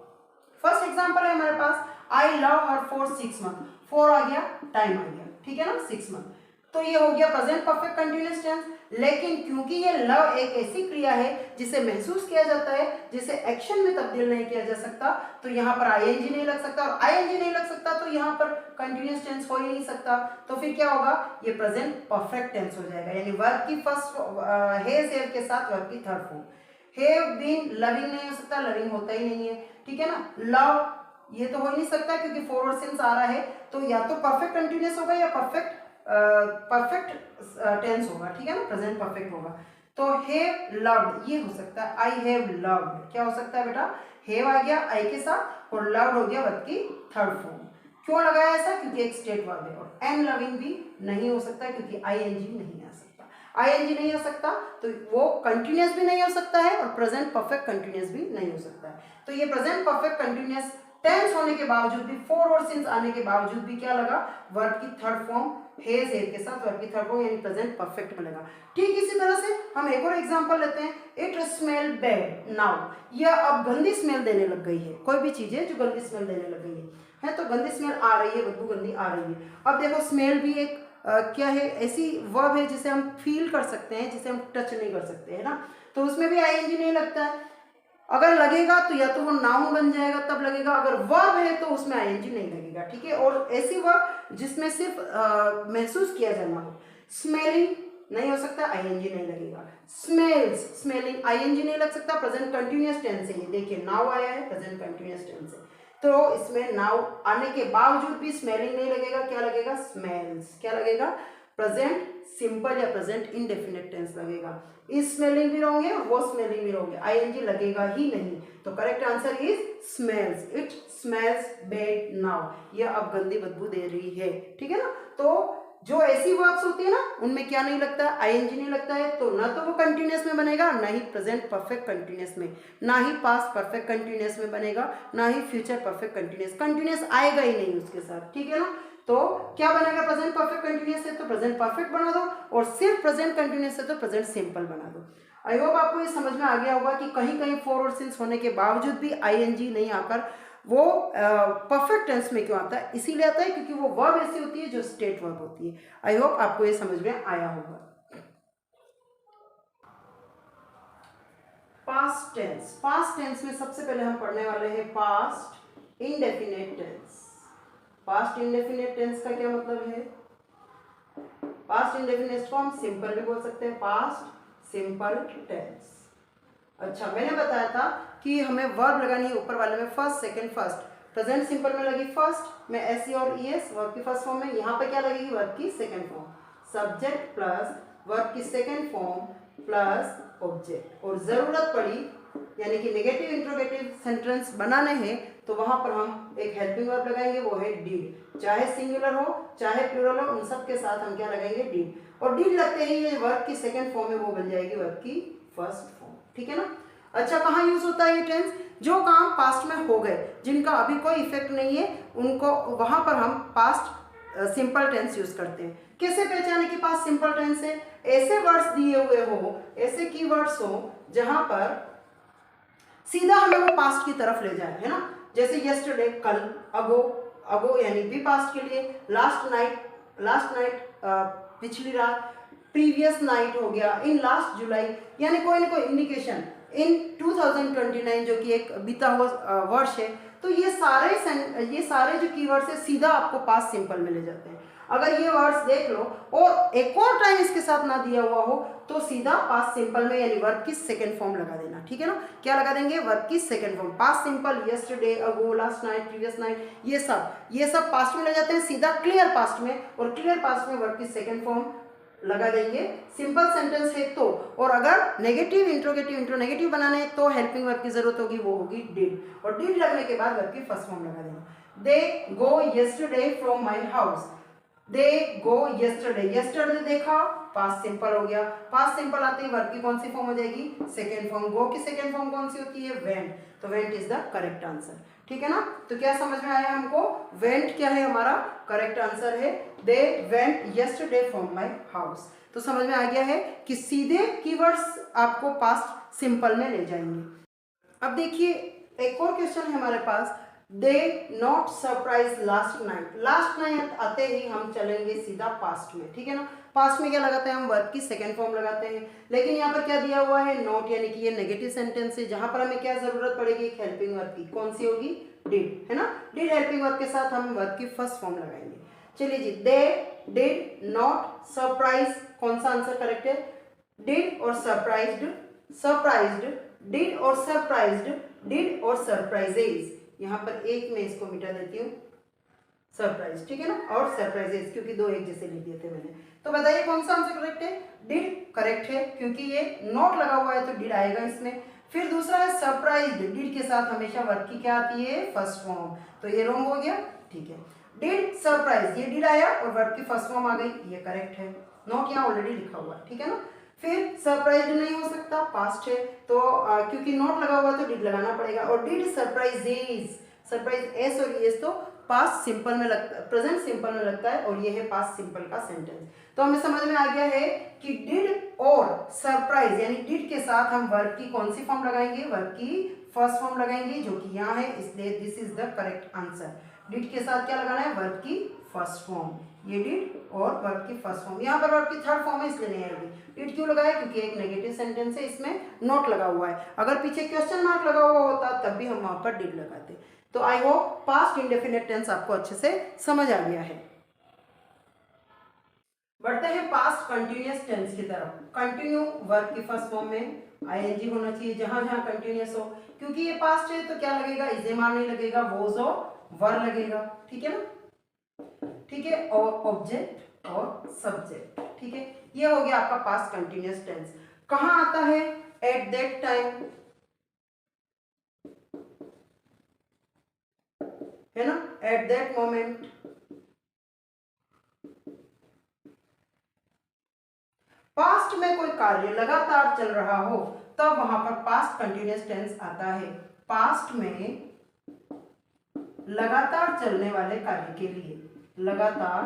फर्स्ट एग्जांपल है हमारे पास, I love her for 6 month. 4 आ गया, टाइम आ गया, ठीक है ना, 6 मंथ। तो ये हो गया प्रेजेंट परफेक्ट कंटिन्यूअस टेंस। लेकिन क्योंकि ये लव एक ऐसी क्रिया है जिसे महसूस किया जाता है, जिसे एक्शन में तब्दील नहीं किया जा सकता, तो यहाँ पर आईएनजी नहीं लग सकता, और आईएनजी नहीं लग सकता तो यहाँ पर कंटिन्यूअस टेंस हो ही नहीं सकता। तो फिर क्या होगा? ये प्रेजेंट परफेक्ट टेंस हो जाएगा, यानी वर्ब की फर्स्ट हैज हैव के साथ वर्ब की third form. Have been, loving नहीं हो सकता, लविंग होता ही नहीं है, ठीक है ना। लव ये तो हो ही नहीं सकता क्योंकि फोर और सिंस आ रहा है, तो या तो परफेक्ट कंटिन्यूअस होगा या परफेक्ट टेंस होगा, ठीक है ना, प्रेजेंट परफेक्ट होगा। तो हैव लव्ड ये हो सकता है, आई हैव लव्ड। क्या हो सकता है बेटा? हैव आ गया आई के साथ और लव्ड हो गया वर्ब की थर्ड फॉर्म। क्यों लगाया ऐसा? क्योंकि एक स्टेट वर्ब है। और एन लविंग भी नहीं हो सकता क्योंकि आईएनजी नहीं आ सकता। आईएनजी नहीं हो सकता तो वो कंटिन्यूअस भी नहीं हो सकता है और प्रेजेंट परफेक्ट कंटिन्यूअस भी नहीं हो सकता है। तो ये प्रेजेंट परफेक्ट कंटिन्यूअस टेंस होने के बावजूद भी, फोर और सिंस आने के बावजूद भी क्या लगा? वर्ब की थर्ड फॉर्म हैज हैव के साथ वर्ब की थर्ड फॉर्म यानी प्रेजेंट परफेक्ट में लगा। ठीक इसी तरह से हम एक और एग्जांपल लेते हैं, इट स्मेल बैड नाउ। यह अब गंदी स्मेल देने लग गई है, कोई भी चीज है जो गंदी स्मेल देने लग गई है तो गंदी स्मेल आ रही है, बदबू गंदी आ रही है। अब देखो स्मेल भी एक क्या है? ऐसी वर्ब है जिसे हम फील कर सकते हैं, जिसे हम टच नहीं कर सकते, है ना, तो उसमें भी आईएनजी नहीं लगता है। अगर लगेगा तो या तो वो नाउन बन जाएगा तब लगेगा, अगर वर्ब है तो उसमें आईएनजी नहीं लगेगा, ठीक है। और ऐसी वर्ब जिसमें सिर्फ महसूस किया जाना हो, स्मेलिंग नहीं हो सकता, आईएनजी नहीं लगेगा। स्मेल्स, स्मेलिंग आईएनजी नहीं लग सकता, प्रेजेंट कंटिन्यूअस टेंस है। ये देखिए नाउ आया है, प्रेजेंट कंटिन्यूअस टेंस है, तो इसमें नाउ आने के बावजूद भी स्मेलिंग नहीं लगेगा, क्या लगेगा? स्मेल्स। क्या लगेगा? प्रेजेंट सिंपल या प्रेजेंट इंडेफिनिट टेंस लगेगा। इस स्मेलिंग भी रहोगे, वो स्मेलिंग भी रहोगे, आईएनजी लगेगा ही नहीं। तो correct answer is smells. It smells bad now, ये अब गंदी बदबू दे रही है, ठीक है ना। तो जो ऐसी वर्ब्स होती है ना उनमें क्या नहीं लगता? आईएनजी नहीं लगता है, तो ना तो वो कंटिन्यूअस में बनेगा, ना ही प्रेजेंट परफेक्ट कंटिन्यूअस में, ना ही पास्ट परफेक्ट कंटिन्यूअस में बनेगा, ना ही फ्यूचर परफेक्ट कंटिन्यूअस। कंटिन्यूअस आएगा ही नहीं उसके साथ, ठीक है ना। तो क्या बनेगा? प्रेजेंट परफेक्ट कंटिन्यूअस है तो प्रेजेंट परफेक्ट बना दो, और सिर्फ प्रेजेंट कंटिन्यूअस है तो प्रेजेंट सिंपल बना दो। आई होप आपको ये समझ में आ गया होगा कि कहीं कहीं फोर और सिंस होने के बावजूद भी आईएनजी नहीं आकर वो परफेक्ट टेंस में क्यों आता है? इसीलिए आता है क्योंकि वो वर्ब ऐसी होती है जो स्टेट वर्ब होती है। आई होप आपको ये समझ में आया होगा। पास्ट टेंस, पास्ट टेंस में सबसे पहले हम पढ़ने वाले हैं past indefinite tense. Past indefinite tense का क्या मतलब है? पास्ट इंडेफिनिट को हम सिंपल भी बोल सकते हैं, पास्ट सिंपल टेंस। अच्छा, मैंने बताया था कि हमें वर्ब लगानी है ऊपर वाले में first, second, first. Present simple में लगी फर्स्ट में एस और ईएस, वर्ब की फर्स्ट फॉर्म में। यहाँ पे क्या लगेगी? वर्ब की second form, subject plus verb की सेकंड फॉर्म प्लस ऑब्जेक्ट। और जरूरत पड़ी यानी कि नेगेटिव इंट्रोगेटिव सेंटेंस बनाने हैं तो वहां पर हम एक हेल्पिंग वर्ब लगाएंगे, वो है डिड। चाहे सिंगुलर हो चाहे प्लूरल हो, उन सब के साथ हम क्या लगाएंगे, डिड। और डिड लगते ही ये वर्ब की सेकंड फॉर्म है वो बन जाएगी वर्ब की फर्स्ट फॉर्म, ठीक है ना। अच्छा, कहाँ यूज होता है ये टेंस, जो काम पास्ट में हो गए, जिनका अभी कोई इफेक्ट नहीं है, उनको वहां पर हम पास्ट सिंपल टेंस यूज करते हैं। कैसे पहचाने कि पास्ट सिंपल टेंस है, ऐसे वर्ड्स दिए हुए हो, ऐसे कीवर्ड्स हो जहां पर सीधा हमें वो पास्ट की तरफ ले जाए, है ना। जैसे यस्टरडे कल, अगो, अगो यानी भी पास्ट के लिए, लास्ट नाइट पिछली रात, प्रीवियस नाइट हो गया, इन लास्ट जुलाई, यानी कोई ना कोई इंडिकेशन, इन 2029 जो कि एक बीता हुआ वर्ष है। तो ये सारे जो कीवर्ड्स है सीधा आपको पास्ट सिंपल में ले जाते हैं। अगर ये वर्ड्स देख लो और एक और टाइम इसके साथ ना दिया हुआ हो तो सीधा पास्ट सिंपल में यानी वर्ब की सेकंड फॉर्म लगा देना, ठीक है ना। क्या लगा देंगे, वर्ब की second form. Past simple, yesterday, ago, last night, previous night, ये सब पास्ट में ले जाते हैं सीधा क्लियर पास्ट में, और क्लियर पास्ट में वर्ब की सेकंड फॉर्म लगा देंगे। सिंपल सेंटेंस है तो, और अगर नेगेटिव, इंट्रोगेटिव, इंट्रोनेगेटिव बनाने तो हेल्पिंग वर्ब की जरूरत होगी, वो होगी डिड, और डिड लगने के बाद वर्ब की फर्स्ट फॉर्म लगा देंगे। They go yesterday from my house, they go yesterday, yesterday देखा, पास्ट सिंपल हो गया। पास्ट सिंपल आते ही वर्ब की कौन सी फॉर्म हो जाएगी, सेकेंड फॉर्म। गो की सेकेंड फॉर्म कौन सी होती है, वेंट, तो went is the correct answer, ठीक है ना। तो क्या समझ में आया हमको, वेंट क्या है, हमारा करेक्ट आंसर है। They went yesterday from my house. तो समझ में आ गया है कि सीधे कीवर्ड्स आपको पास्ट सिंपल में ले जाएंगे। अब देखिए एक और क्वेश्चन है हमारे पास, they not surprise last night. Last night आते ही हम चलेंगे सीधा पास्ट में, ठीक है ना। पास्ट में क्या लगाते हैं हम, वर्ब की सेकंड फॉर्म लगाते हैं, लेकिन यहाँ पर क्या दिया हुआ है, नॉट, यानी कि ये नेगेटिव सेंटेंस है, जहां पर हमें क्या जरूरत पड़ेगी, एक हेल्पिंग वर्ब की, कौन सी होगी, डिड, है ना। डिड हेल्पिंग वर्ब के साथ हम वर्ब की फर्स्ट फॉर्म लगाएंगे। चलिए जी, दे डिड नॉट सरप्राइज, कौन सा आंसर करेक्ट है, डिड और सरप्राइज्ड, सरप्राइज्ड, डिड और सरप्राइज्ड, डिड और सरप्राइजेज। यहाँ पर एक में इसको मिटा देती हूँ, सरप्राइज, ठीक है ना, और सरप्राइजेस, क्योंकि दो एक जैसे लिख दिए थे मैंने। तो बताइए कौन सा आंसर करेक्ट है, डिड करेक्ट है, क्योंकि ये नॉट लगा हुआ है तो डिड आएगा इसमें। फिर दूसरा है सरप्राइज्ड, डिड के साथ हमेशा वर्ब की क्या आती है, फर्स्ट फॉर्म, तो ये रॉन्ग हो गया, ठीक है। डिड सरप्राइज, ये डिड आया और वर्ब की फर्स्ट फॉर्म आ गई, ये करेक्ट है। नॉट यहाँ ऑलरेडी लिखा हुआ है, ठीक है ना। फिर सरप्राइज्ड नहीं हो सकता, पास्ट है, तो क्योंकि नॉट लगा हुआ है तो डिड लगाना पड़ेगा। और डिड सरप्राइजेस, सरप्राइज एस और एस तो पास्ट सिंपल में लगता है, प्रेजेंट सिंपल में लगता है, और ये है पास्ट सिंपल का सेंटेंस। तो हमें समझ में आ गया है कि डिड और सरप्राइज यानी डिड के साथ हम वर्ब की कौन सी फॉर्म लगाएंगे, वर्ब की फर्स्ट फॉर्म लगाएंगे, जो कि यहाँ है, इसलिए this is the correct answer. Did के साथ क्या लगाना है, वर्ब की फर्स्ट फॉर्म, ये डिड और वर्ब की फर्स्ट फॉर्म। यहाँ पर वर्ब की थर्ड फॉर्म है इसलिए नहीं आएगी। डिड क्यों लगाया, क्योंकि एक नेगेटिव सेंटेंस है, इसमें नॉट लगा हुआ है। अगर पीछे क्वेश्चन मार्क लगा हुआ होता तब भी हम वहां पर डिड लगाते। तो I hope past indefinite tense आपको अच्छे से समझ आ गया है। बढ़ते हैं पास्ट कंटिन्यूअस टेंस की तरफ। कंटिन्यू वर्ब की फर्स्ट फॉर्म में आईएनजी होना चाहिए जहां जहां कंटिन्यूअस हो, क्योंकि ये पास्ट है तो क्या लगेगा, इजेमार नहीं लगेगा, वोज और वर लगेगा, ठीक है ना, ठीक है, और ऑब्जेक्ट और सब्जेक्ट, ठीक है। ये हो गया आपका पास्ट कंटिन्यूअस टेंस। कहां आता है, एट दैट टाइम, है ना, एट दैट मोमेंट, पास्ट में कोई कार्य लगातार चल रहा हो तब वहां पर पास्ट कंटिन्यूअस टेंस आता है। पास्ट में लगातार चलने वाले कार्य के लिए, लगातार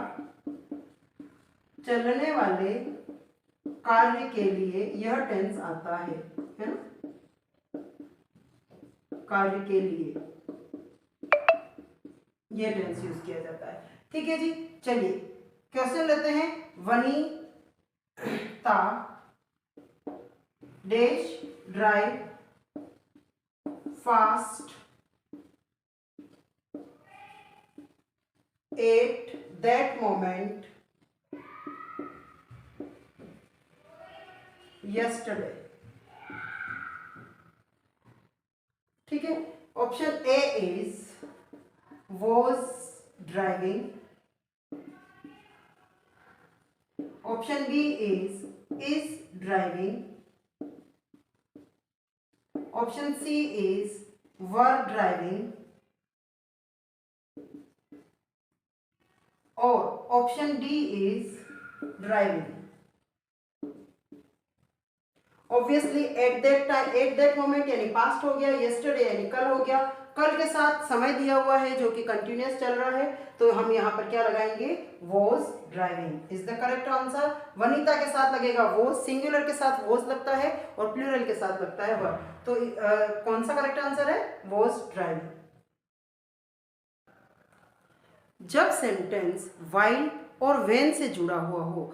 चलने वाले कार्य के लिए यह टेंस आता है ना, कार्य के लिए यह टेंस यूज किया जाता है, ठीक है जी। चलिए क्वेश्चन लेते हैं। Vanita dash drive fast at that moment yesterday, ठीक है। Option A is was driving, option B is driving, option C is were driving, और option D is driving. Obviously at that time, at that moment यानी past हो गया, yesterday यानी कल हो गया, कल के साथ समय दिया हुआ है जो कि कंटिन्यूअस चल रहा है, तो हम यहाँ पर क्या लगाएंगे, was driving is the correct answer. Vanita के साथ लगेगा वॉज, सिंगुलर के साथ वॉज लगता है और प्लूरल के साथ लगता है वर, तो कौन सा करेक्ट आंसर है, वॉज ड्राइविंग। जब सेंटेंस व्हाइल और व्हेन से जुड़ा हुआ हो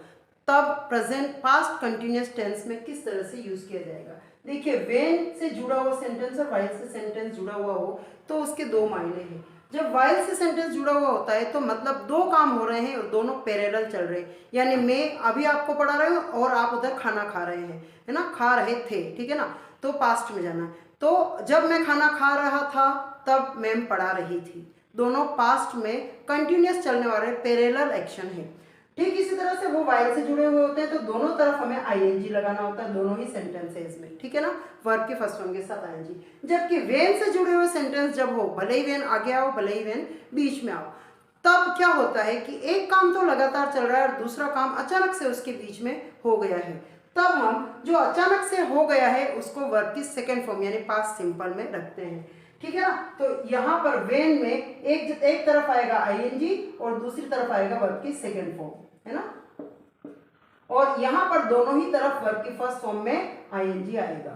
तब प्रेजेंट पास्ट कंटिन्यूअस टेंस में किस तरह से यूज किया जाएगा। देखिए व्हेन से जुड़ा हुआ सेंटेंस और व्हाइल से सेंटेंस जुड़ा हुआ हो तो उसके दो मायने हैं। जब व्हाइल से सेंटेंस जुड़ा हुआ होता है तो मतलब दो काम हो रहे हैं और दोनों पैरेलल चल रहे हैं, यानी मैं अभी आपको पढ़ा रही हूँ और आप उधर खाना खा रहे हैं, है ना, खा रहे थे, ठीक है ना, तो पास्ट में जाना है। तो जब मैं खाना खा रहा था तब मैम पढ़ा रही थी, दोनों पास्ट में कंटिन्यूअस चलने वाले पैरेलल एक्शन है। ठीक इसी तरह से वो वाइल से जुड़े हुए होते हैं तो दोनों तरफ हमें आईएनजी लगाना होता है, दोनों ही सेंटेंसेस में, ठीक है ना, वर्ब के फर्स्ट फॉर्म के साथ आईएनजी। जबकि वेन से जुड़े हुए सेंटेंस जब हो, भले ही वेन आगे आओ भले ही वेन बीच में आओ, तब क्या होता है कि एक काम तो लगातार चल रहा है और दूसरा काम अचानक से उसके बीच में हो गया है, तब हम जो अचानक से हो गया है उसको वर्ब की सेकेंड फॉर्म यानी पास्ट सिंपल में रखते हैं, ठीक है ना। तो यहाँ पर वेन में एक तरफ आएगा आईएनजी और दूसरी तरफ आएगा वर्ब की सेकेंड फॉर्म, है ना, और यहां पर दोनों ही तरफ वर्ब की फर्स्ट फॉर्म में आईएनजी आएगा।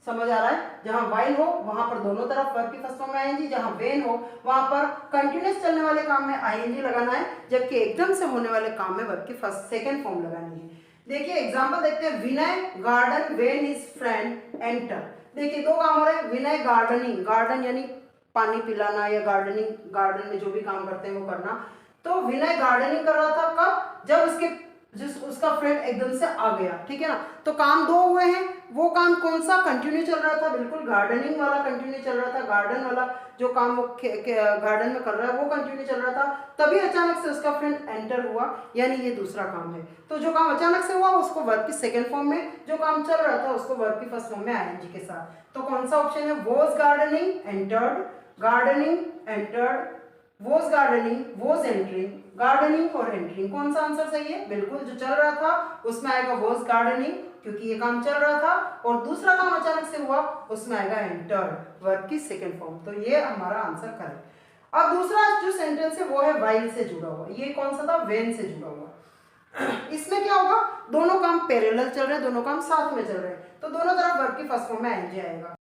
समझ आ रहा है, जहां वाइल हो वहां पर दोनों तरफ वर्ब की फर्स्ट फॉर्म में आईएनजी, जहां वेन हो वहां पर कंटिन्यूअस चलने वाले काम में आईएनजी लगाना है, जबकि एकदम से होने वाले काम में वर्ब की फर्स्ट सेकंड फॉर्म लगानी है। देखिए एग्जांपल देखते हैं, Vinay garden when his friend enter. देखिए दो काम हो रहे हैं, विनय गार्डनिंग, गार्डन यानी पानी पिलाना या गार्डनिंग, गार्डन में जो भी काम करते हैं वो करना, तो विनय गार्डनिंग कर रहा था कब, जब उसका फ्रेंड एकदम से आ गया, ठीक है ना। तो काम दो हुए हैं, वो काम कौन सा कंटिन्यू चल रहा था, बिल्कुल गार्डनिंग वाला कंटिन्यू चल रहा था, गार्डन वाला जो काम वो गार्डन में कर रहा है वो कंटिन्यू चल रहा था, तभी अचानक से उसका फ्रेंड एंटर हुआ, यानी ये दूसरा काम है। तो जो काम अचानक से हुआ उसको वर्ब की सेकंड फॉर्म में, जो काम चल रहा था उसको वर्ब की फर्स्ट फॉर्म में आईएनजी के साथ। तो कौन सा ऑप्शन है, was gardening entered, gardening entered, was gardening, was entering, gardening और एंटरिंग, कौन सा आंसर सही है, बिल्कुल जो चल रहा था उसमें आएगा वॉज गार्डनिंग क्योंकि ये काम चल रहा था, और दूसरा काम अचानक से हुआ उसमें आएगा एंटर्ड वर्ब की सेकंड फॉर्म। तो ये हमारा आंसर करेक्ट। अब दूसरा जो सेंटेंस है वो है वाइल से जुड़ा हुआ, ये कौन सा था, वेन से जुड़ा हुआ। इसमें क्या होगा, दोनों काम पैरेलल चल रहे हैं, दोनों काम साथ में चल रहे हैं, तो दोनों तरफ वर्ब की फर्स्ट फॉर्म में आएंगे आएगा।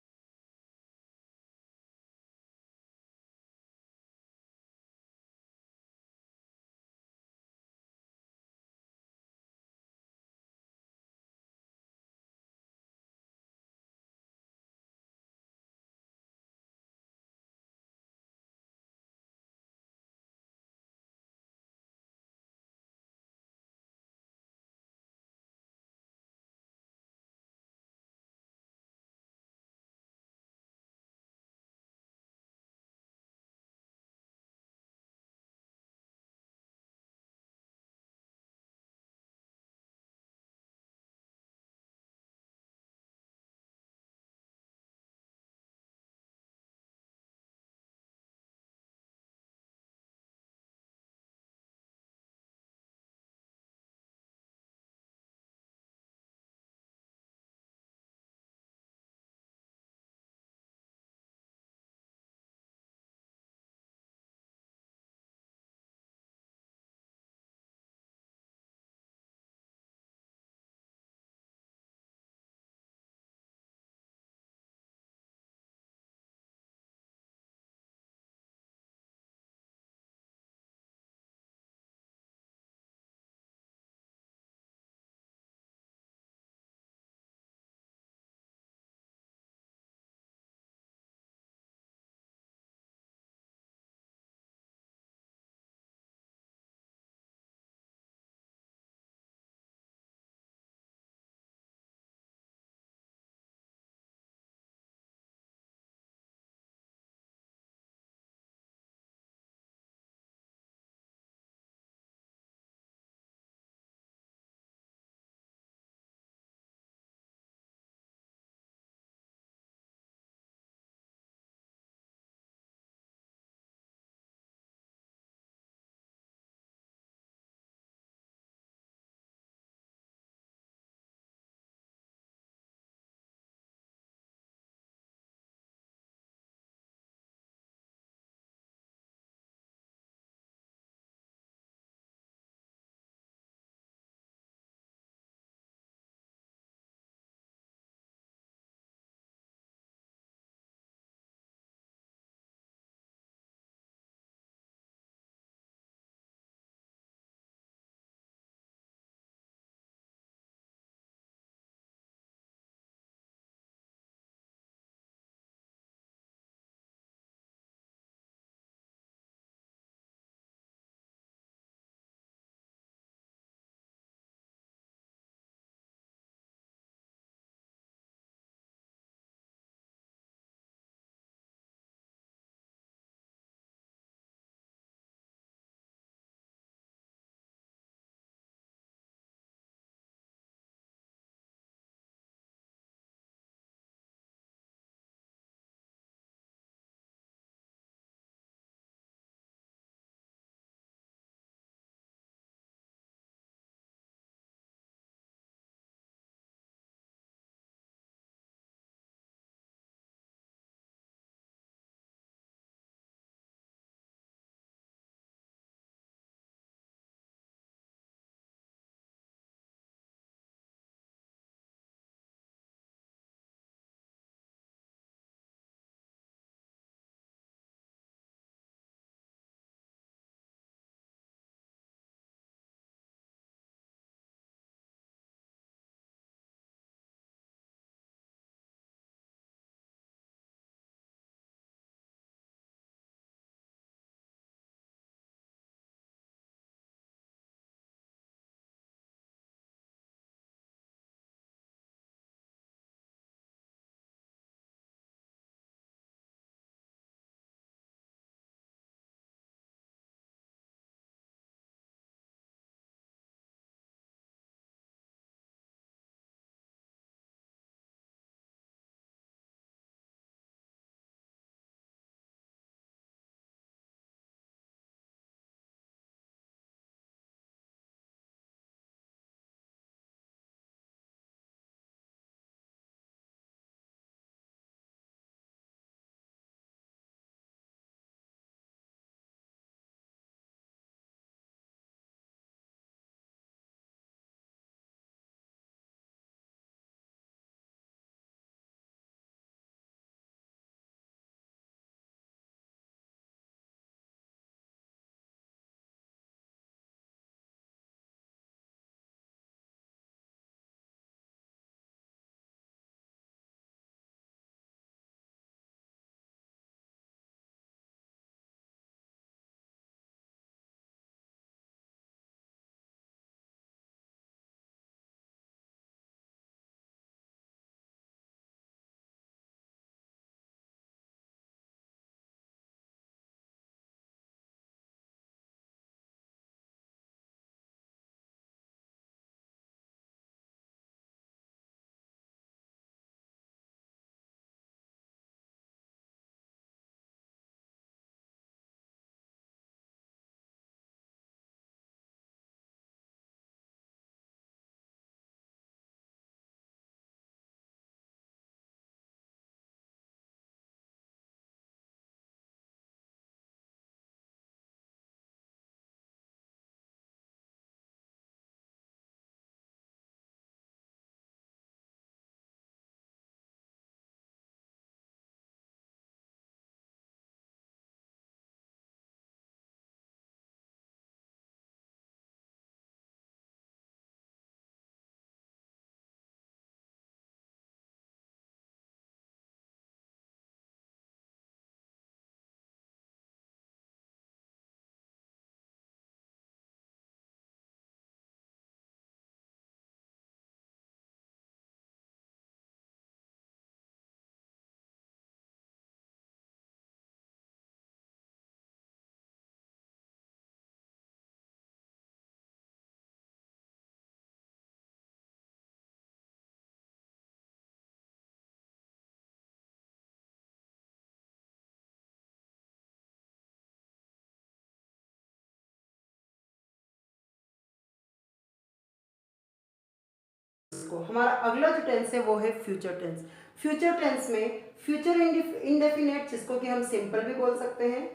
को, हमारा अगला जो टेंस है वो है फ्यूचर टेंस। फ्यूचर टेंस में फ्यूचर इंडेफिनेट, जिसको कि हम सिंपल भी बोल सकते हैं,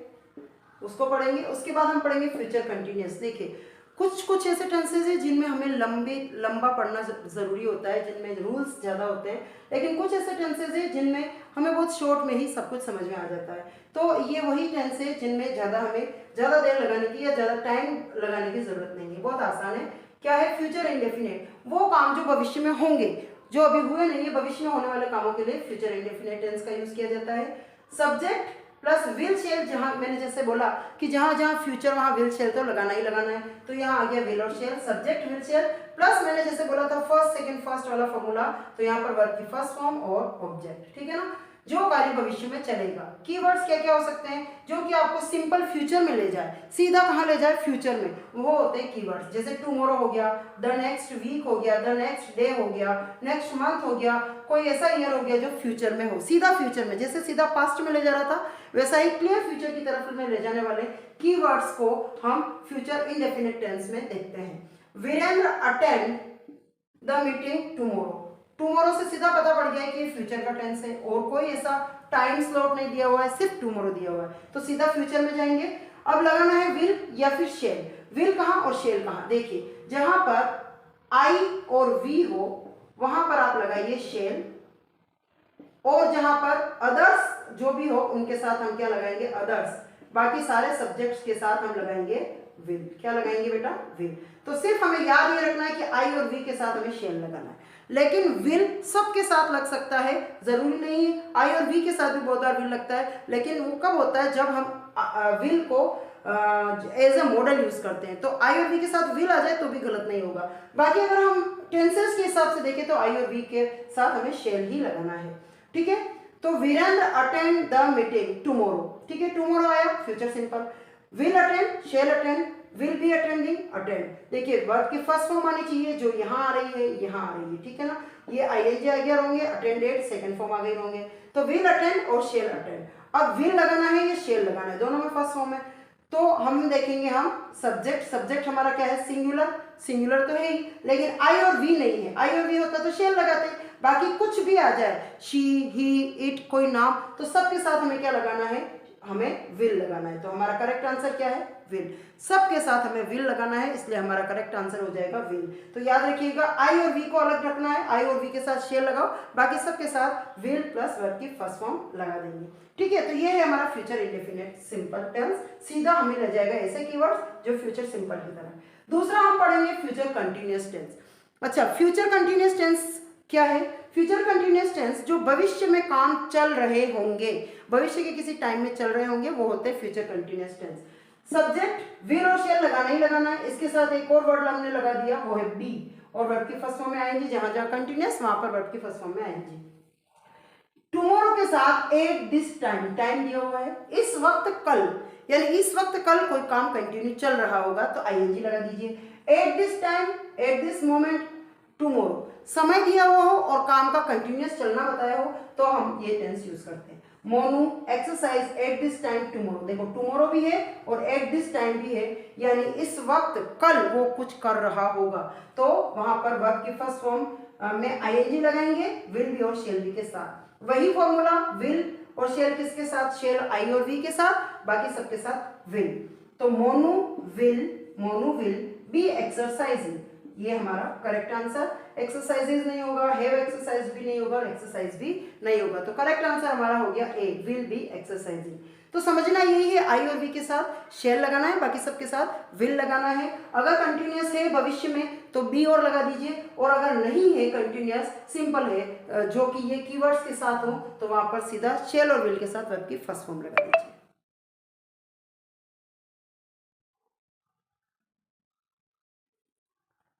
उसको पढ़ेंगे। उसके बाद हम पढ़ेंगे फ्यूचर कंटिन्यूअस। देखिए कुछ कुछ ऐसे टेंसेज हैं जिनमें हमें लंबा पढ़ना ज़रूरी होता है, जिनमें रूल्स ज़्यादा होते हैं, लेकिन कुछ ऐसे टेंसेज हैं जिनमें हमें बहुत शॉर्ट में ही सब कुछ समझ में आ जाता है। तो ये वही टेंस है जिनमें हमें ज़्यादा देर लगाने की या ज़्यादा टाइम लगाने की ज़रूरत नहीं है, बहुत आसान है। क्या है फ्यूचर इंडेफिनेट? वो काम जो भविष्य में होंगे, जो अभी हुए नहीं है, भविष्य में होने वाले कामों के लिए फ्यूचर इंडेफिनेट टेंस का यूज़ किया जाता है। सब्जेक्ट प्लस विल शेल, जहां मैंने जैसे बोला कि जहां जहां फ्यूचर वहां विल शेल तो लगाना ही लगाना है, तो यहाँ आ गया विल और shall, subject will shall plus मैंने जैसे बोला था फर्स्ट सेकंड फर्स्ट वाला फॉर्मूला, तो यहाँ पर वर्ब की फर्स्ट फॉर्म और ऑब्जेक्ट, ठीक है ना, जो कार्य भविष्य में चलेगा। कीवर्ड्स क्या क्या हो सकते हैं जो कि आपको सिंपल फ्यूचर में ले जाए, सीधा कहाँ ले जाए, फ्यूचर में, वो होते हैं कीवर्ड्स। जैसे टुमारो हो गया, द नेक्स्ट वीक हो गया, द नेक्स्ट डे हो गया, नेक्स्ट मंथ हो गया, कोई ऐसा ईयर हो गया जो फ्यूचर में हो, सीधा फ्यूचर में, जैसे सीधा पास्ट में ले जा रहा था वैसा ही क्लियर फ्यूचर की तरफ में ले जाने वाले कीवर्ड्स को हम फ्यूचर इंडेफिनिट टेंस में देखते हैं। Virendra attend the meeting tomorrow, tomorrow से सीधा पता पड़ गया है कि ये फ्यूचर का टेंस है और कोई ऐसा टाइम स्लॉट नहीं दिया हुआ है, सिर्फ टुमारो दिया हुआ है, तो सीधा फ्यूचर में जाएंगे। अब लगाना है विल या फिर शेल। विल कहाँ और शेल कहाँ? देखिए जहां पर आई और वी हो वहां पर आप लगाइए शेल, और जहां पर अदर्स जो भी हो उनके साथ हम क्या लगाएंगे, अदर्स। बाकी सारे सब्जेक्ट्स के साथ हम लगाएंगे विल। क्या लगाएंगे बेटा? विल। तो सिर्फ हमें याद ये रखना है कि आई और वी के साथ हमें शेल लगाना है, लेकिन विल सबके साथ लग सकता है, जरूरी नहीं है। आई और वी के साथ भी बहुत बार विल लगता है, लेकिन वो कब होता है? जब हम विल को एज ए मॉडल यूज करते हैं। तो आई और वी के साथ विल आ जाए तो भी गलत नहीं होगा। बाकी अगर हम टेंसेस के हिसाब से देखें तो आई और वी के साथ हमें शेल ही लगाना है, ठीक है। तो Virendra attend the meeting tomorrow, ठीक है, टुमारो आया future simple. Will attend, shall attend, will be attending, attend. देखिए वर्ब की फर्स्ट फॉर्म आनी चाहिए जो यहाँ आ रही है, यहाँ आ रही है, ठीक है ना, ये आईएनजी आ गया होंगे, अटेंडेड सेकंड फॉर्म आ गई होंगे, तो विल अटेंड और शेल अटेंड। अब विल लगाना है या शेल लगाना है, दोनों में फर्स्ट फॉर्म है। तो हम देखेंगे हम सब्जेक्ट हमारा क्या है, सिंगुलर तो है ही, लेकिन आई और वी नहीं है। आई और वी होता तो शेल लगाते, बाकी कुछ भी आ जाए, शी, ही, इट, कोई नाम, तो सबके साथ हमें क्या लगाना है, हमें विल लगाना है। तो हमारा करेक्ट आंसर क्या है, विल। सबके साथ हमें विल लगाना है, इसलिए हमारा करेक्ट आंसर हो जाएगा विल। तो याद रखिएगा आई और वी को अलग रखना है, आई और वी के साथ शेल लगाओ, बाकी सबके साथ विल प्लस वर्ब की फर्स्ट फॉर्म लगा देंगे, ठीक है। तो ये है हमारा फ्यूचर इंडेफिनिट सिंपल टेंस, सीधा हमें ले जाएगा ऐसे कीवर्ड्स जो फ्यूचर सिंपल की तरह। दूसरा हम पढ़ेंगे फ्यूचर कंटिन्यूअस टेंस। अच्छा, फ्यूचर कंटिन्यूअस टेंस क्या है? फ्यूचर कंटिन्यूअस टेंस जो भविष्य में काम चल रहे होंगे, भविष्य के किसी टाइम में चल रहे होंगे, वो होते हैं future continuous tense. Subject will और शेल लगाना ही लगाना है, इसके साथ एक और वर्ड हमने लगा दिया, वो है बी, और वर्ब की फर्स्ट फॉर्म में आएंगे, जहां जहां कंटिन्यूअस वहां पर वर्ब की फर्स्ट फॉर्म में आएंगे। टुमारो के साथ एट दिस टाइम, टाइम दिया हुआ है, इस वक्त कल, यानी इस वक्त कल कोई काम कंटिन्यू चल रहा होगा तो आईएनजी लगा दीजिए। At this time, at this moment, tomorrow, समय दिया हुआ हो और काम का कंटिन्यूअस चलना बताया हो तो हम ये टेंस यूज करते हैं। Monu exercise at this time tomorrow, देखो टुमारो भी है और एट दिस टाइम भी है, यानी इस वक्त कल वो कुछ कर रहा होगा, तो वहां पर वर्ब की फर्स्ट फॉर्म में आईएनजी लगाएंगे, विल बी और शेल बी के साथ। वही फॉर्मूला, विल और शेल किसके साथ, शेल आई और वी के साथ, बाकी सबके साथ विल। तो मोनू विल बी एक्सरसाइजिंग, ये हमारा करेक्ट आंसर। एक्सरसाइजेज नहीं होगा, हैव एक्सरसाइज भी नहीं होगा, और एक्सरसाइज भी नहीं होगा, तो करेक्ट आंसर हमारा हो गया ए, विल बी एक्सरसाइजिंग। तो समझना यही है, आई और वी के साथ शेल लगाना है, बाकी सबके साथ विल लगाना है। अगर कंटिन्यूअस है भविष्य में तो बी और लगा दीजिए, और अगर नहीं है कंटिन्यूअस सिंपल है जो कि ये कीवर्ड्स के साथ हो तो वहां पर सीधा शेल और विल के साथ वर्ब की फर्स्ट फॉर्म लगा दीजिए।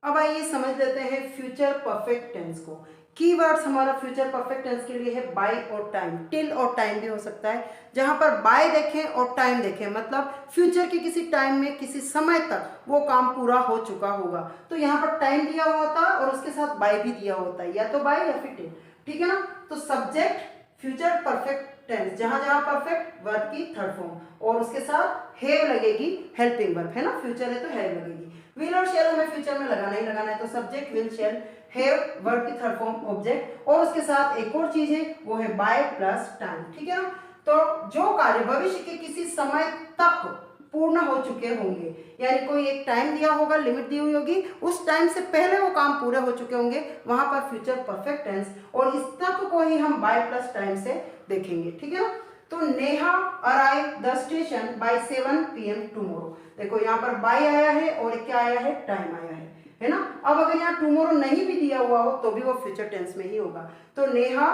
अब आइए समझ लेते हैं फ्यूचर परफेक्ट टेंस को। कीवर्ड्स हमारा फ्यूचर परफेक्ट टेंस के लिए है बाय और टाइम, टिल और टाइम भी हो सकता है। जहां पर बाय देखें और टाइम देखें, मतलब फ्यूचर के किसी टाइम में किसी समय तक वो काम पूरा हो चुका होगा, तो यहाँ पर टाइम दिया हुआ होता है और उसके साथ बाय भी दिया होता है, या तो बाय या फिर टिल, ठीक है ना। तो सब्जेक्ट फ्यूचर परफेक्ट टेंस, जहां जहां परफेक्ट वर्ब की थर्ड फॉर्म और उसके साथ हैव लगेगी हेल्पिंग वर्ब, है ना, फ्यूचर है तो हैव लगेगी। विल और शेल हमें फ्यूचर में लगाना ही लगाना है, तो subject will shall have verb की थर्ड फॉर्म ऑब्जेक्ट, और उसके साथ एक और चीज है वो है बाय प्लस टाइम, ठीक है ना। तो जो कार्य भविष्य के किसी समय तक पूर्ण हो चुके होंगे, यानी कोई एक टाइम दिया होगा, लिमिट दी हुई होगी, उस टाइम से पहले वो काम पूरे हो चुके होंगे, वहां पर फ्यूचर परफेक्ट टेंस, और इस तक को ही हम बाय प्लस टाइम से देखेंगे, ठीक है ना। तो Neha arrive the station by 7 PM tomorrow, देखो यहाँ पर बाय आया है और क्या आया है, टाइम आया है ना। अब अगर यहाँ टुमारो नहीं भी दिया हुआ हो तो भी वो फ्यूचर टेंस में ही होगा। तो नेहा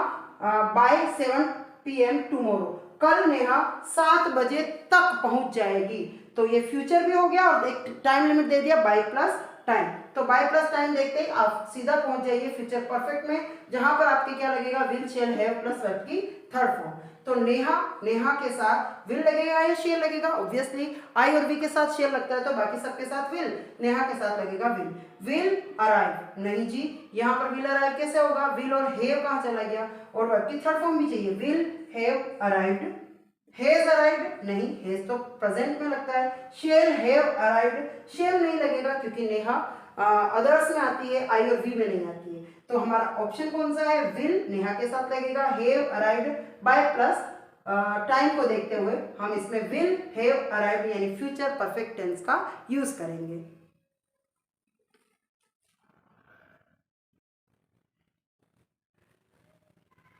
बाय 7 PM टुमारो, कल नेहा 7 बजे तक पहुंच जाएगी, तो ये फ्यूचर भी हो गया और एक टाइम लिमिट दे दिया बाय प्लस टाइम। तो बाय प्लस टाइम देखते ही आप सीधा पहुंच जाइए फ्यूचर परफेक्ट में, जहां पर आपके क्या लगेगा, will shall have plus verb की थर्ड फॉर्म। तो नेहा, नेहा के साथ विल लगेगा या शेल लगेगा, ऑब्वियसली आई और वी के साथ शेल लगता है तो बाकी सबके साथ विल, नेहा के साथ लगेगा विल। विल अराइव, नहीं जी, यहाँ पर विल अराइव कैसे होगा, विल और हैव कहाँ चला गया, और वर्ब की थर्ड फॉर्म भी चाहिए, will have arrived, has arrived नहीं, हैज तो प्रेजेंट में लगता है, शेल हैव अराइव्ड, शेल नहीं लगेगा क्योंकि नेहा अदर्स में आती है, आई और वी में नहीं आती है। तो हमारा ऑप्शन कौन सा है, विल नेहा के साथ लगेगा, have arrived by plus time को देखते हुए हम इसमें विल हैव अराइव्ड यानी फ्यूचर परफेक्ट टेंस का यूज करेंगे।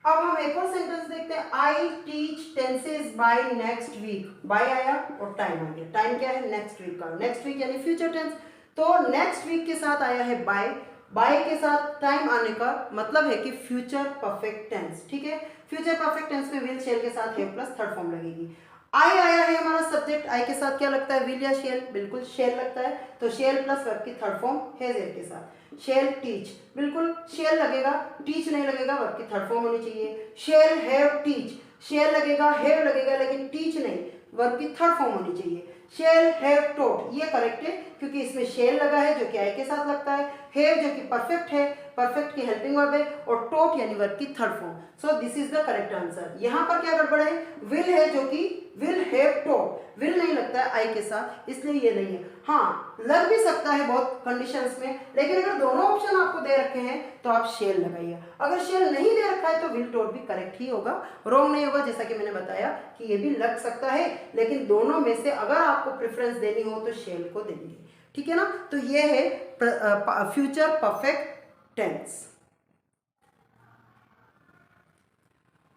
अब हम एक और सेंटेंस देखते हैं, I teach tenses by next week, by आया और टाइम आ गया, टाइम क्या है, नेक्स्ट वीक का, नेक्स्ट वीक यानी फ्यूचर टेंस, तो नेक्स्ट वीक के साथ आया है बाय, बाय के साथ टाइम आने का मतलब है कि फ्यूचर परफेक्ट टेंस, ठीक है। फ्यूचर परफेक्ट टेंस में विल शेल के साथ हैव प्लस थर्ड फॉर्म लगेगी। आई आया है हमारा सब्जेक्ट, आई के साथ क्या लगता है, विल या शेल, बिल्कुल शेल लगता है, तो शेल प्लस वर्ब की थर्ड फॉर्म हैज के साथ। शेल टीच, बिल्कुल शेल लगेगा, टीच नहीं लगेगा, वर्ब की थर्ड फॉर्म होनी चाहिए। शेल हैव टीच, शेल लगेगा, हैव लगेगा, लेकिन टीच नहीं, वर्ब की थर्ड फॉर्म होनी चाहिए। शेल हैव टोट, ये करेक्ट है क्योंकि इसमें शेल लगा है जो कि आई के साथ लगता है, हैव जो कि परफेक्ट है, परफेक्ट की हेल्पिंग वर्ब है, और टोट यानी वर्ब की third form. So this is the correct answer. यहाँ पर क्या गड़बड़ है, विल है जो कि विल हैव टोट, विल नहीं लगता है आई के साथ, इसलिए ये नहीं है। हाँ, लग भी सकता है बहुत कंडीशंस में, लेकिन अगर दोनों ऑप्शन आपको दे रखे हैं तो आप शेल लगाइए। अगर शेल नहीं दे रखा है तो विल टोट भी करेक्ट ही होगा, रॉन्ग नहीं होगा, जैसा कि मैंने बताया कि ये भी लग सकता है, लेकिन दोनों में से अगर आपको प्रेफरेंस देनी हो तो शेल को देंगे, ठीक है ना। तो ये है फ्यूचर परफेक्ट टेंस।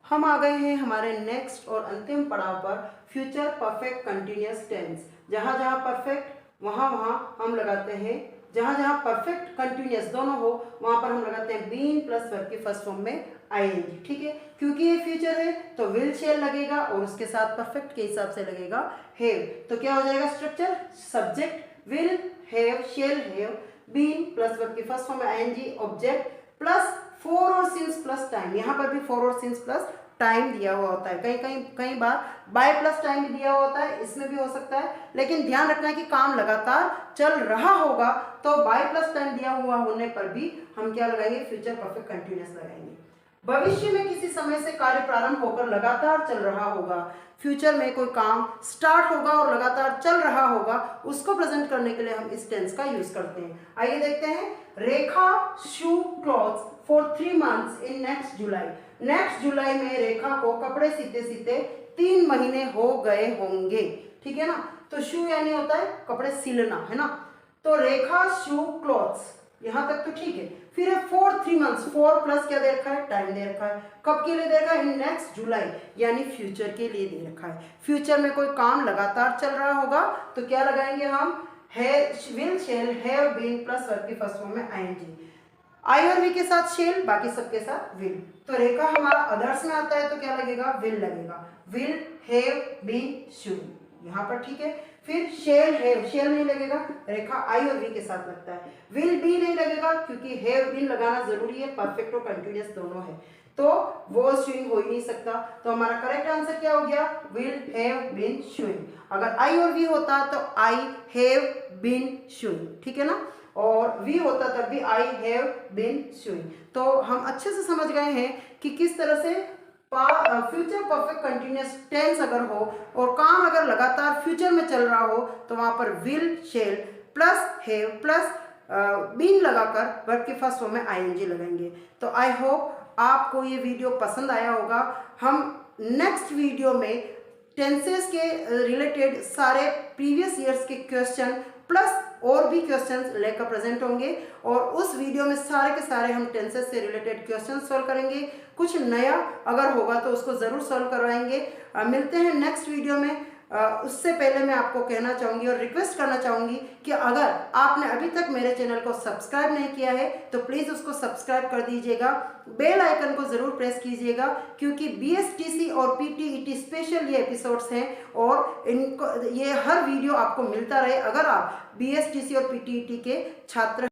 हम आ गए हैं हमारे नेक्स्ट और अंतिम पड़ाव पर, फ्यूचर परफेक्ट कंटिन्यूअस टेंस। जहां जहां परफेक्ट वहां वहां हम लगाते हैं, जहां जहां परफेक्ट कंटिन्यूअस दोनों हो वहां पर हम लगाते हैं बीन प्लस वर्ब की फर्स्ट फॉर्म में आईएनजी, ठीक है। क्योंकि ये फ्यूचर है तो विल शेल लगेगा और उसके साथ परफेक्ट के हिसाब से लगेगा हैव। तो क्या हो जाएगा structure, subject will have shall have, been plus verb की फर्स्ट फॉर्म में आईएनजी, ऑब्जेक्ट प्लस फोर और सिंस प्लस टाइम, यहाँ पर भी फोर और सिंस प्लस टाइम दिया हुआ होता है, कई बार बाय प्लस टाइम भी दिया हुआ होता है, इसमें भी हो सकता है, लेकिन ध्यान रखना है कि काम लगातार चल रहा होगा तो बाय प्लस टाइम दिया हुआ होने पर भी हम क्या लगाएंगे, फ्यूचर परफेक्ट कंटिन्यूअस लगाएंगे। भविष्य में किसी समय से कार्य प्रारंभ होकर लगातार चल रहा होगा, फ्यूचर में कोई काम स्टार्ट होगा और लगातार चल रहा होगा, उसको प्रेजेंट करने के लिए हम इस टेंस का यूज करते हैं। आइए देखते हैं, Rekha shoe clothes for 3 months in next July, next July में रेखा को कपड़े सीते सीते 3 महीने हो गए होंगे, ठीक है ना। तो शू यानी होता है कपड़े सिलना, है ना। तो रेखा शू क्लॉथ्स, यहां तक तो ठीक है। फिर है फॉर 3 months, 4 प्लस क्या दे रखा है, टाइम दे रखा है, कब के लिए दे रखा है, इन नेक्स्ट जुलाई यानी फ्यूचर के लिए दे रखा है। फ्यूचर में कोई काम लगातार चल रहा होगा तो क्या लगाएंगे हम, will shall have been plus verb की फर्स्ट फॉर्म में आईएनजी, आई और वी के साथ शेल, बाकी सबके साथ विल। तो रेखा हमारा अदर्स में आता है तो क्या लगेगा, विल लगेगा, विल हैव बीन शूड यहाँ पर, ठीक है। फिर शेल हैव, शेल नहीं लगेगा, रेखा आई और वी के साथ लगता है। विल बी नहीं लगेगा क्योंकि हैव बीन लगाना जरूरी है, परफेक्ट और कंटिन्यूअस दोनों है, तो वो स्विंग हो ही नहीं सकता। तो हमारा करेक्ट आंसर क्या हो गया, विल हैव बीन शूइंग। अगर आई और वी होता तो आई हैव बीन शूइंग, ठीक है ना, और वी होता तब भी आई हैव बीन शूइंग। तो हम अच्छे से समझ गए हैं कि किस तरह से फ्यूचर परफेक्ट कंटिन्यूस टेंस अगर हो और काम अगर लगातार फ्यूचर में चल रहा हो तो वहाँ पर will, shall plus have plus been लगाकर वर्ब के फर्स्ट फॉर्म में आईएनजी लगाएंगे। तो आई होप आपको ये वीडियो पसंद आया होगा। हम नेक्स्ट वीडियो में टेंसेस के रिलेटेड सारे प्रीवियस ईयर्स के क्वेश्चन प्लस और भी क्वेश्चंस लेकर प्रेजेंट होंगे और उस वीडियो में सारे के सारे हम टेंसेस से रिलेटेड क्वेश्चन सॉल्व करेंगे। कुछ नया अगर होगा तो उसको ज़रूर सॉल्व करवाएंगे। मिलते हैं नेक्स्ट वीडियो में। उससे पहले मैं आपको कहना चाहूँगी और रिक्वेस्ट करना चाहूँगी कि अगर आपने अभी तक मेरे चैनल को सब्सक्राइब नहीं किया है तो प्लीज़ उसको सब्सक्राइब कर दीजिएगा, बेल आइकन को ज़रूर प्रेस कीजिएगा, क्योंकि BSTC और PTET स्पेशल ये एपिसोड्स हैं और इनको ये हर वीडियो आपको मिलता रहे अगर आप BSTC और PTET के छात्र